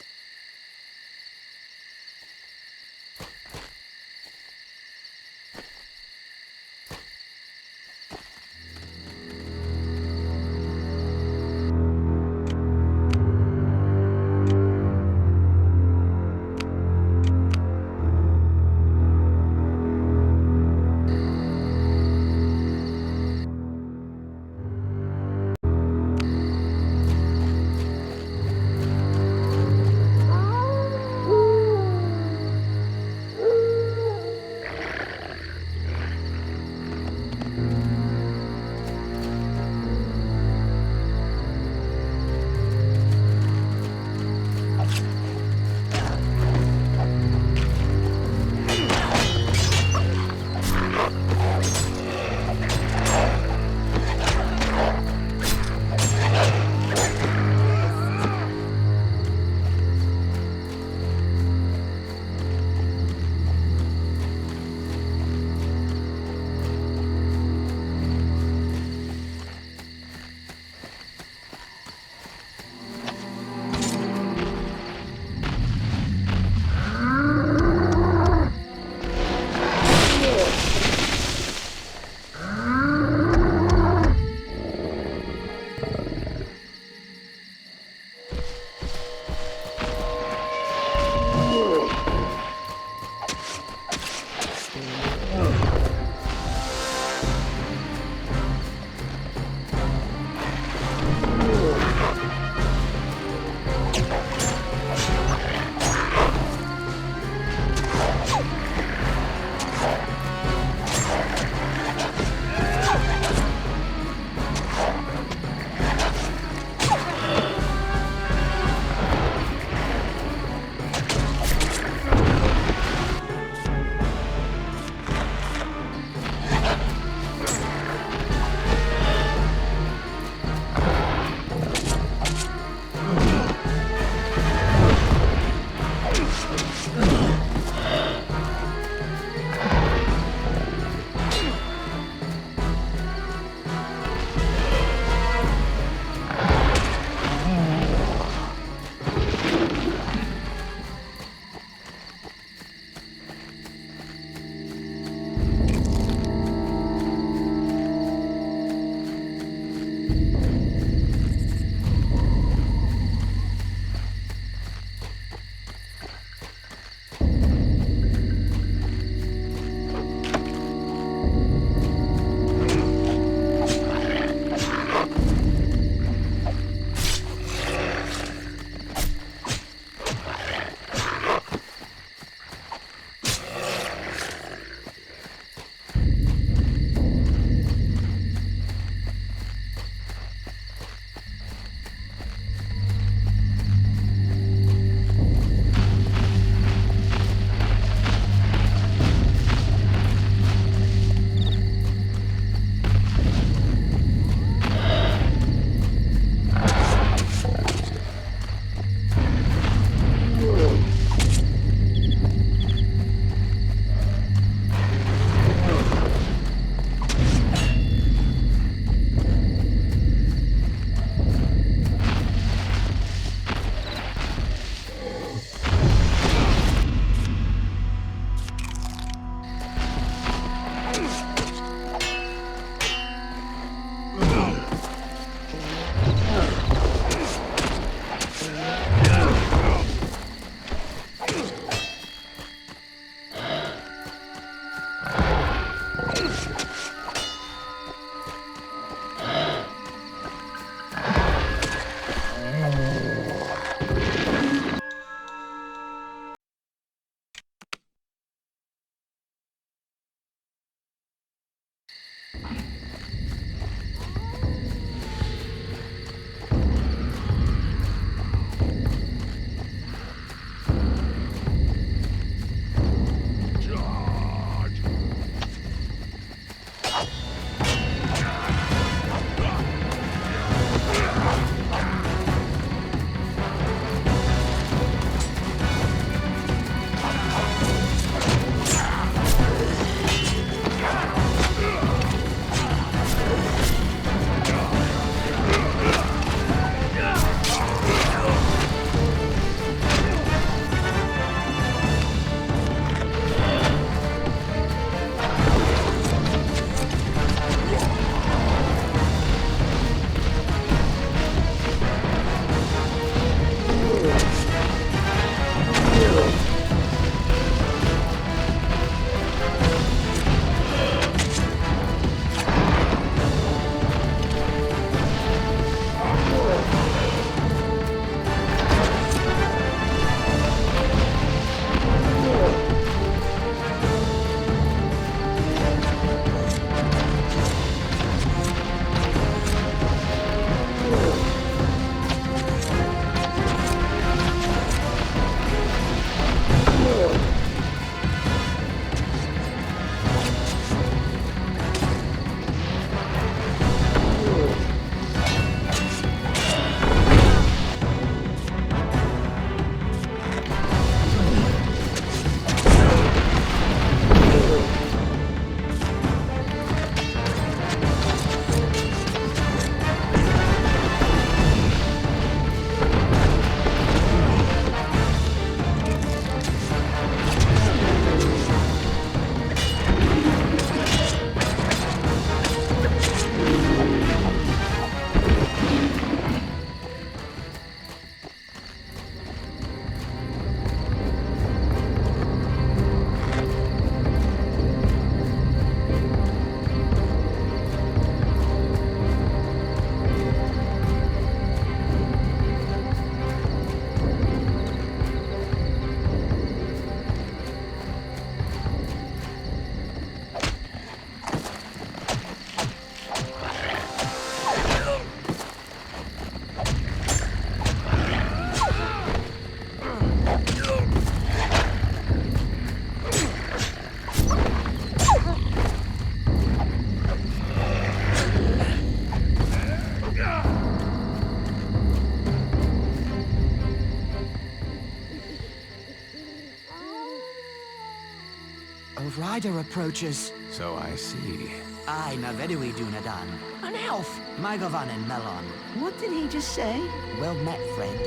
Speaker 3: old rider approaches.
Speaker 14: So I see.
Speaker 3: Aye, na vedewi dunadan.
Speaker 7: An elf!
Speaker 3: Mygovan and Melon.
Speaker 7: What did he just say?
Speaker 3: Well met, friend.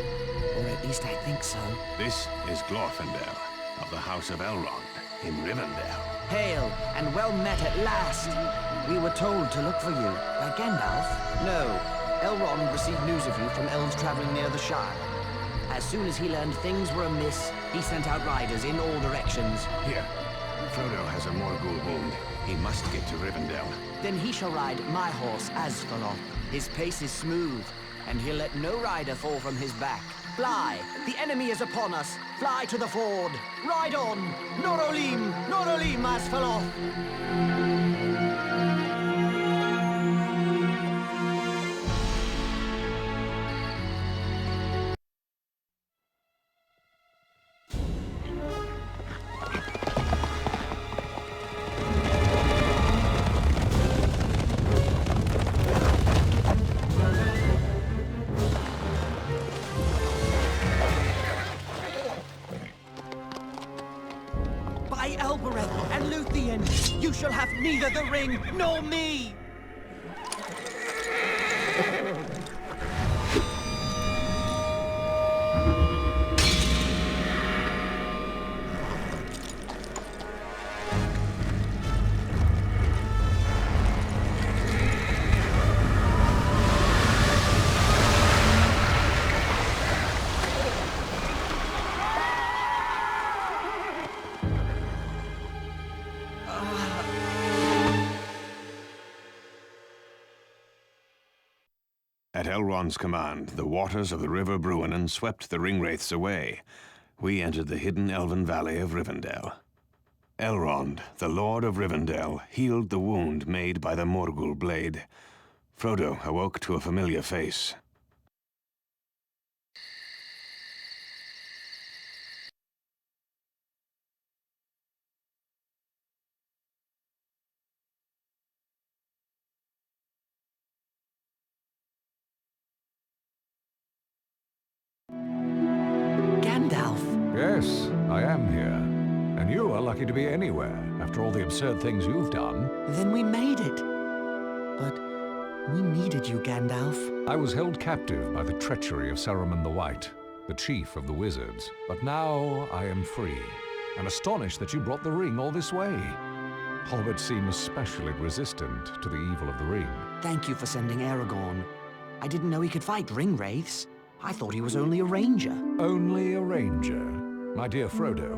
Speaker 3: Or at least I think so.
Speaker 14: This is Glorfindel of the House of Elrond in Rivendell.
Speaker 3: Hail, and well met at last. We were told to look for you. By Gandalf? No. Elrond received news of you from elves traveling near the Shire. As soon as he learned things were amiss, he sent out riders in all directions.
Speaker 14: Here, Frodo has a Morgul wound. He must get to Rivendell.
Speaker 3: Then he shall ride my horse, Asfaloth. His pace is smooth, and he'll let no rider fall from his back. Fly! The enemy is upon us! Fly to the ford! Ride on! Norolim! Norolim, Asfaloth! By Elbereth and Luthien, you shall have neither the ring nor me!
Speaker 14: At Elrond's command, the waters of the River Bruinen swept the Ringwraiths away. We entered the hidden elven valley of Rivendell. Elrond, the Lord of Rivendell, healed the wound made by the Morgul blade. Frodo awoke to a familiar face.
Speaker 4: Yes, I am here. And you are lucky to be anywhere, after all the absurd things you've done.
Speaker 3: Then we made it. But we needed you, Gandalf.
Speaker 4: I was held captive by the treachery of Saruman the White, the chief of the wizards. But now I am free, and astonished that you brought the ring all this way. Hobbits seem especially resistant to the evil of the ring.
Speaker 3: Thank you for sending Aragorn. I didn't know he could fight ringwraiths. I thought he was only a ranger.
Speaker 4: Only a ranger? My dear Frodo,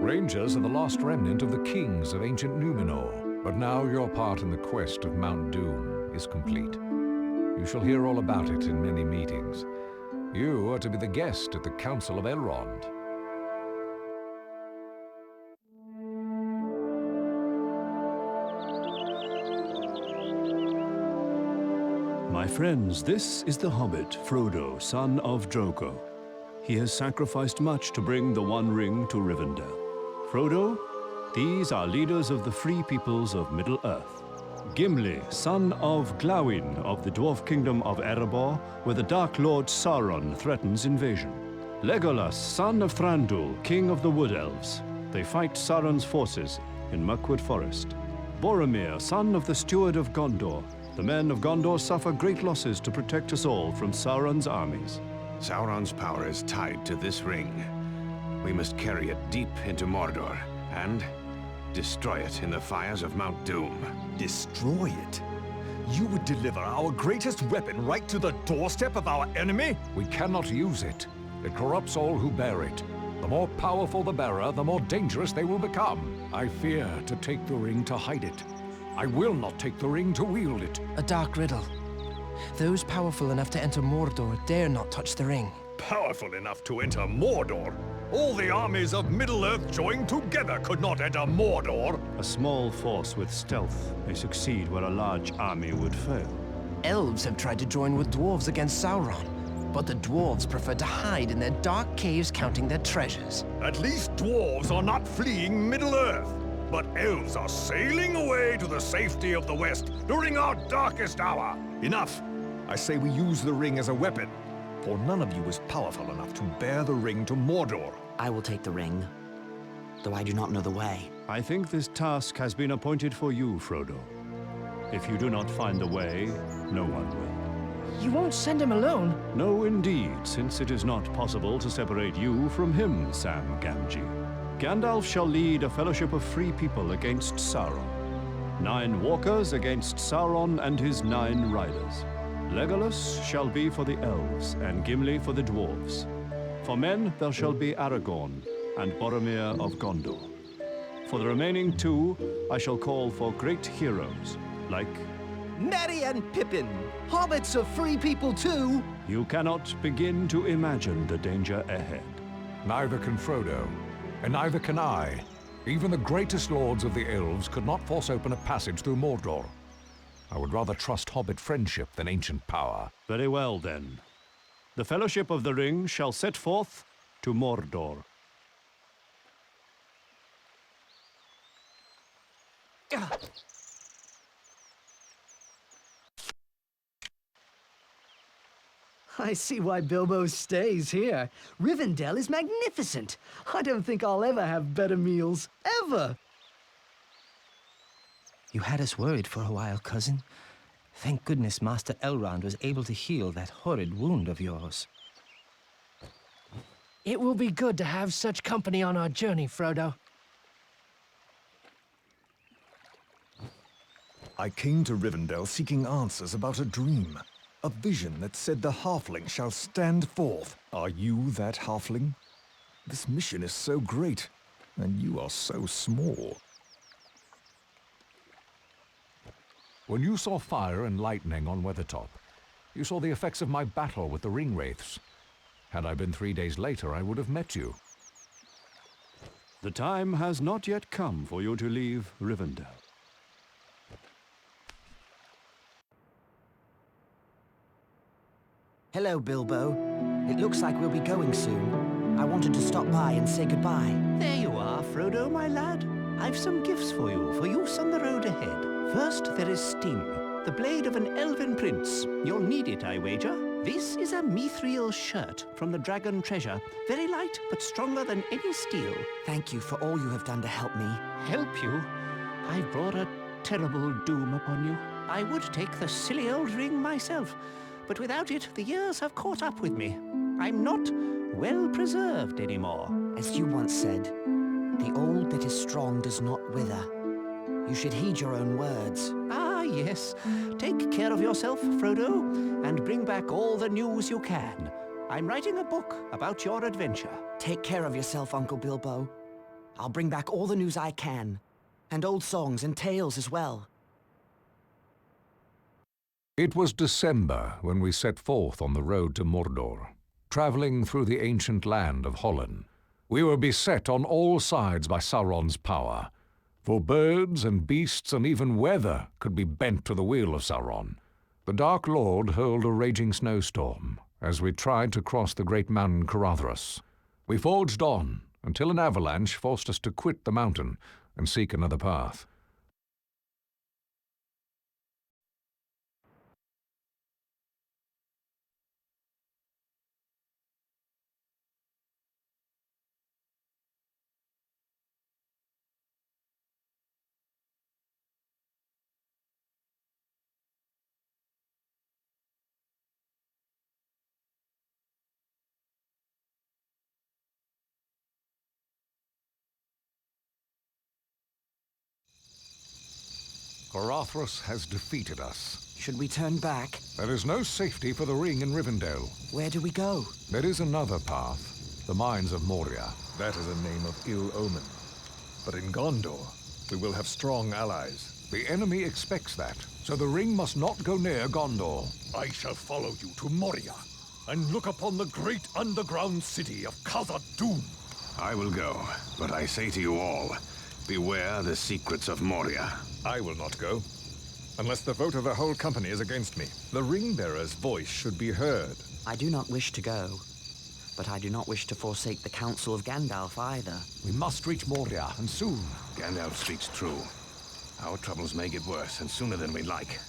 Speaker 4: rangers are the last remnant of the kings of ancient Numenor. But now your part in the quest of Mount Doom is complete. You shall hear all about it in many meetings. You are to be the guest at the Council of Elrond.
Speaker 15: My friends, this is the Hobbit, Frodo, son of Drogo. He has sacrificed much to bring the One Ring to Rivendell. Frodo, these are leaders of the free peoples of Middle-earth. Gimli, son of Glawin of the dwarf kingdom of Erebor, where the Dark Lord Sauron threatens invasion. Legolas, son of Thranduil, king of the Wood Elves. They fight Sauron's forces in Mirkwood Forest. Boromir, son of the Steward of Gondor. The men of Gondor suffer great losses to protect us all from Sauron's armies.
Speaker 14: Sauron's power is tied to this ring. We must carry it deep into Mordor and destroy it in the fires of Mount Doom.
Speaker 17: Destroy it? You would deliver our greatest weapon right to the doorstep of our enemy?
Speaker 4: We cannot use it. It corrupts all who bear it. The more powerful the bearer, the more dangerous they will become. I fear to take the ring to hide it. I will not take the ring to wield it.
Speaker 18: A dark riddle. Those powerful enough to enter Mordor dare not touch the ring.
Speaker 17: Powerful enough to enter Mordor? All the armies of Middle-earth joined together could not enter Mordor.
Speaker 15: A small force with stealth may succeed where a large army would fail.
Speaker 18: Elves have tried to join with dwarves against Sauron, but the dwarves prefer to hide in their dark caves counting their treasures.
Speaker 17: At least dwarves are not fleeing Middle-earth. But elves are sailing away to the safety of the West during our darkest hour. Enough! I say we use the ring as a weapon, for none of you is powerful enough to bear the ring to Mordor.
Speaker 3: I will take the ring, though I do not know the way.
Speaker 15: I think this task has been appointed for you, Frodo. If you do not find the way, no one will.
Speaker 5: You won't send him alone?
Speaker 15: No, indeed, since it is not possible to separate you from him, Sam Gamgee. Gandalf shall lead a fellowship of free people against Sauron. 9 walkers against Sauron and his 9 riders. Legolas shall be for the elves, and Gimli for the dwarves. For men there shall be Aragorn and Boromir of Gondor. For the remaining 2, I shall call for great heroes, like...
Speaker 6: Merry and Pippin! Hobbits are free people too!
Speaker 15: You cannot begin to imagine the danger ahead.
Speaker 4: Neither can Frodo, and neither can I. Even the greatest lords of the elves could not force open a passage through Mordor. I would rather trust hobbit friendship than ancient power.
Speaker 15: Very well, then. The Fellowship of the Ring shall set forth to Mordor.
Speaker 6: I see why Bilbo stays here. Rivendell is magnificent. I don't think I'll ever have better meals. Ever!
Speaker 8: You had us worried for a while, cousin. Thank goodness Master Elrond was able to heal that horrid wound of yours.
Speaker 5: It will be good to have such company on our journey, Frodo.
Speaker 12: I came to Rivendell seeking answers about a dream. A vision that said the halfling shall stand forth. Are you that halfling? This mission is so great, and you are so small.
Speaker 4: When you saw fire and lightning on Weathertop, you saw the effects of my battle with the Ringwraiths. Had I been 3 days later, I would have met you.
Speaker 15: The time has not yet come for you to leave Rivendell.
Speaker 3: Hello, Bilbo. It looks like we'll be going soon. I wanted to stop by and say goodbye.
Speaker 6: There you are, Frodo, my lad. I've some gifts for use on the road ahead. First, there is Sting, the blade of an elven prince. You'll need it, I wager. This is a mithril shirt from the Dragon Treasure. Very light, but stronger than any steel.
Speaker 3: Thank you for all you have done to help me.
Speaker 6: Help you? I've brought a terrible doom upon you. I would take the silly old ring myself, but without it, the years have caught up with me. I'm not well preserved anymore.
Speaker 3: As you once said, the old that is strong does not wither. You should heed your own words.
Speaker 6: Ah, yes. Take care of yourself, Frodo, and bring back all the news you can. I'm writing a book about your adventure.
Speaker 3: Take care of yourself, Uncle Bilbo. I'll bring back all the news I can, and old songs and tales as well.
Speaker 4: It was December when we set forth on the road to Mordor, traveling through the ancient land of Hollin. We were beset on all sides by Sauron's power, for birds and beasts and even weather could be bent to the will of Sauron. The Dark Lord hurled a raging snowstorm as we tried to cross the great mountain Caradhras. We forged on until an avalanche forced us to quit the mountain and seek another path. Caradhras has defeated us.
Speaker 3: Should we turn back?
Speaker 4: There is no safety for the ring in Rivendell.
Speaker 3: Where do we go?
Speaker 4: There is another path, the mines of Moria.
Speaker 12: That is a name of ill omen. But in Gondor, we will have strong allies.
Speaker 4: The enemy expects that, so the ring must not go near Gondor.
Speaker 17: I shall follow you to Moria and look upon the great underground city of Khazad-dûm.
Speaker 14: I will go, but I say to you all, beware the secrets of Moria.
Speaker 12: I will not go, unless the vote of the whole company is against me. The ring-bearer's voice should be heard.
Speaker 3: I do not wish to go, but I do not wish to forsake the counsel of Gandalf either.
Speaker 4: We must reach Moria, and soon.
Speaker 14: Gandalf speaks true. Our troubles may get worse, and sooner than we like.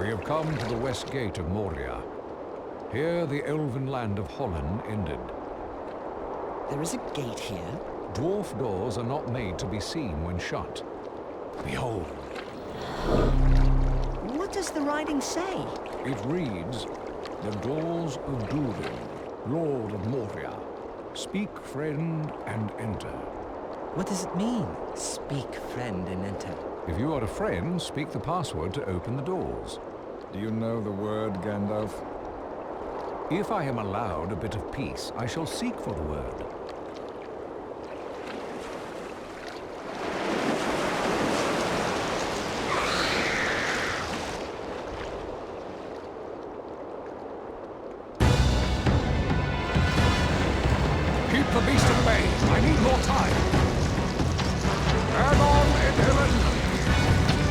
Speaker 4: We have come to the west gate of Moria. Here the elven land of Holland ended.
Speaker 3: There is a gate here?
Speaker 4: Dwarf doors are not made to be seen when shut. Behold.
Speaker 6: What does the writing say?
Speaker 4: It reads, "The doors of Durin, Lord of Moria. Speak, friend, and enter."
Speaker 8: What does it mean? Speak, friend, and enter.
Speaker 4: If you are a friend, speak the password to open the doors.
Speaker 12: Do you know the word, Gandalf?
Speaker 4: If I am allowed a bit of peace, I shall seek for the word. Keep the beast at bay. I need more time. Hang on, Helen.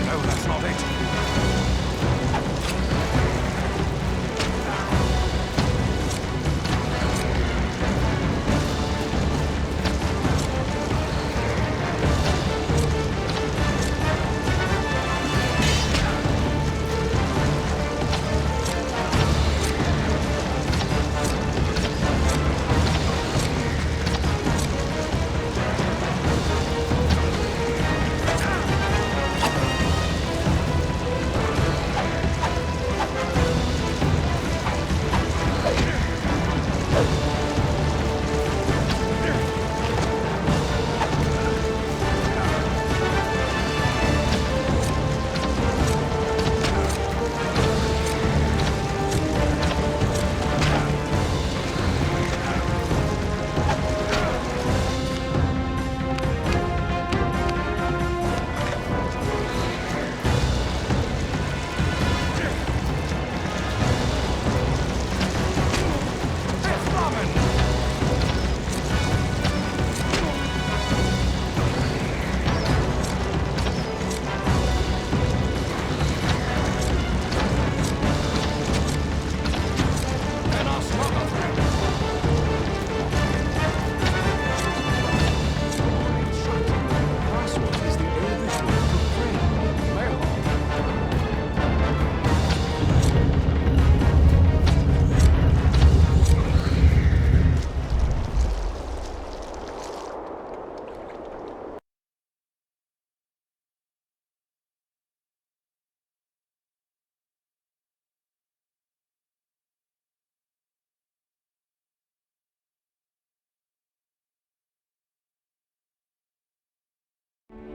Speaker 4: No, that's not it.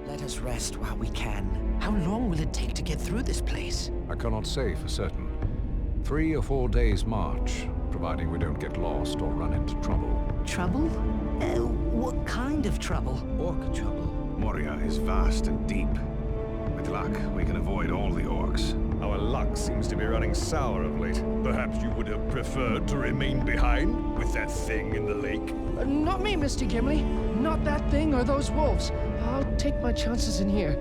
Speaker 3: Let us rest while we can.
Speaker 18: How long will it take to get through this place?
Speaker 4: I cannot say for certain. 3 or 4 days' march, providing we don't get lost or run into trouble.
Speaker 6: Trouble? What kind of trouble?
Speaker 8: Orc trouble.
Speaker 14: Moria is vast and deep. With luck, we can avoid all the orcs.
Speaker 17: Our luck seems to be running sour of late. Perhaps you would have preferred to remain behind with that thing in the lake?
Speaker 5: Not me, Mr. Gimli. Not that thing or those wolves. I'll take my chances in here.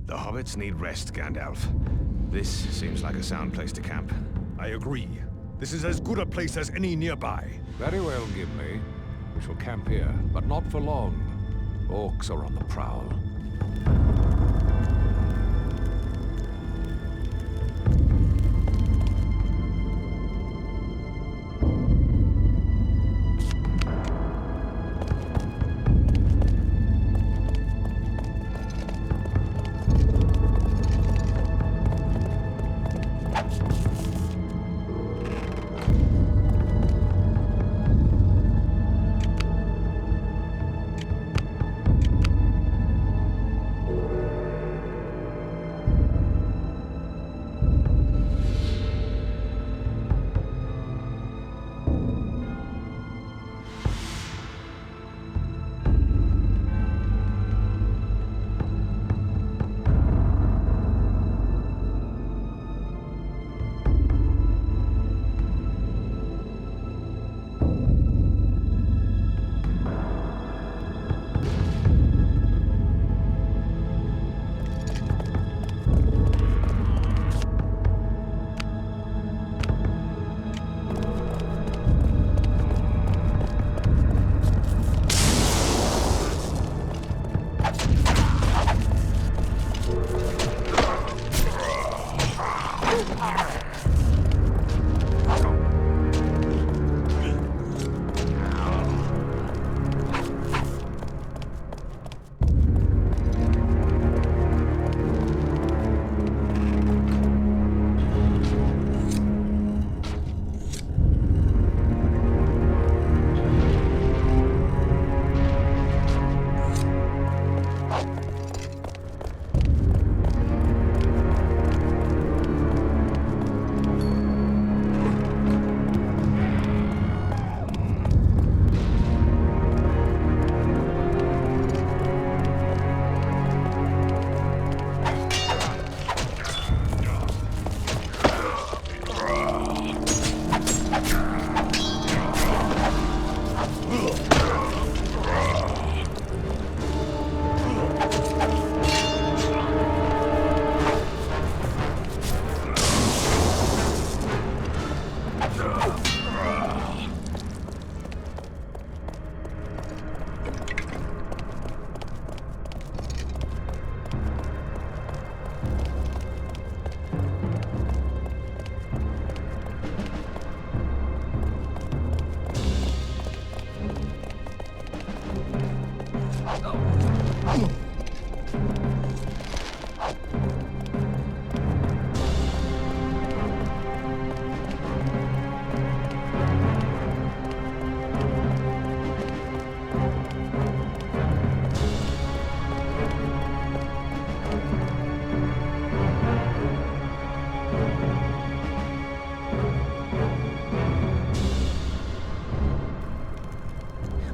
Speaker 14: The hobbits need rest, Gandalf. This seems like a sound place to camp.
Speaker 17: I agree. This is as good a place as any nearby.
Speaker 4: Very well, Gimli. We shall camp here, but not for long. Orcs are on the prowl.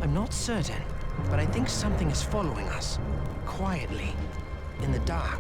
Speaker 18: I'm not certain, but I think something is following us. Quietly. In the dark.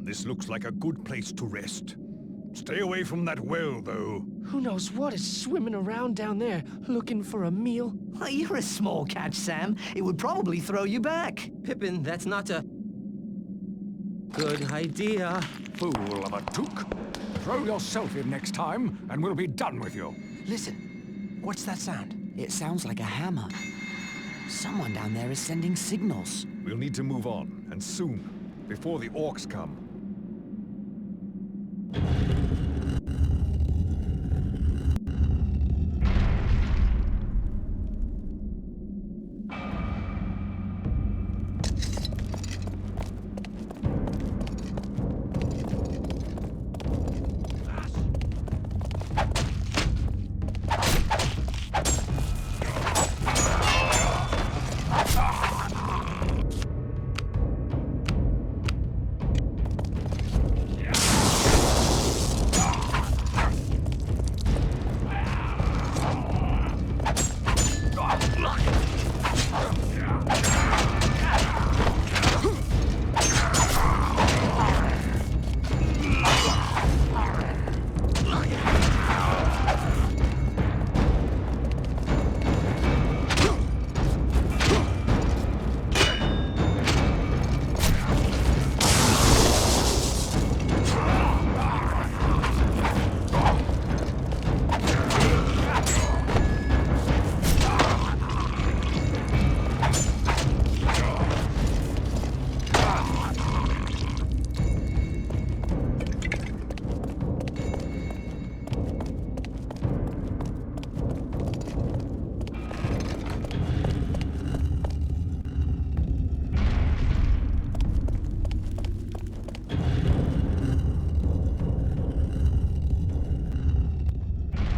Speaker 17: this looks like a good place to rest. Stay away from that well, though.
Speaker 5: Who knows what is swimming around down there, looking for a meal?
Speaker 6: Well, you're a small catch, Sam. It would probably throw you back.
Speaker 8: Pippin, that's not a good idea.
Speaker 4: Fool of a took. Throw yourself in next time, and we'll be done with you.
Speaker 18: Listen, what's that sound?
Speaker 3: It sounds like a hammer. Someone down there is sending signals.
Speaker 12: We'll need to move on, and soon, before the orcs come.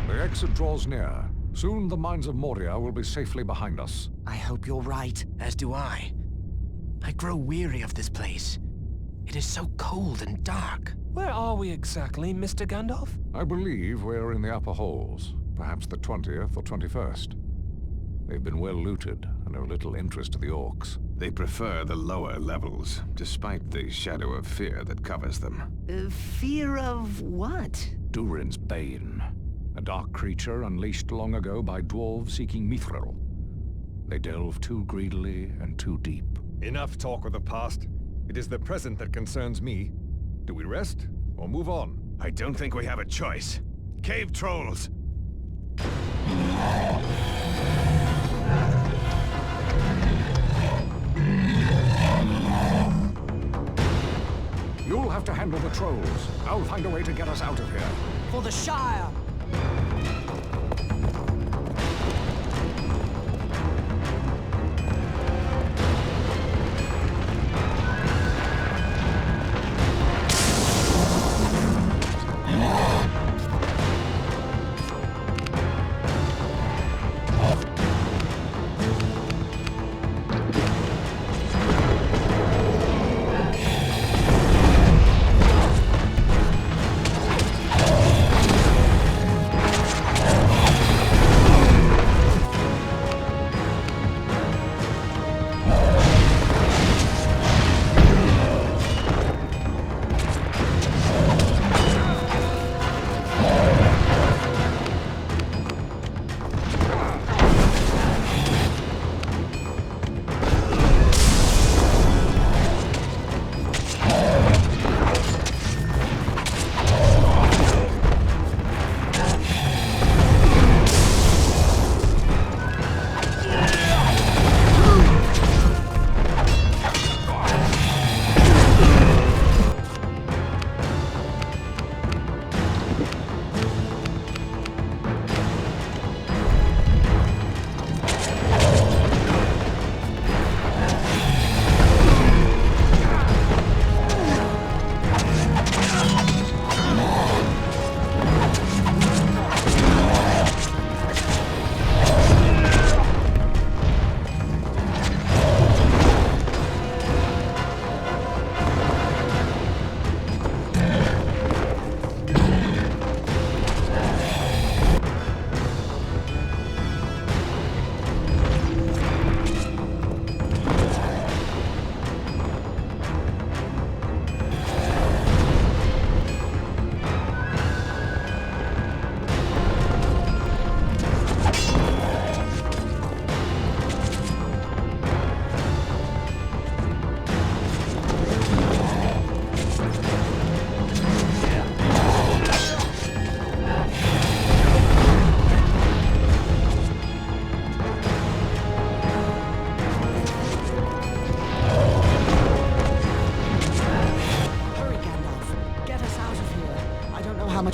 Speaker 4: The exit draws near. Soon the mines of Moria will be safely behind us.
Speaker 3: I hope you're right.
Speaker 18: As do I. I grow weary of this place. It is so cold and dark.
Speaker 16: Where are we exactly, Mr. Gandalf?
Speaker 4: I believe we're in the upper halls, perhaps the 20th or 21st. They've been well looted and of little interest to the orcs.
Speaker 14: They prefer the lower levels, despite the shadow of fear that covers them.
Speaker 6: Fear of what?
Speaker 4: Durin's Bane, a dark creature unleashed long ago by dwarves seeking mithril. They delve too greedily and too deep.
Speaker 12: Enough talk of the past. It is the present that concerns me. Do we rest or move on?
Speaker 14: I don't think we have a choice. Cave trolls!
Speaker 4: You'll have to handle the trolls. I'll find a way to get us out of here.
Speaker 16: For the Shire!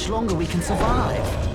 Speaker 3: much longer we can survive.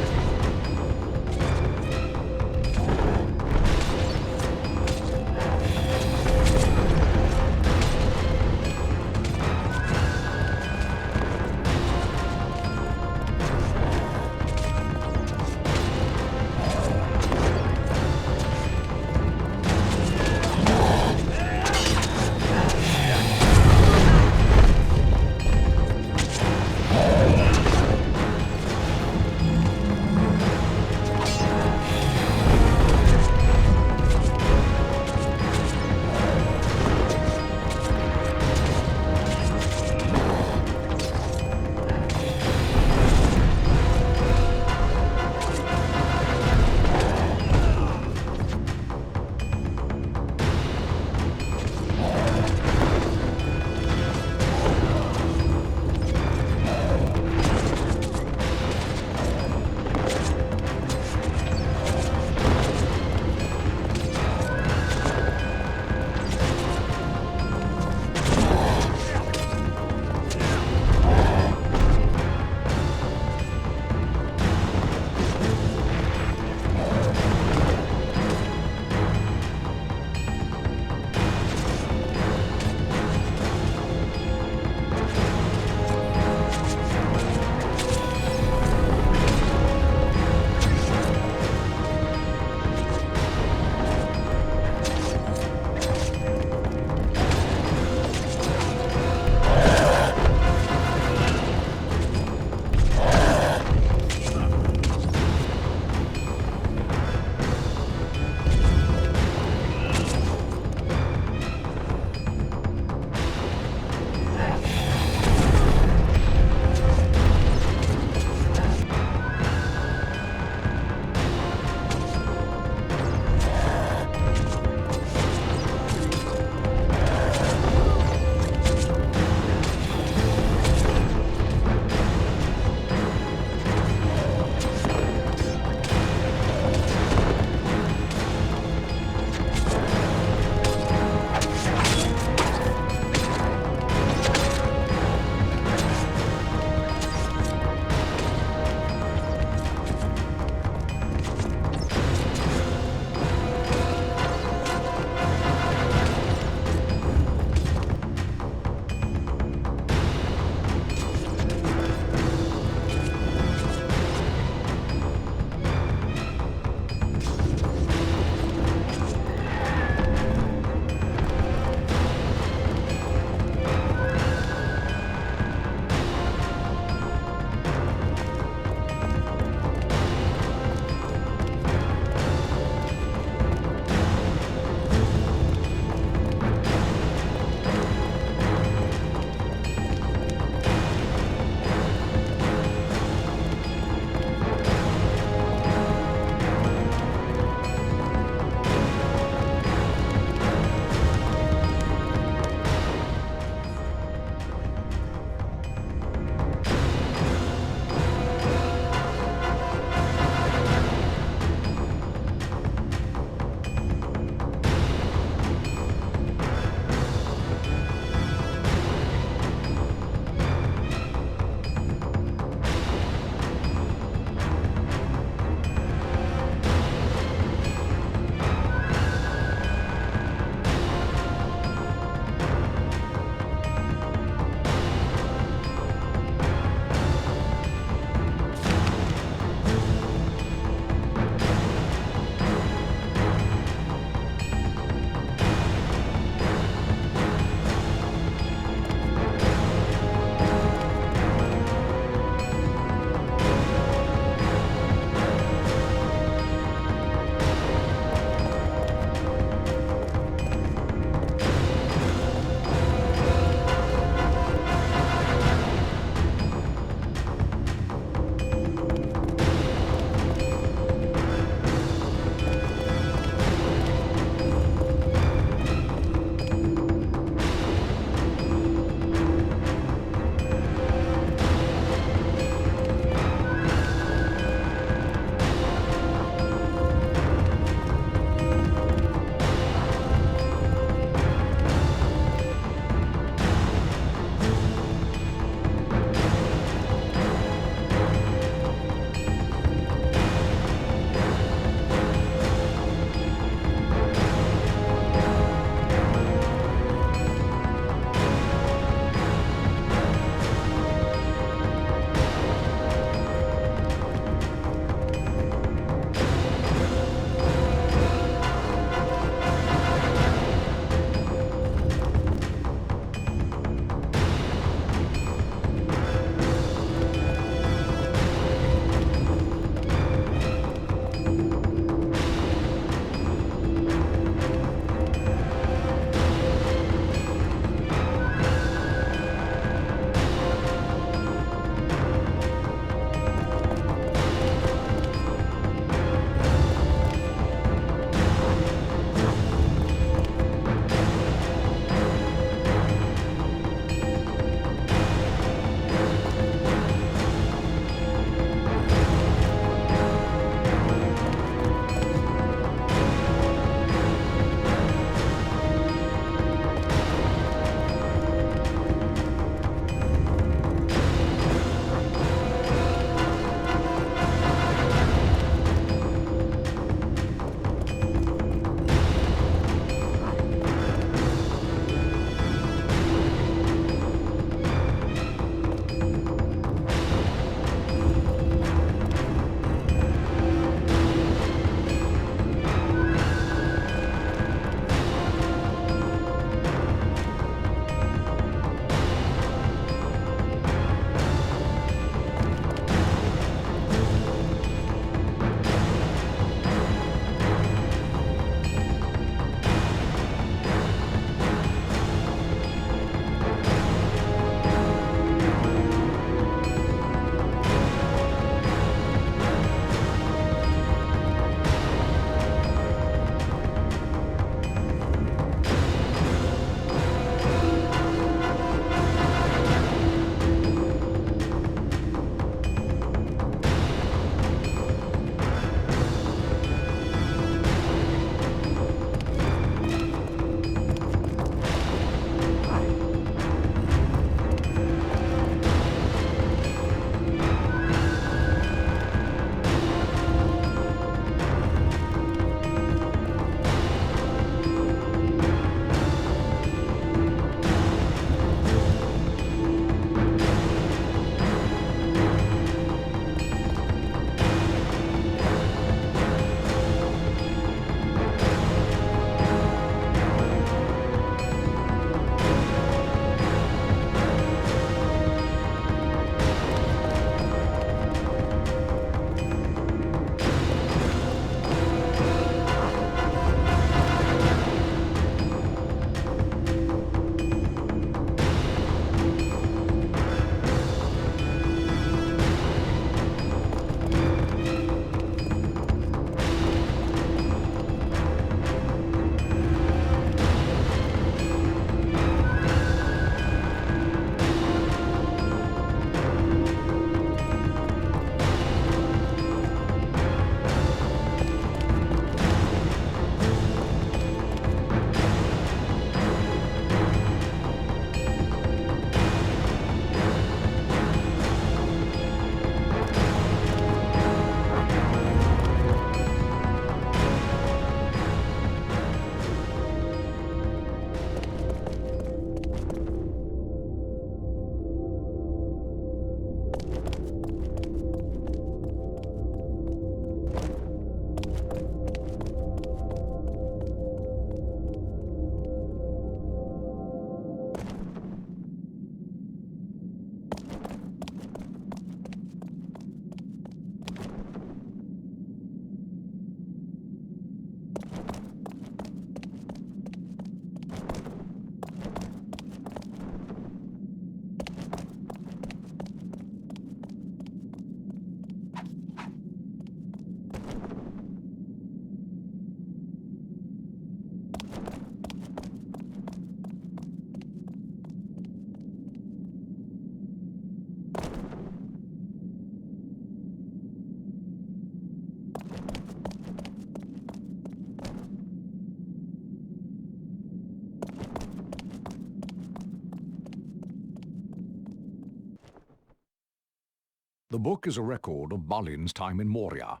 Speaker 4: The book is a record of Balin's time in Moria.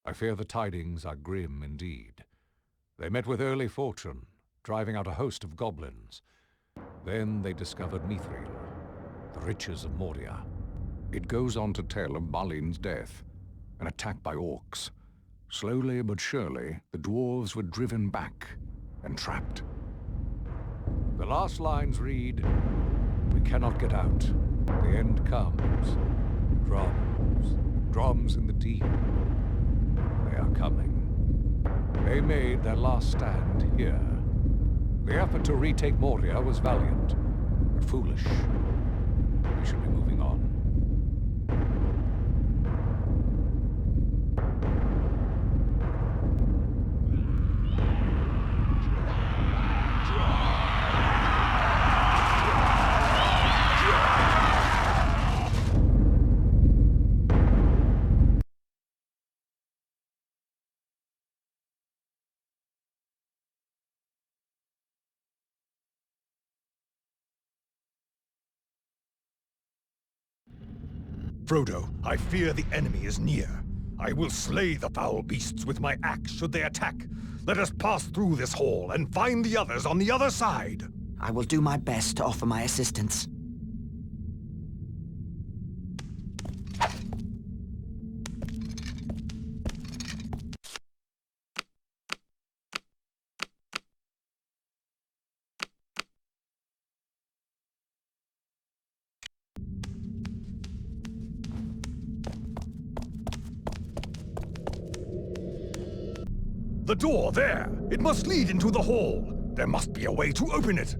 Speaker 4: I fear the tidings are grim indeed. They met with early fortune, driving out a host of goblins. Then they discovered Mithril, the riches of Moria. It goes on to tell of Balin's death, an attack by orcs. Slowly but surely, the dwarves were driven back and trapped. The last lines read, "We cannot get out. The end comes. Drums, drums in the deep. They are coming." They made their last stand here. The effort to retake Moria was valiant, but foolish. We should be moving on.
Speaker 17: Frodo, I fear the enemy is near. I will slay the foul beasts with my axe should they attack. Let us pass through this hall and find the others on the other side.
Speaker 3: I will do my best to offer my assistance.
Speaker 17: The door there! It must lead into the hall. There must be a way to open it.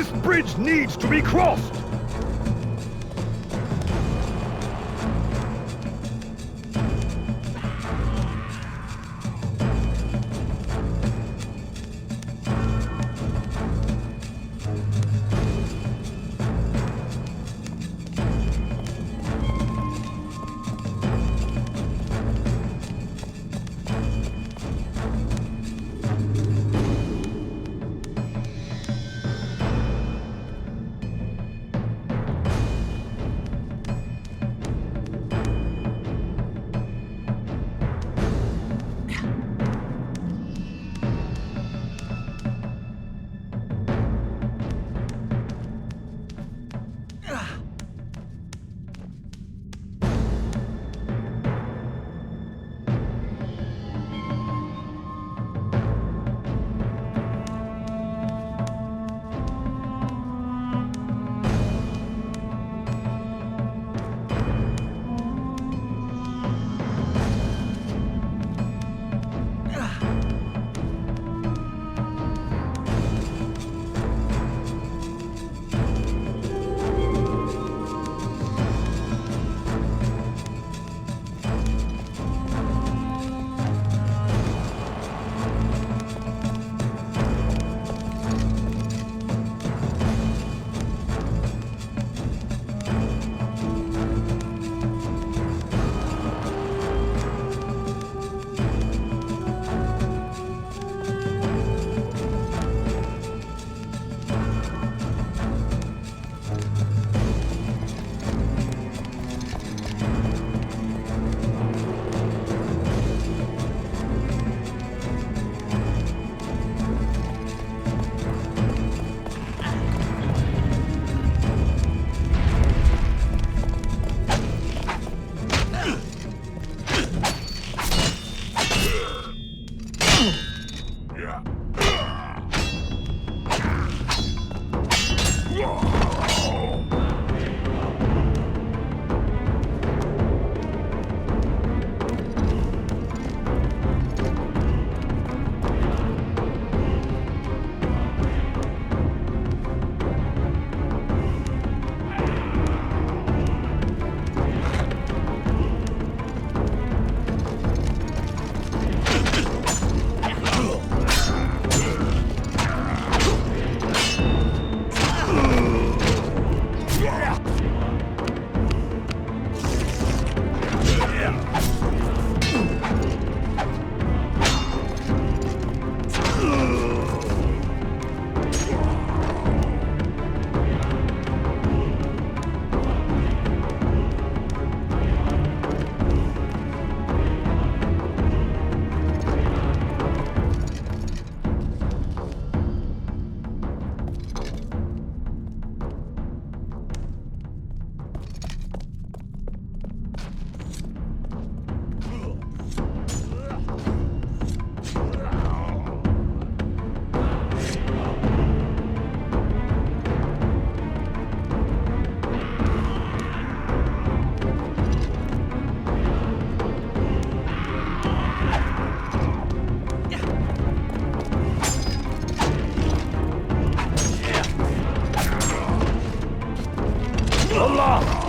Speaker 17: This bridge needs to be crossed!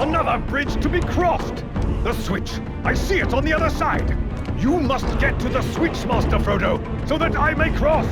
Speaker 17: Another bridge to be crossed! The switch! I see it on the other side! You must get to the switch, Master Frodo, so that I may cross!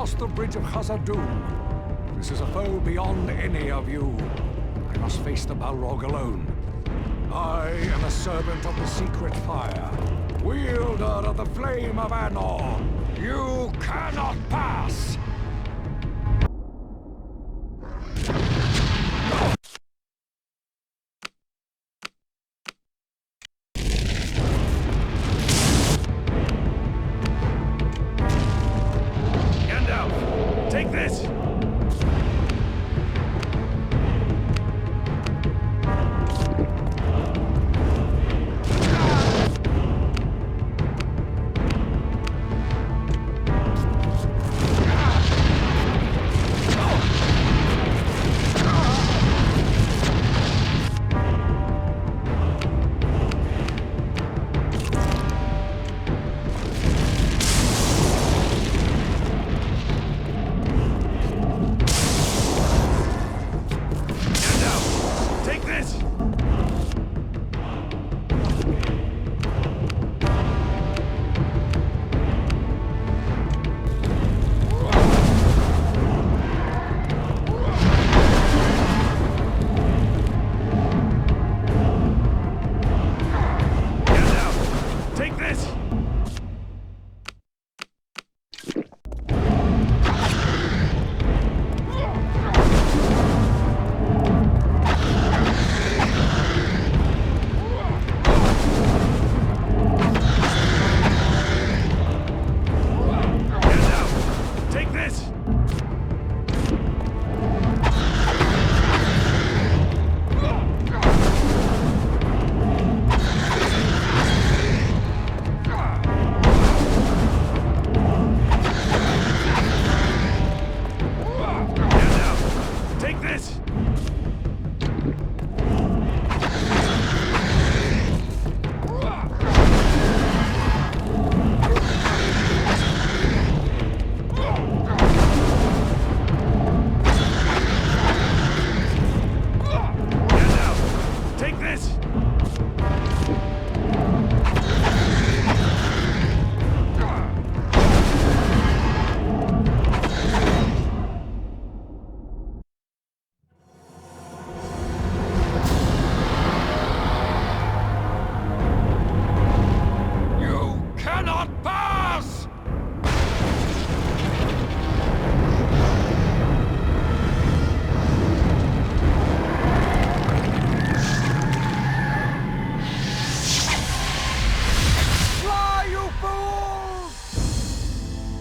Speaker 4: cross the bridge of Khazad-dûm. This is a foe beyond any of you. I must face the Balrog alone. I am a servant of the secret fire, wielder of the flame of Anor. You cannot pass!
Speaker 14: Gandalf, take this!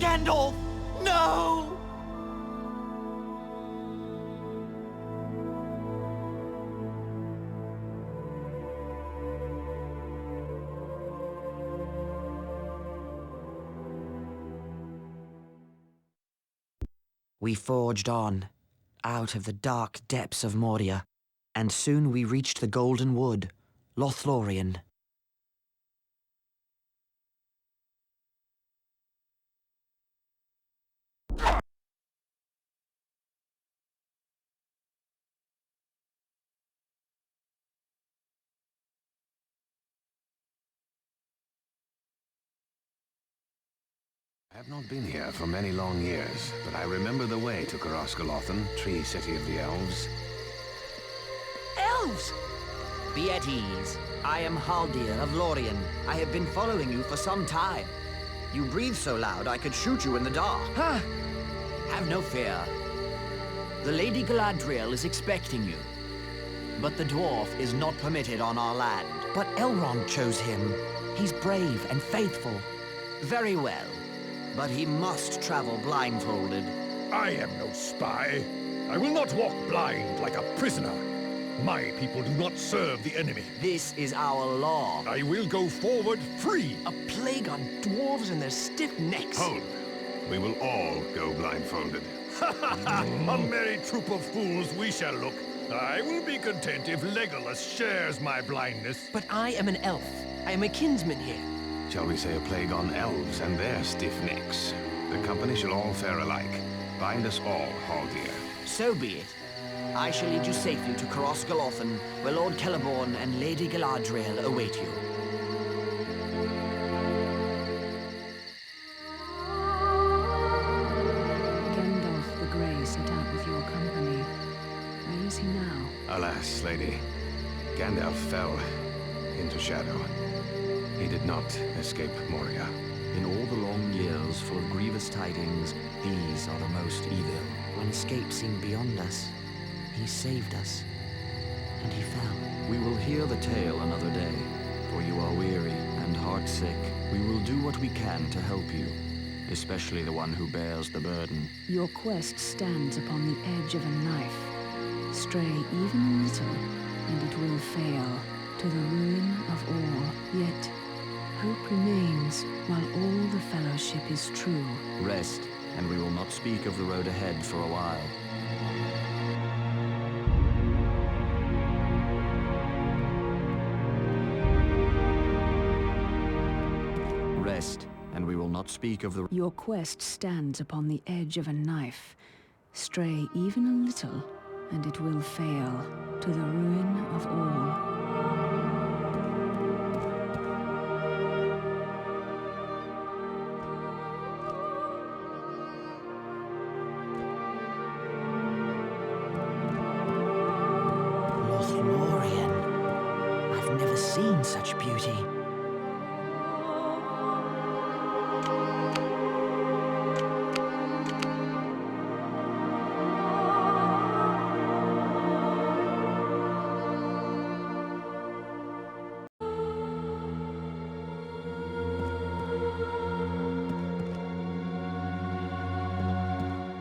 Speaker 3: Gandalf! No! We forged on, out of the dark depths of Moria, and soon we reached the Golden Wood, Lothlorien.
Speaker 14: I have not been here for many long years, but I remember the way to Coroscolothan, Tree City of the Elves.
Speaker 3: Elves! Be at ease. I am Haldir of Lorien. I have been following you for some time. You breathe so loud I could shoot you in the dark. Huh? Have no fear. The Lady Galadriel is expecting you. But the dwarf is not permitted on our land. But Elrond chose him. He's brave and faithful. Very well. But he must travel blindfolded.
Speaker 17: I am no spy. I will not walk blind like a prisoner. My people do not serve the enemy.
Speaker 3: This is our law.
Speaker 17: I will go forward free.
Speaker 18: A plague on dwarves and their stiff necks.
Speaker 14: Hold. We will all go blindfolded.
Speaker 17: A merry troop of fools we shall look. I will be content if Legolas shares my blindness.
Speaker 18: But I am an elf. I am a kinsman here.
Speaker 14: Shall we say a plague on elves and their stiff necks? The company shall all fare alike. Bind us all, Haldir.
Speaker 3: So be it. I shall lead you safely to Coroscolothan, where Lord Celeborn and Lady Galadriel await you.
Speaker 14: Yes, lady. Gandalf fell into shadow. He did not escape Moria.
Speaker 3: In all the long years full of grievous tidings, these are the most evil. When escape seemed beyond us, he saved us, and he fell. We will hear the tale another day, for you are weary and heart-sick. We will do what we can to help you, especially the one who bears the burden.
Speaker 1: Your quest stands upon the edge of a knife. Stray even a little, and it will fail, to the ruin of all. Yet, hope remains, while all the fellowship is true.
Speaker 3: Rest, and we will not speak of the road ahead for a while. Rest, and we will not speak of the...
Speaker 1: Your quest stands upon the edge of a knife. Stray even a little, and it will fail, to the ruin of all.
Speaker 3: Lothlorien. I've never seen such beauty.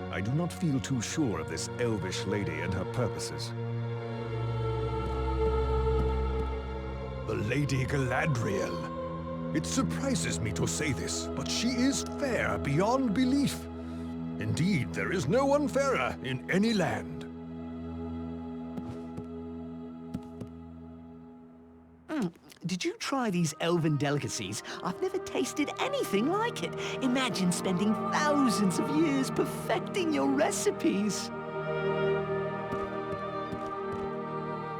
Speaker 12: I do not feel too sure of this elvish lady and her purposes. The Lady Galadriel. It surprises me to say this, but she is fair beyond belief. Indeed, there is no one fairer in any land.
Speaker 6: Did you try these elven delicacies? I've never tasted anything like it. Imagine spending thousands of years perfecting your recipes.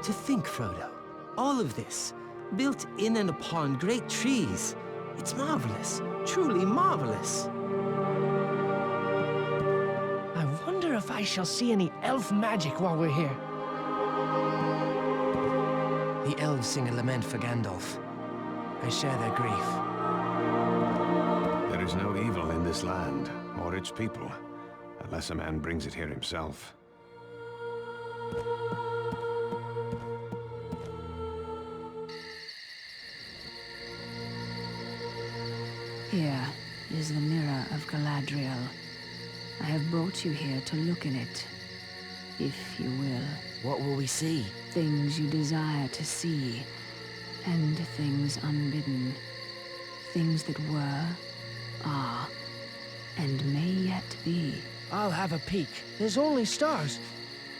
Speaker 8: To think, Frodo, all of this, built in and upon great trees. It's marvelous, truly marvelous.
Speaker 5: I wonder if I shall see any elf magic while we're here.
Speaker 18: The elves sing a lament for Gandalf. I share their grief.
Speaker 14: There is no evil in this land, or its people, unless a man brings it here himself.
Speaker 1: Here is the mirror of Galadriel. I have brought you here to look in it, if you will.
Speaker 3: What will we see?
Speaker 1: Things you desire to see, and things unbidden. Things that were, are, and may yet be.
Speaker 5: I'll have a peek. There's only stars.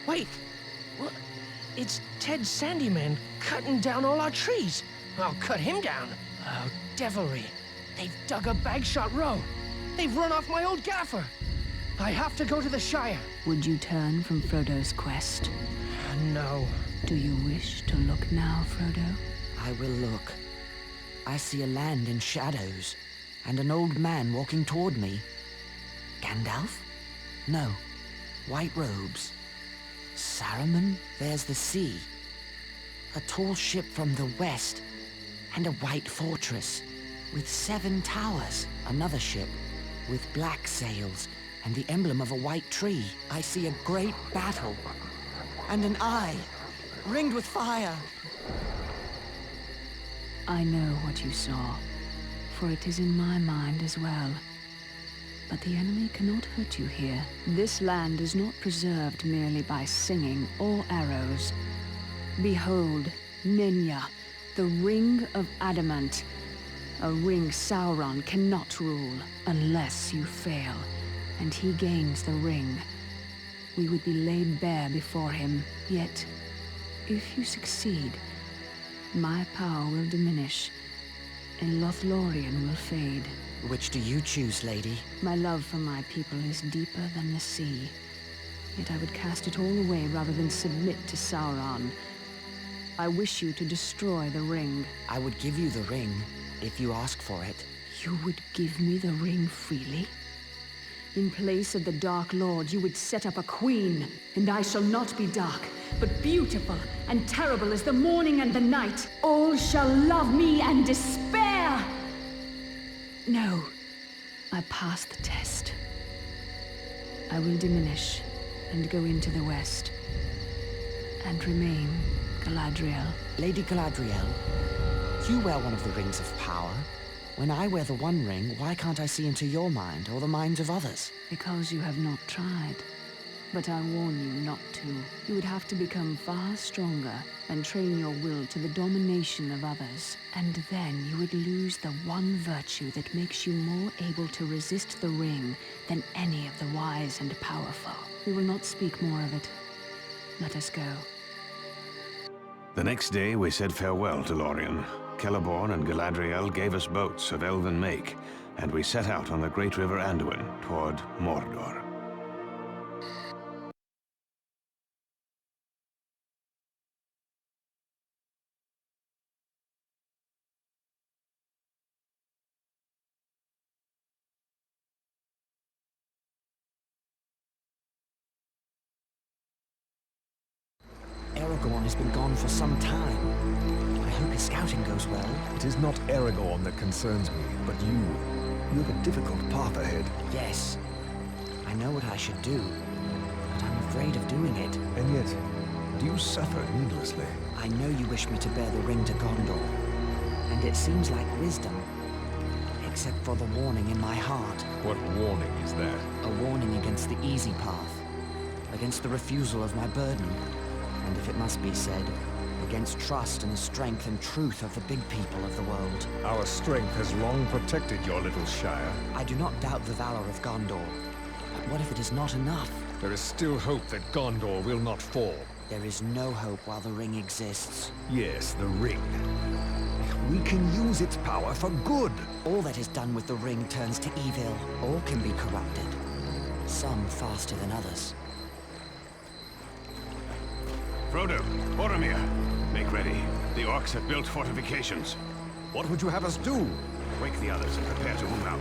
Speaker 5: Wait, what? It's Ted Sandyman cutting down all our trees. I'll cut him down. Oh, devilry. They've dug a Bagshot Row. They've run off my old gaffer. I have to go to the Shire.
Speaker 1: Would you turn from Frodo's quest?
Speaker 5: No.
Speaker 1: Do you wish to look now, Frodo?
Speaker 3: I will look. I see a land in shadows, and an old man walking toward me. Gandalf? No. White robes. Saruman? There's the sea. A tall ship from the west, and a white fortress with 7 towers. Another ship with black sails and the emblem of a white tree. I see a great battle, and an eye ringed with fire.
Speaker 1: I know what you saw, for it is in my mind as well. But the enemy cannot hurt you here. This land is not preserved merely by singing or arrows. Behold, Nenya, the Ring of Adamant. A ring Sauron cannot rule unless you fail, and he gains the ring. We would be laid bare before him, yet, if you succeed, my power will diminish, and Lothlorien will fade.
Speaker 3: Which do you choose, lady?
Speaker 1: My love for my people is deeper than the sea, yet I would cast it all away rather than submit to Sauron. I wish you to destroy the ring.
Speaker 3: I would give you the ring, if you ask for it.
Speaker 1: You would give me the ring freely? In place of the Dark Lord, you would set up a queen. And I shall not be dark, but beautiful and terrible as the morning and the night. All shall love me and despair. No, I passed the test. I will diminish and go into the west. And remain Galadriel.
Speaker 3: Lady Galadriel, you wear one of the rings of power. When I wear the One Ring, why can't I see into your mind or the minds of others?
Speaker 1: Because you have not tried. But I warn you not to. You would have to become far stronger and train your will to the domination of others. And then you would lose the one virtue that makes you more able to resist the ring than any of the wise and powerful. We will not speak more of it. Let us go.
Speaker 14: The next day we said farewell to Lorien. Celeborn and Galadriel gave us boats of elven make, and we set out on the great river Anduin toward Mordor.
Speaker 3: Aragorn has been gone for some time. I hope his scouting goes well.
Speaker 12: It is not Aragorn that concerns me, but you. You have a difficult path ahead.
Speaker 3: Yes. I know what I should do, but I'm afraid of doing it.
Speaker 12: And yet, do you suffer needlessly?
Speaker 3: I know you wish me to bear the ring to Gondor, and it seems like wisdom, except for the warning in my heart.
Speaker 12: What warning is that?
Speaker 3: A warning against the easy path, against the refusal of my burden, and if it must be said, against trust in the strength and truth of the big people of the world.
Speaker 12: Our strength has long protected your little shire.
Speaker 3: I do not doubt the valor of Gondor, but what if it is not enough?
Speaker 12: There is still hope that Gondor will not fall.
Speaker 3: There is no hope while the ring exists.
Speaker 12: Yes, the ring. We can use its power for good.
Speaker 3: All that is done with the ring turns to evil. All can be corrupted. Some faster than others.
Speaker 14: Frodo, Boromir, make ready. The orcs have built fortifications.
Speaker 12: What would you have us do?
Speaker 14: Wake the others and prepare to move out.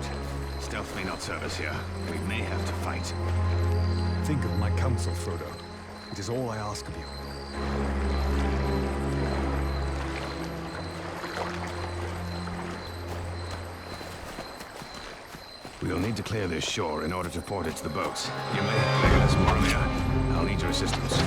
Speaker 14: Stealth may not serve us here. We may have to fight.
Speaker 12: Think of my counsel, Frodo. It is all I ask of you.
Speaker 14: We'll need to clear this shore in order to port it to the boats. You may have to leave us, Boromir. I'll need your assistance.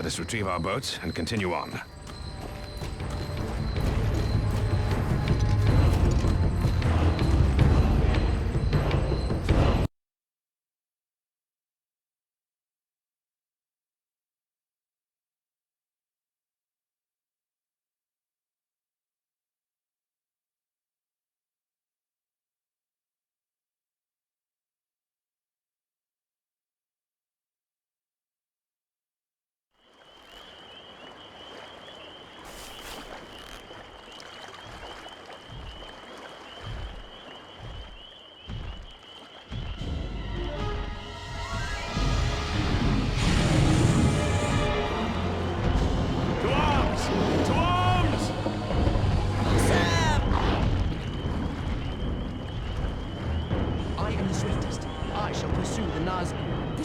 Speaker 14: us retrieve our boats and continue on.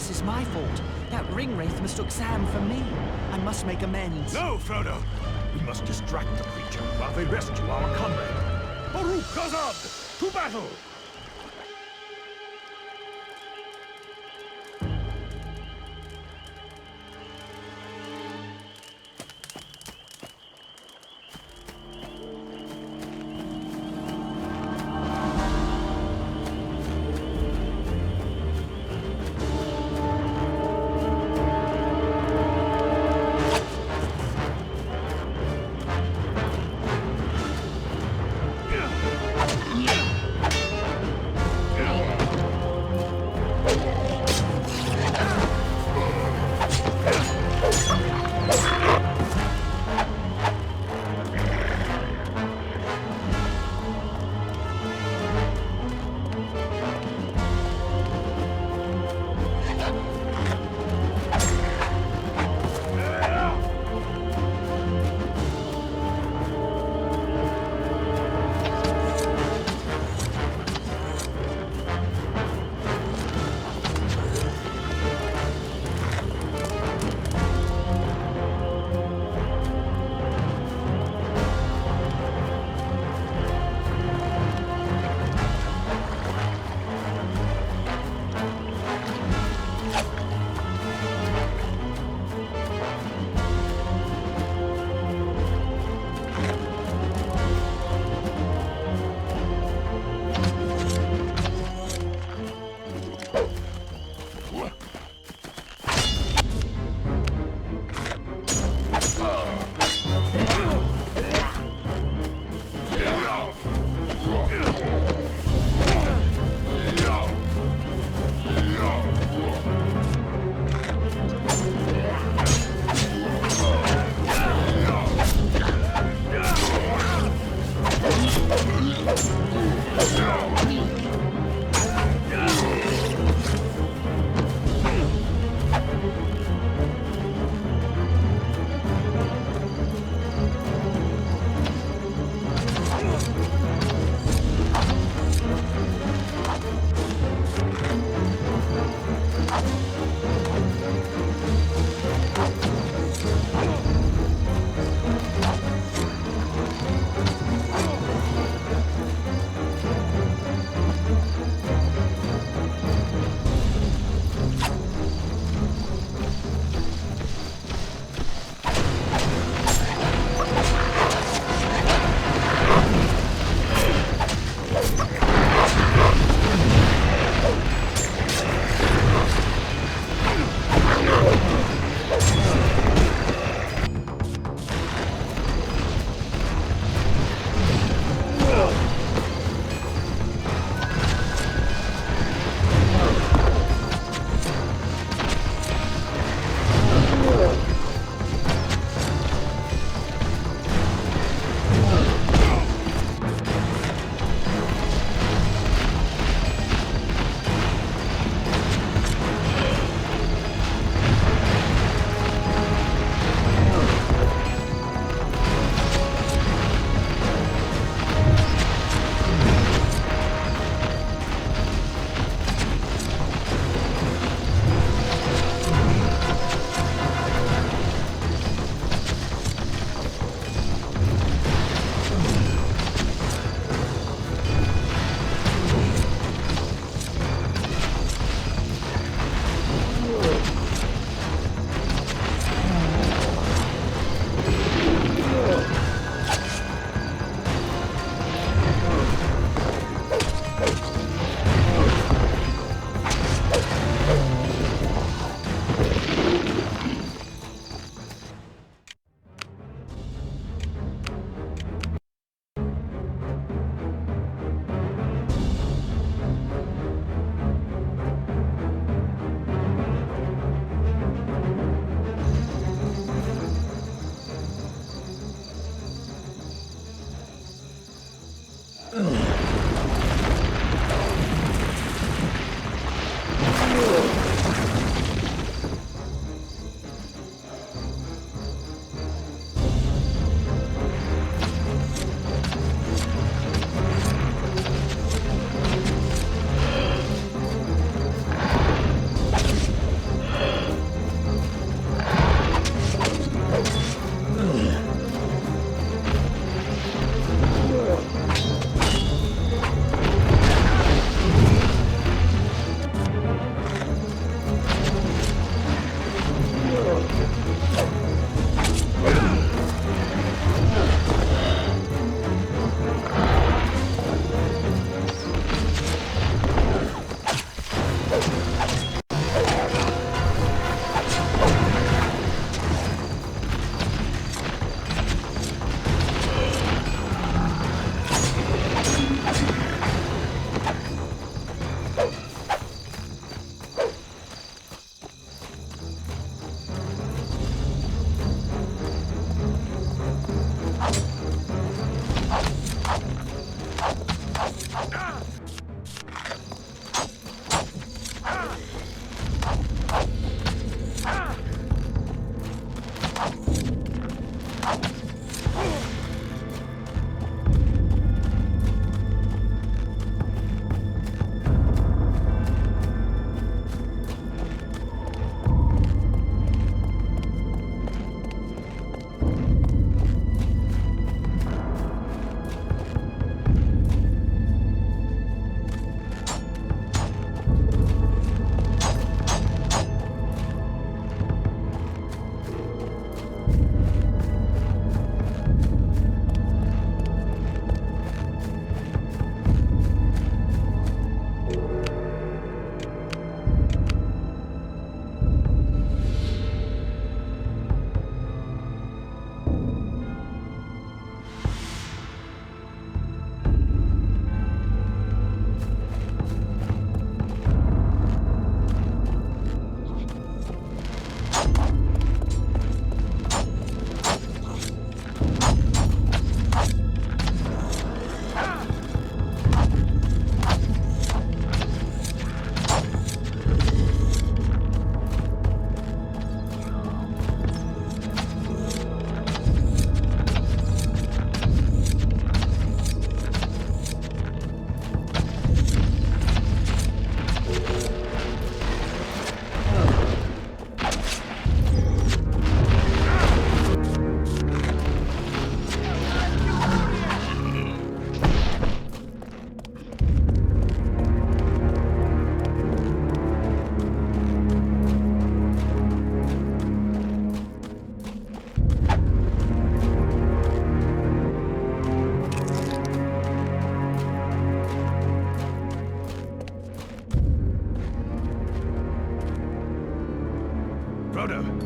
Speaker 3: This is my fault. That ring wraith mistook Sam for me. I must make amends.
Speaker 17: No, Frodo! We must distract the creature while they rescue our comrade. Baruch Gazad! To battle!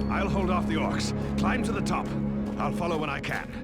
Speaker 17: I'll hold off the orcs. Climb to the top. I'll follow when I can.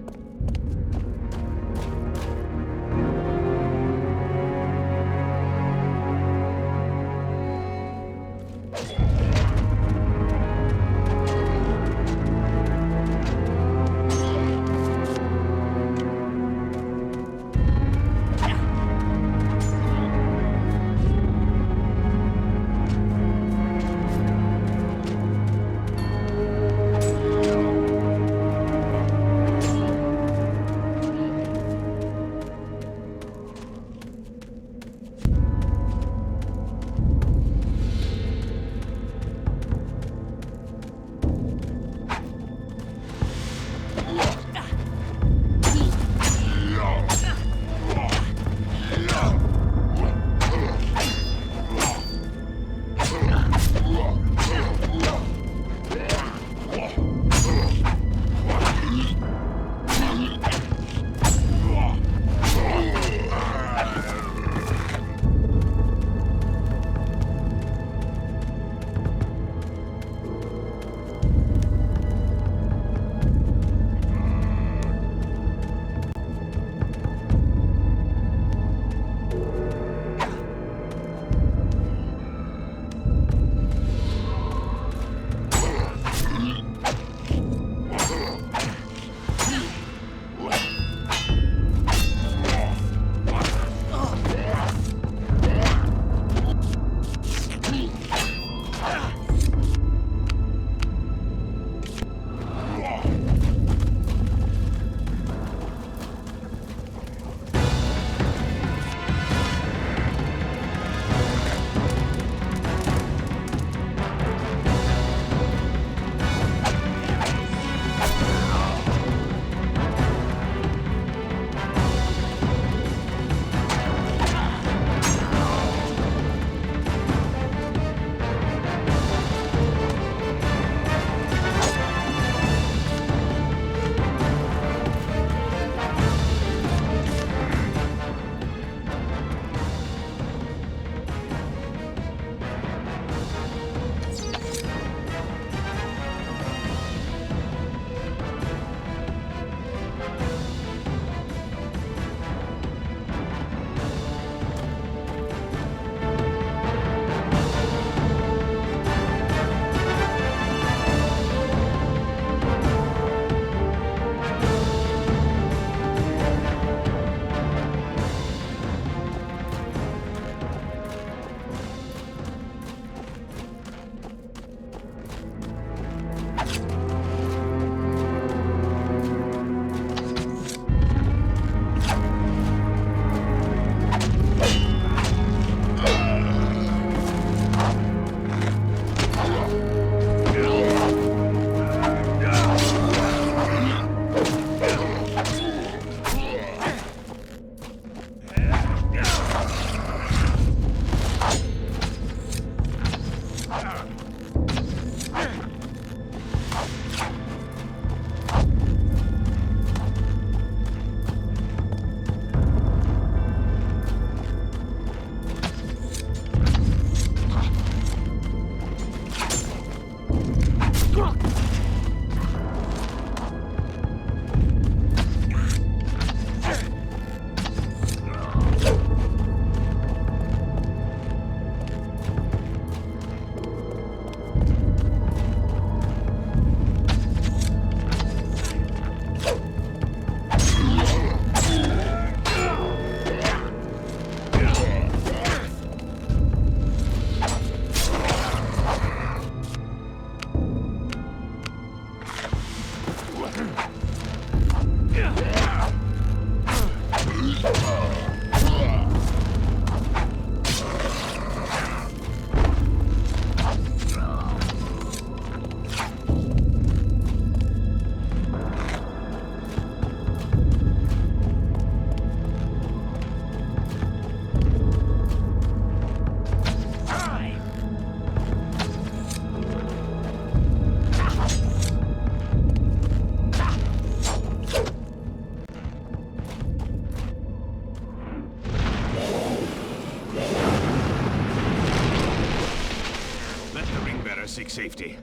Speaker 14: Safety.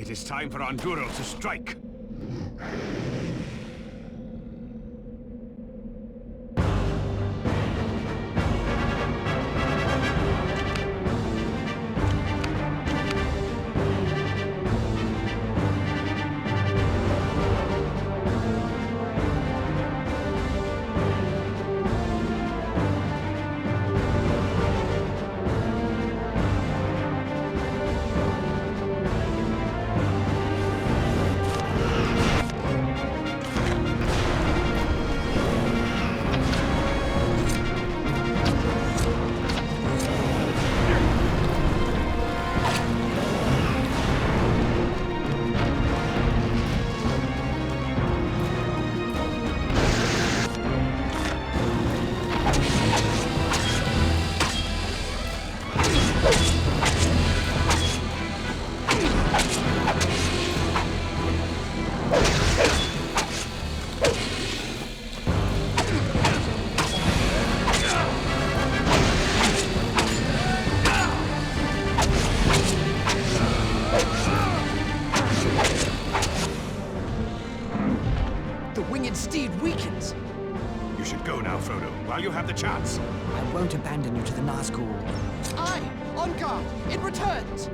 Speaker 14: It is time for Anduro to strike. While you have the chance.
Speaker 3: I won't abandon you to the Nazgul.
Speaker 18: Aye! On guard! It returns!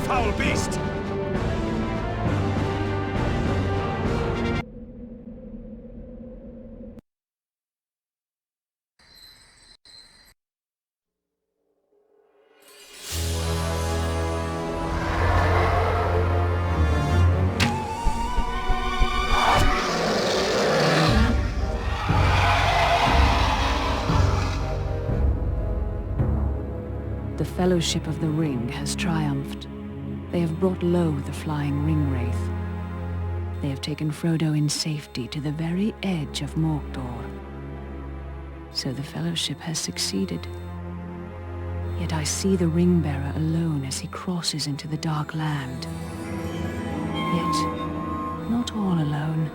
Speaker 14: foul beast!
Speaker 1: The Fellowship of the Ring has triumphed. They have brought low the flying ring wraith. They have taken Frodo in safety to the very edge of Mordor. So the Fellowship has succeeded. Yet I see the ring-bearer alone as he crosses into the Dark Land. Yet, not all alone.